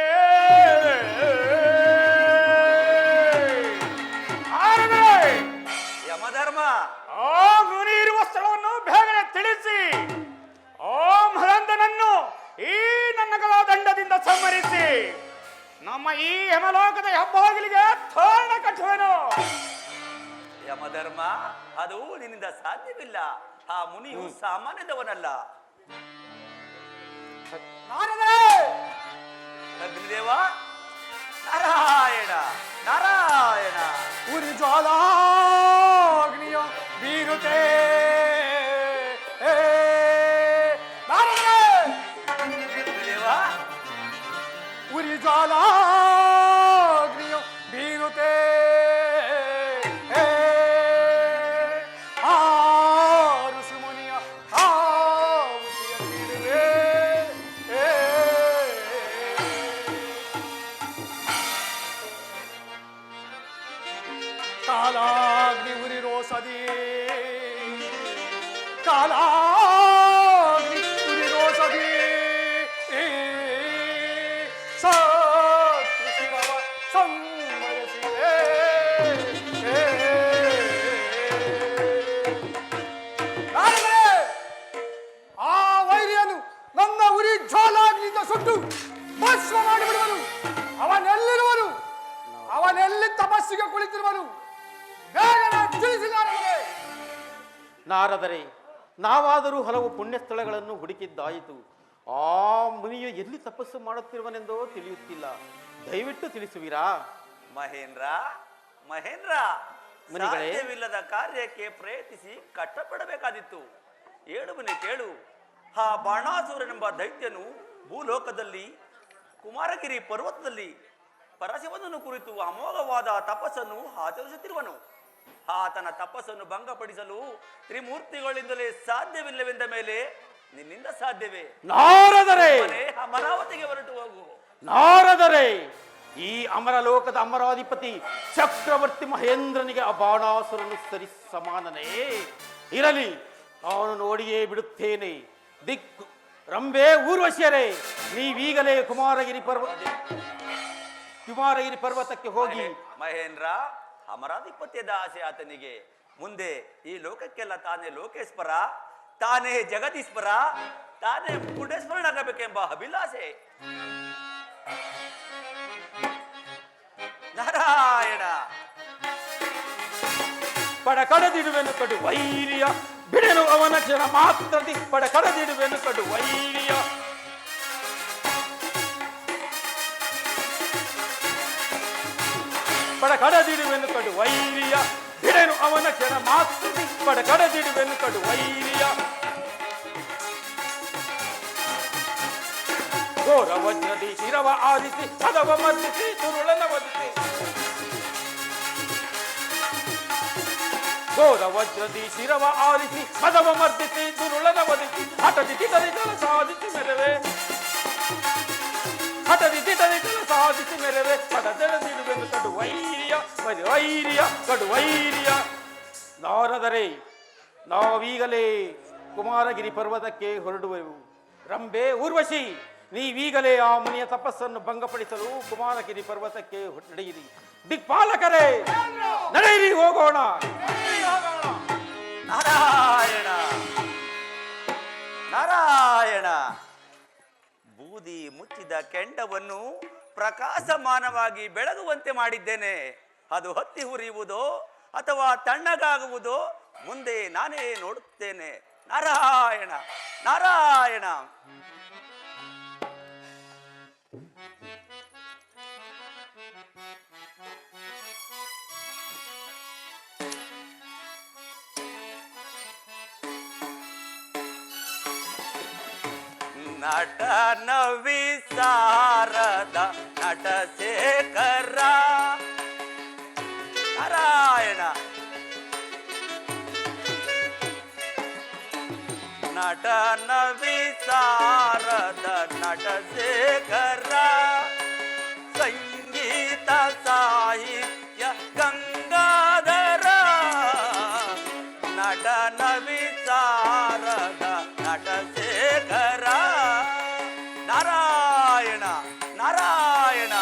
ಯಮಧರ್ಮ, ಆ ಮುನಿ ಇರುವ ಸ್ಥಳವನ್ನು ಬೇಗನೆ ತಿಳಿಸಿ ಓಂ ಹರಂದನನ್ನು ಈ ನನ್ನ ದಂಡದಿಂದ ಸಂಹರಿಸಿ ನಮ್ಮ ಈ ಯಮಲೋಕದ ಹೆಬ್ಬಾಗಿಲಿಗೆ ತೋರಣ ಕಟ್ಟುವೆನು. ಯಮಧರ್ಮ, ಅದು ನಿನ್ನಿಂದ ಸಾಧ್ಯವಿಲ್ಲ. ಆ ಮುನಿಯು ಸಾಮಾನ್ಯದವನಲ್ಲ. ಅಗ್ನಿದೇವ, ನಾರಾಯಣ ನಾರಾಯಣ. ಉರಿ ಜ್ವಾಲಾಗ್ನಿಯ ಬೀರುತ್ತೇ ಅಗ್ನಿದೇವ, ಉರಿ ಜ್ವಾಲಾಗ್ನಿಯ ಬೀರುತ್ತೇ ಆರುಸು ಮುನಿಯ ಆಹುತಿಯ ನೀಡುವೆ. ಕಾಲಾಗ್ನಿ ಉರಿರೋ ಸದಿ, ಕಾಲಾಗ್ನಿ ತಪಸ್ಸಿಗೆ ಕುಳಿತಿರುವನು. ಬೇಗನೆ ತಿಳಿಸಿದ ನನಗೆ. ನಾರದರೆ, ನಾವಾದರೂ ಹಲವು ಪುಣ್ಯ ಸ್ಥಳಗಳನ್ನು ಹುಡುಕಿದ್ದಾಯಿತು. ಆ ಮುನಿಯು ಎಲ್ಲಿ ತಪಸ್ಸು ಮಾಡುತ್ತಿರುವನೆಂದೋ ತಿಳಿಯುತ್ತಿಲ್ಲ. ದಯವಿಟ್ಟು ತಿಳಿಸುವಿರಾ? ಮಹೇಂದ್ರ, ಮಹೇಂದ್ರ, ಮುನಿಗಳೇ. ಸಾಧ್ಯವಿಲ್ಲದ ಕಾರ್ಯಕ್ಕೆ ಪ್ರಯತ್ನಿಸಿ ಕಷ್ಟಪಡಬೇಕಾದಿತ್ತು. ಹೇಳು ಮುನಿ, ಕೇಳು. ಆ ಬಾಣಾಸುರನೆಂಬ ದೈತ್ಯನು ಭೂಲೋಕದಲ್ಲಿ ಕುಮಾರಗಿರಿ ಪರ್ವತದಲ್ಲಿ ಪರಶಿವನನ್ನು ಕುರಿತು ಅಮೋಘವಾದ ತಪಸ್ಸನ್ನು ಆಚರಿಸುತ್ತಿರುವನು. ಆತನ ತಪಸ್ಸನ್ನು ಭಂಗಪಡಿಸಲು ತ್ರಿಮೂರ್ತಿಗಳಿಂದಲೇ ಸಾಧ್ಯವಿಲ್ಲವೆಂದ ಮೇಲೆ ನಿನ್ನಿಂದ ಸಾಧ್ಯವೇ? ನಾರದರೆ, ಅಮರಾವತಿಗೆ ಹೊರಟು ಹೋಗು. ನಾರದರೆ, ಈ ಅಮರಲೋಕದ ಅಮರಾಧಿಪತಿ ಚಕ್ರವರ್ತಿ ಮಹೇಂದ್ರನಿಗೆ ಆ ಬಾಣಾಸುರನು ಸರಿ ಸಮಾನನೇ. ಇರಲಿ, ಅವನು ನೋಡಿಯೇ ಬಿಡುತ್ತೇನೆ. ದಿಕ್ಕು ರಂಬೆ, ಊರ್ವಶಿಯರೇ, ನೀವೀಗಲೇ ಕುಮಾರಗಿರಿ ಪರ್ವತಕ್ಕೆ ಹೋಗಿ. ಮಹೇಂದ್ರ, ಅಮರಾಧಿಪತ್ಯದ ಆಸೆ ಆತನಿಗೆ. ಮುಂದೆ ಈ ಲೋಕಕ್ಕೆಲ್ಲ ತಾನೇ ಲೋಕೇಶ್ವರ, ತಾನೇ ಜಗದೀಶ್ವರ, ತಾನೇ ಪುಣ್ಯೇಶ್ವರನಾಗಬೇಕೆಂಬ ಅಭಿಲಾಷೆ. ನಾರಾಯಣ. ಪಡಕಡದಿಡುವೆನು ಕಡು ವೈರ್ಯ, ಬಿಡೆನು ಅವನ ಕ್ಷಣ ಮಾತ್ರದಿ. ಪಡಕಡದಿಡುವೆನು ಕಡು ವೈರ್ಯ, ಪಡಕಡದಿಡುವೆನು ಕಡು ವೈರ್ಯ, ಬಿಡೆನು ಅವನ ಕ್ಷಣ ಮಾತ್ರದಿ. ಪಡಕಡದಿಡುವೆನು ಕಡು ವೈರ್ಯ, ಘೋರ ವಜ್ರದಿ ಶಿರವ ಆರಿಸಿ ಪದವ ಮರ್ದಿಸಿ ತುರುಳನ ವದಿಸಿ. ಘೋರ ವಜ್ರದಿ ಶಿರವ ಆರಿಸಿ ಪದವ ಮರ್ದಿಸಿ ತುರುಳನ ವದಿಸಿ. ಹಠದಿ ತಿಟರಿತಲ ಸಾಧಿಸಿ ಮೆರವೆ, ಹಠದಿ ತಿಟರಿತಲ ಸಾಧಿಸಿ ಮೆರವೆ. ಪಡದೆಳೆದಿಡುವೆನು ಕಡು ವೈರ್ಯ, ವೈರ್ಯ, ಕಡು ವೈರ್ಯ. ನಾರದರೆ, ನಾವೀಗಲೇ ಕುಮಾರಗಿರಿ ಪರ್ವತಕ್ಕೆ ಹೊರಡುವೆವು. ರಂಬೆ, ಊರ್ವಶಿ, ನೀವೀಗಲೇ ಆ ಮುನಿಯ ತಪಸ್ಸನ್ನು ಭಂಗಪಡಿಸಲು ಕುಮಾರಗಿರಿ ಪರ್ವತಕ್ಕೆ ನಡೆಯಿರಿ. ದಿಕ್ಪಾಲಕರೇ, ನಡೆಯಿರಿ, ಹೋಗೋಣ. ನಾರಾಯಣ, ನಾರಾಯಣ. ಬೂದಿ ಮುಚ್ಚಿದ ಕೆಂಡವನ್ನು ಪ್ರಕಾಶಮಾನವಾಗಿ ಬೆಳಗುವಂತೆ ಮಾಡಿದ್ದೇನೆ. ಅದು ಹೊತ್ತಿ ಹುರಿಯುವುದೋ ಅಥವಾ ತಣ್ಣಗಾಗುವುದೋ ಮುಂದೆ ನಾನೇ ನೋಡುತ್ತೇನೆ. ನಾರಾಯಣ, ನಾರಾಯಣ. ನಟ ನವಿಸಾರದ ನಟಶೇಖರ. ನಾರಾಯಣ. ನಟ ನವಿಸಾರದ ನಟಶೇಖರ. ಸಂಗೀತ ಸಾಹಿತ್ಯ ಗಂಗಾಧರ. ನಟ ನವಿಸಾರದ ನಟಶೇಖರ. ನಾರಾಯಣ, ನಾರಾಯಣ.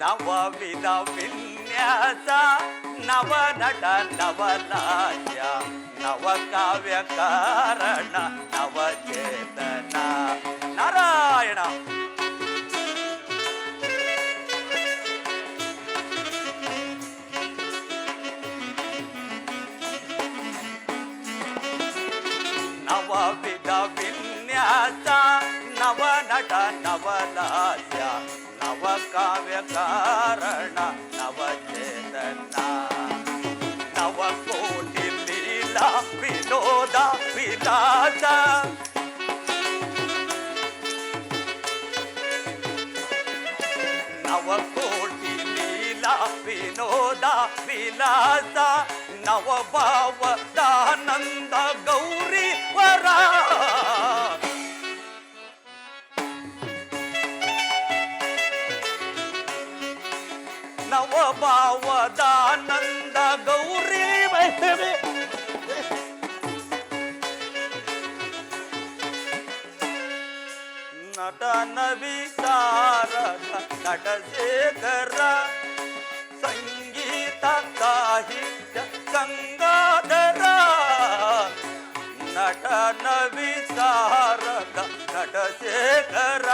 ನವವಿಧ ವಿನ್ಯಾಸ, ನವನಟ ನವಲಾಸ್ಯ, ನವಕಾವ್ಯ ಕಾರಣ, ನವಚೇತನ. ನಾರಾಯಣ. ನವವಿಧ ವಿನ್ಯಾಸ, ನವನಟ ನವಲಾಸ್ಯ, ನವಕಾವ್ಯ ಕಾರಣ, ನವಚೇತನ. ನವಕೋಟಿ ಲೀಲಾ ವಿನೋದ ವಿಲಾಸ. ನವಕೋಟಿ ಲೀಲಾ ವಿನೋದ ವಿಲಾಸ. ನವಭಾವದಾನಂದ ಗೌರಿ ವರ. ನವಭಾವದಾನಂದ ಗೌರಿ ವೈಷ್ಣವಿ. ನಟನ ವಿಚಾರದ ನಟಶೇಖರ ಸಂಗೀತ ಸಾಹಿತ್ಯ ಗಂಗಾಧರ ನಟನ ವಿಚಾರದ ನಟಶೇಖರ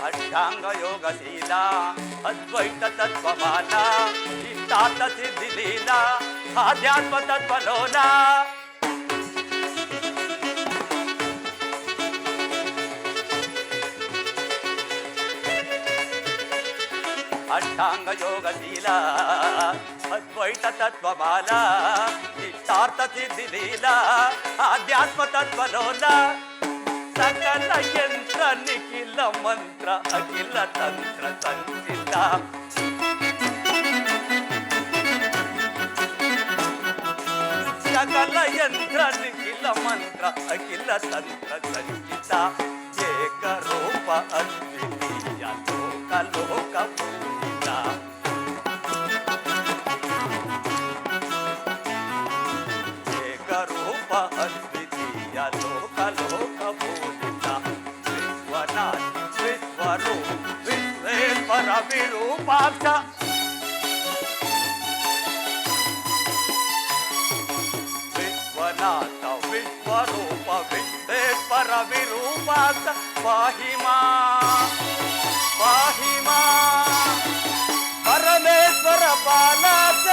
ಅಷ್ಟಾಂಗ ಯೋಗಶೀಲ ಅದ್ವೈತ ತತ್ವಮಾನ ಇಷ್ಟಾರ್ಥ ಸಿದ್ಧಿಲೀಲ ಆಧ್ಯಾತ್ಮ ತತ್ವಲೋಲ ಅಷ್ಟಾಂಗ ಯೋಗಶೀಲ ಅದ್ವೈತ ತತ್ವಮಾಲ ಇಷ್ಟಾರ್ಥ ಸಿದ್ಧಿಲೀಲ ಆಧ್ಯಾತ್ಮ ತತ್ವಲೋಲ ಸಕಲ ಯಂತ್ರ ನಿಖಿಲ ಮಂತ್ರ ಅಖಿಲ ತಂತ್ರ ಸಂಚಿತ ಸಕಲ ಯಂತ್ರ ನಿಖಿಲ ಮಂತ್ರ ಅಖಿಲ ತಂತ್ರ ಸಂಚಿತ ಏಕರೂಪ ಅದ್ವಿತೀಯ ಲೋಕ ಲೋಕ ಪೂಜಿತ ಏಕರೂಪ ಅದ್ವಿತೀಯ ಲೋಕ ಲೋಕ ಪೂಜಿತ ವಿಶ್ವನಾಥ ವಿಶ್ವರೂಪ ವಿಶ್ವೇಶ್ವರ ವಿರೂಪಾಕ್ಷ ವಿಶ್ವನಾಥ ವಿಶ್ವರೂಪ ವಿಶ್ವೇಶ್ವರ ವಿರೂಪಾಕ್ಷ ಪಾಹಿಮಾ ಪಾಹಿಮಾ ಪರಮೇಶ್ವರ ಪಾಲಾಕ್ಷ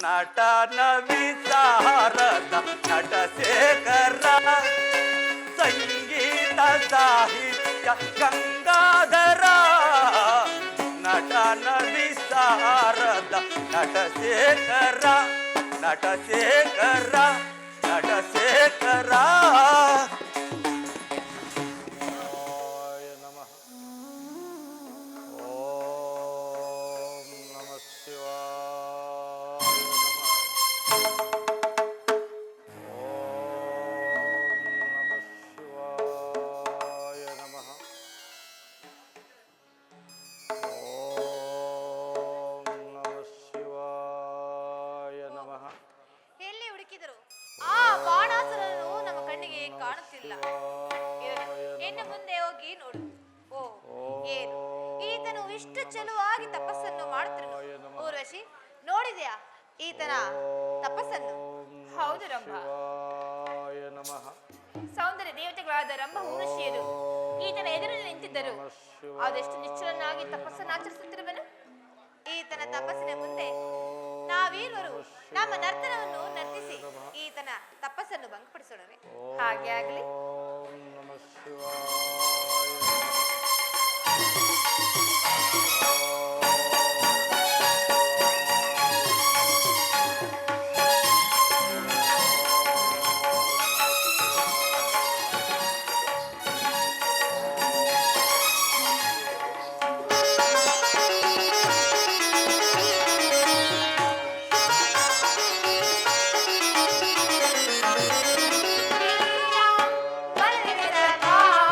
ನಟನ ವಿಚಾರದ ನಟಶೇಖರ ಸಂಗೀತ ಸಾಹಿತ್ಯ ಗಂಗಾಧರ ನಟನ ವಿಚಾರದ ನಟಶೇಖರ ನಟಶೇಖರ ನಟಶೇಖರ ಎಲ್ಲಿ ಹುಡುಕಿದರು ಆ ಬಾಣಾಸುರನು ನಮ್ಮ ಕಣ್ಣಿಗೆ ಕಾಣುತ್ತಿಲ್ಲ. ಇನ್ನು ಮುಂದೆ ಹೋಗಿ ನೋಡು. ಓ ಏನು ಈತನು ಇಷ್ಟು ಚಲುವಾಗಿ ತಪಸ್ಸನ್ನು ಮಾಡುತ್ತಿರುನು. ಊರ್ವಶಿ ನೋಡಿದ್ಯಾ ಈತನ ತಪಸ್ಸನ್ನು? ಹೌದು ರಂಭ. ಸೌಂದರ್ಯ ದೇವತೆಗಳಾದ ರಂಭ ಊರ್ವಶಿಯರು ಈತನ ಎದುರಲ್ಲಿ ನಿಂತಿದ್ದರು. ಅದೆಷ್ಟು ನಿಶ್ಚಲನಾಗಿ ತಪಸ್ಸನ್ನು ಆಚರಿಸುತ್ತಿರುವನು. ಈತನ ತಪಸ್ಸಿನ ಮುಂದೆ ನಾವೀರ್ವರು ನಮ್ಮ ನರ್ತನವನ್ನು ನರ್ತಿಸಿ ಈತನ ತಪಸ್ಸನ್ನು ಭಂಗಪಡಿಸೋಣವೇ? ಹಾಗೆ ಆಗಲಿ. ಬಲವಿರ ಭಾವ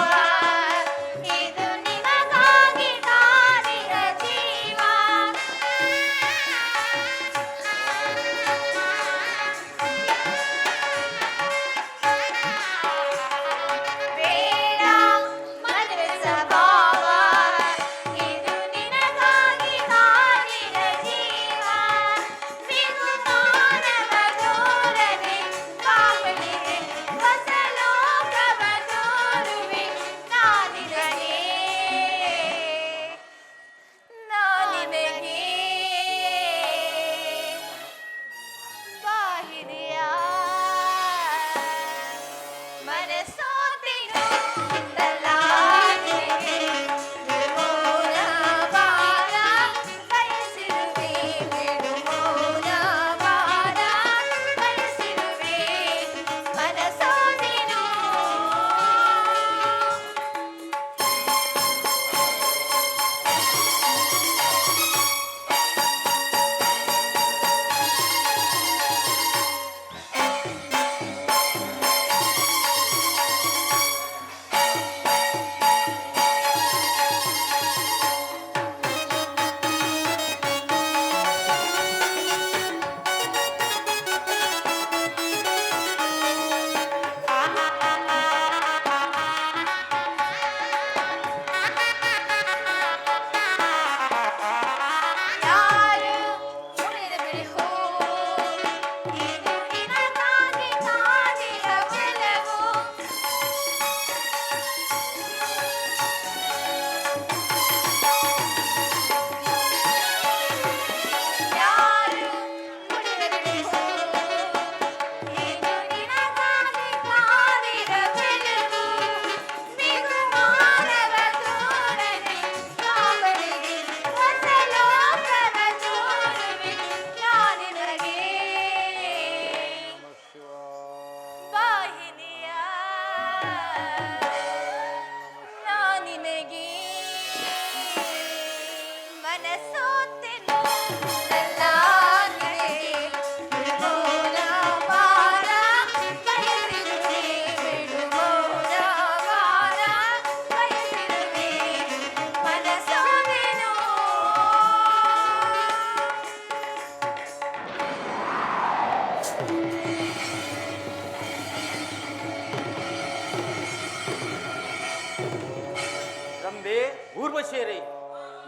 ರಂಬೆ ಊರ್ವಶಿಯರೇ,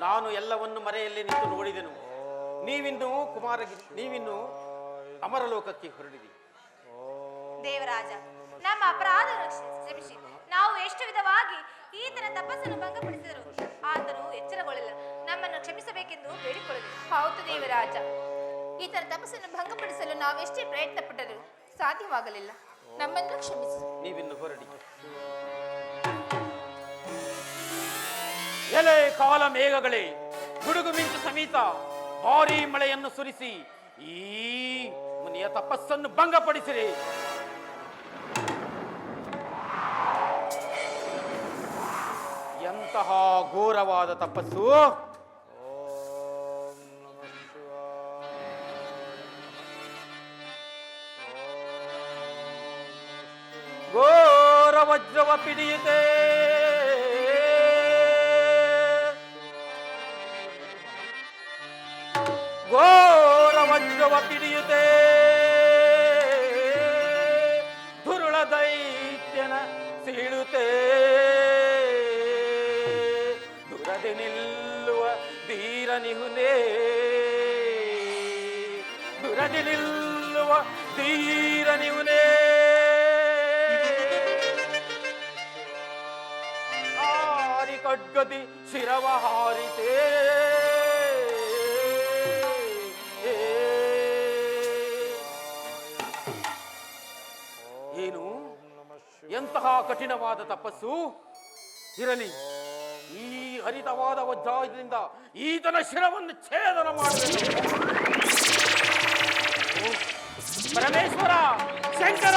ನಾನು ಎಲ್ಲವನ್ನು ಮರೆಯಲ್ಲಿ ನಿಂತು ನೋಡಿದೆನು. ನೀವಿನ್ನು ಅಮರಲೋಕಕ್ಕೆ ಹೊರಡಿರಿ. ದೇವರಾಜ, ನಮ್ಮ ಅಪರಾಧವನ್ನು ಕ್ಷಮಿಸಿ. ನಾವು ಎಷ್ಟು ವಿಧವಾಗಿ ಈತನ ತಪಸ್ಸನ್ನು ಭಂಗಪಡಿಸಿದರು ಆತನು ಎಚ್ಚರಗೊಳ್ಳಲಿಲ್ಲ. ನಮ್ಮನ್ನು ಕ್ಷಮಿಸಬೇಕೆಂದು ಬೇಡಿಕೊಳ್ಳಬೇಕು. ಹೌದು ದೇವರಾಜ, ಈತನ ತಪಸ್ಸನ್ನು ಭಂಗಪಡಿಸಲು ನಾವೆಷ್ಟೇ ಪ್ರಯತ್ನ ಪಟ್ಟರೂ ಸಾಧ್ಯವಾಗಲಿಲ್ಲ. ನಮ್ಮನ್ನು ಕ್ಷಮಿಸಿ. ನೀವಿನ್ನು ಹೊರಡಿ. ಎಲೆ ಕಾಲ ಮೇಘಗಳೇ, ಗುಡುಗು ಮಿಂಚು ಸಮೇತ ಭಾರೀ ಮಳೆಯನ್ನು ಸುರಿಸಿ ಈ ಮುನಿಯ ತಪಸ್ಸನ್ನು ಭಂಗಪಡಿಸಿರಿ. ಎಂತಹ ಘೋರವಾದ ತಪಸ್ಸು! ಘೋರ ವಜ್ರವ ಪಿಡಿಯುತ್ತೆ, ಘೋರ ವಜ್ರವ ಪಿಡಿಯುತ್ತೆ, ದುರುಳ ದೈತ್ಯನ ಸೀಳುತ್ತೆ, ದುರದೆ ನಿಲ್ಲುವ ಧೀರ ನಿಹುನೇ, ದುರದೆ ನಿಲ್ಲುವ ಧೀರ ನಿಹುನೇ. ಹಾರಿ ಖಡ್ಗದಿ ಶಿರವ ಹಾರಿತೇ, ಏನು ಎಂತಹ ಕಠಿಣವಾದ ತಪಸ್ಸು ಇರಲಿ. ಈ ಹರಿತವಾದ ವಜ್ರಾಯುಧದಿಂದ ಈತನ ಶಿರವನ್ನು ಛೇದನ ಮಾಡಬೇಕು. ಪರಮೇಶ್ವರ, ಶಂಕರ,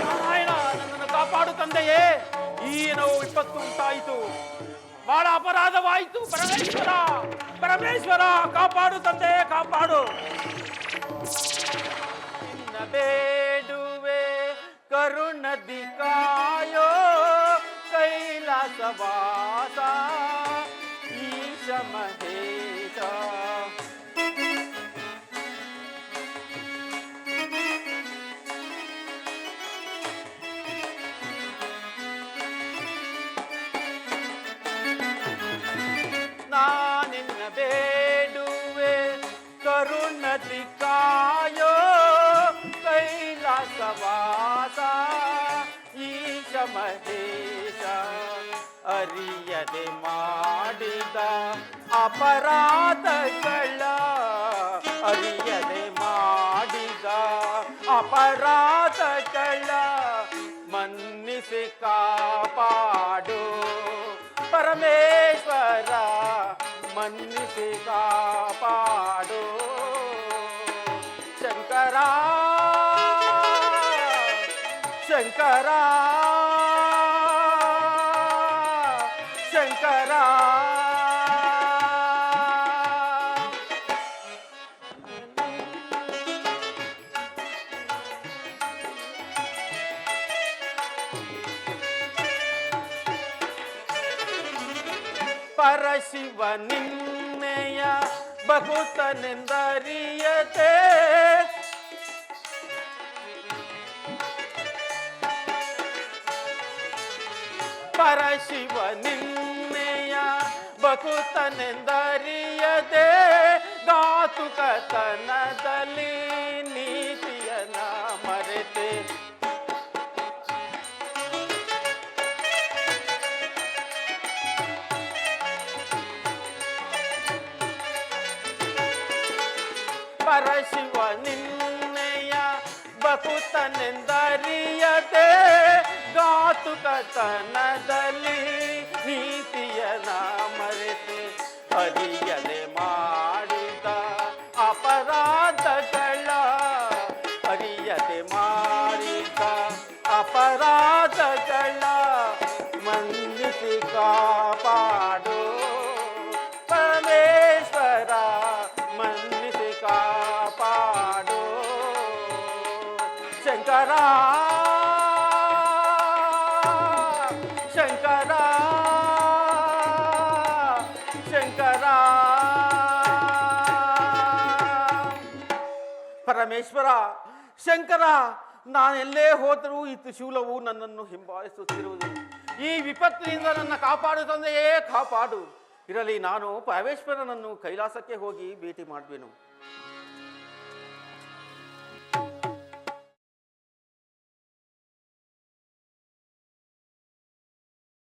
ನಾರಾಯಣ, ನನ್ನನ್ನು ಕಾಪಾಡು ತಂದೆಯೇ. ಏನೋ ವಿಪತ್ತು ಉಂಟಾಯಿತು, ಬಹಳ ಅಪರಾಧವಾಯಿತು. ಪರಮೇಶ್ವರ, ಪರಮೇಶ್ವರ, ಕಾಪಾಡು ತಂದೆ, ಕಾಪಾಡು. ನಿನ್ನ ಬೇಡುವೆ ಕರುಣದಿ ಕಾಯೋ ಕೈಲಾಸವಾಸ ಈಶ ಮಹೇಶ. ನಾನಿನ್ನ ಬೇಡುವೆ ಕರುಣದಿ ಕಾಯೋ ಕೈಲಾಸವಾಸ ಈಶ ಮಹೇಶ. ಅರಿಯದೆ ಮಾಡಿದ ಅಪರಾಧಗಳ, ಅರಿಯದೆ ಮಾಡಿದ ಅಪರಾಧಗಳ ಮನ್ನಿಸಿ ಕಾಪಾಡು. ಪರಮೇಶ್ವರ, ಮನ್ನಿಸಿ ಕಾಪಾಡು. ಶಂಕರ, ಶಂಕರ, ಶಂಕರ. ಪರಶಿವ ನಿನ್ನೆಯ ಬಹುತನೆಂದರಿಯತೆ, ಪರಶಿವ ನಿನ್ನೆಯ ಬಹುತನೆಂದರಿಯದೆ ಘಾತುಕತನದಲ್ಲಿ ನೀತಿಯನ ಮರೆತೆ. ಪರಶಿವ ನಿನ್ನೆಯ ಬಹುತನೆಂದರಿಯದೆ ಘಾತುಕತನದಲ್ಲಿ ನೀತಿಯನ ಮರೆತೆ. ಅರಿಯದೆ ಮಾಡಿದ ಅಪರಾಧಗಳ, ಅರಿಯದೆ ಮಾಡಿದ ಅಪರಾಧಗಳ ಮನ್ನಿಸಿ ಕಾಪಾಡು. ಪರಮೇಶ್ವರ, ಮನ್ನಿಸಿ ಕಾಪಾಡು. ಶಂಕರ, ಶಂಕರ, ಶಂಕರ. ಪರಮೇಶ್ವರ, ಶಂಕರ, ನಾನೆಲ್ಲೇ ಹೋದರೂ ಈ ತ್ರಿಶೂಲವು ನನ್ನನ್ನು ಹಿಂಬಾಲಿಸುತ್ತಿರುವುದು. ಈ ವಿಪತ್ತಿನಿಂದ ನನ್ನ ಕಾಪಾಡು ತಂದೆಯೇ ಕಾಪಾಡು. ಇರಲಿ, ನಾನು ಪರಮೇಶ್ವರನನ್ನು ಕೈಲಾಸಕ್ಕೆ ಹೋಗಿ ಭೇಟಿ ಮಾಡುವೆನು.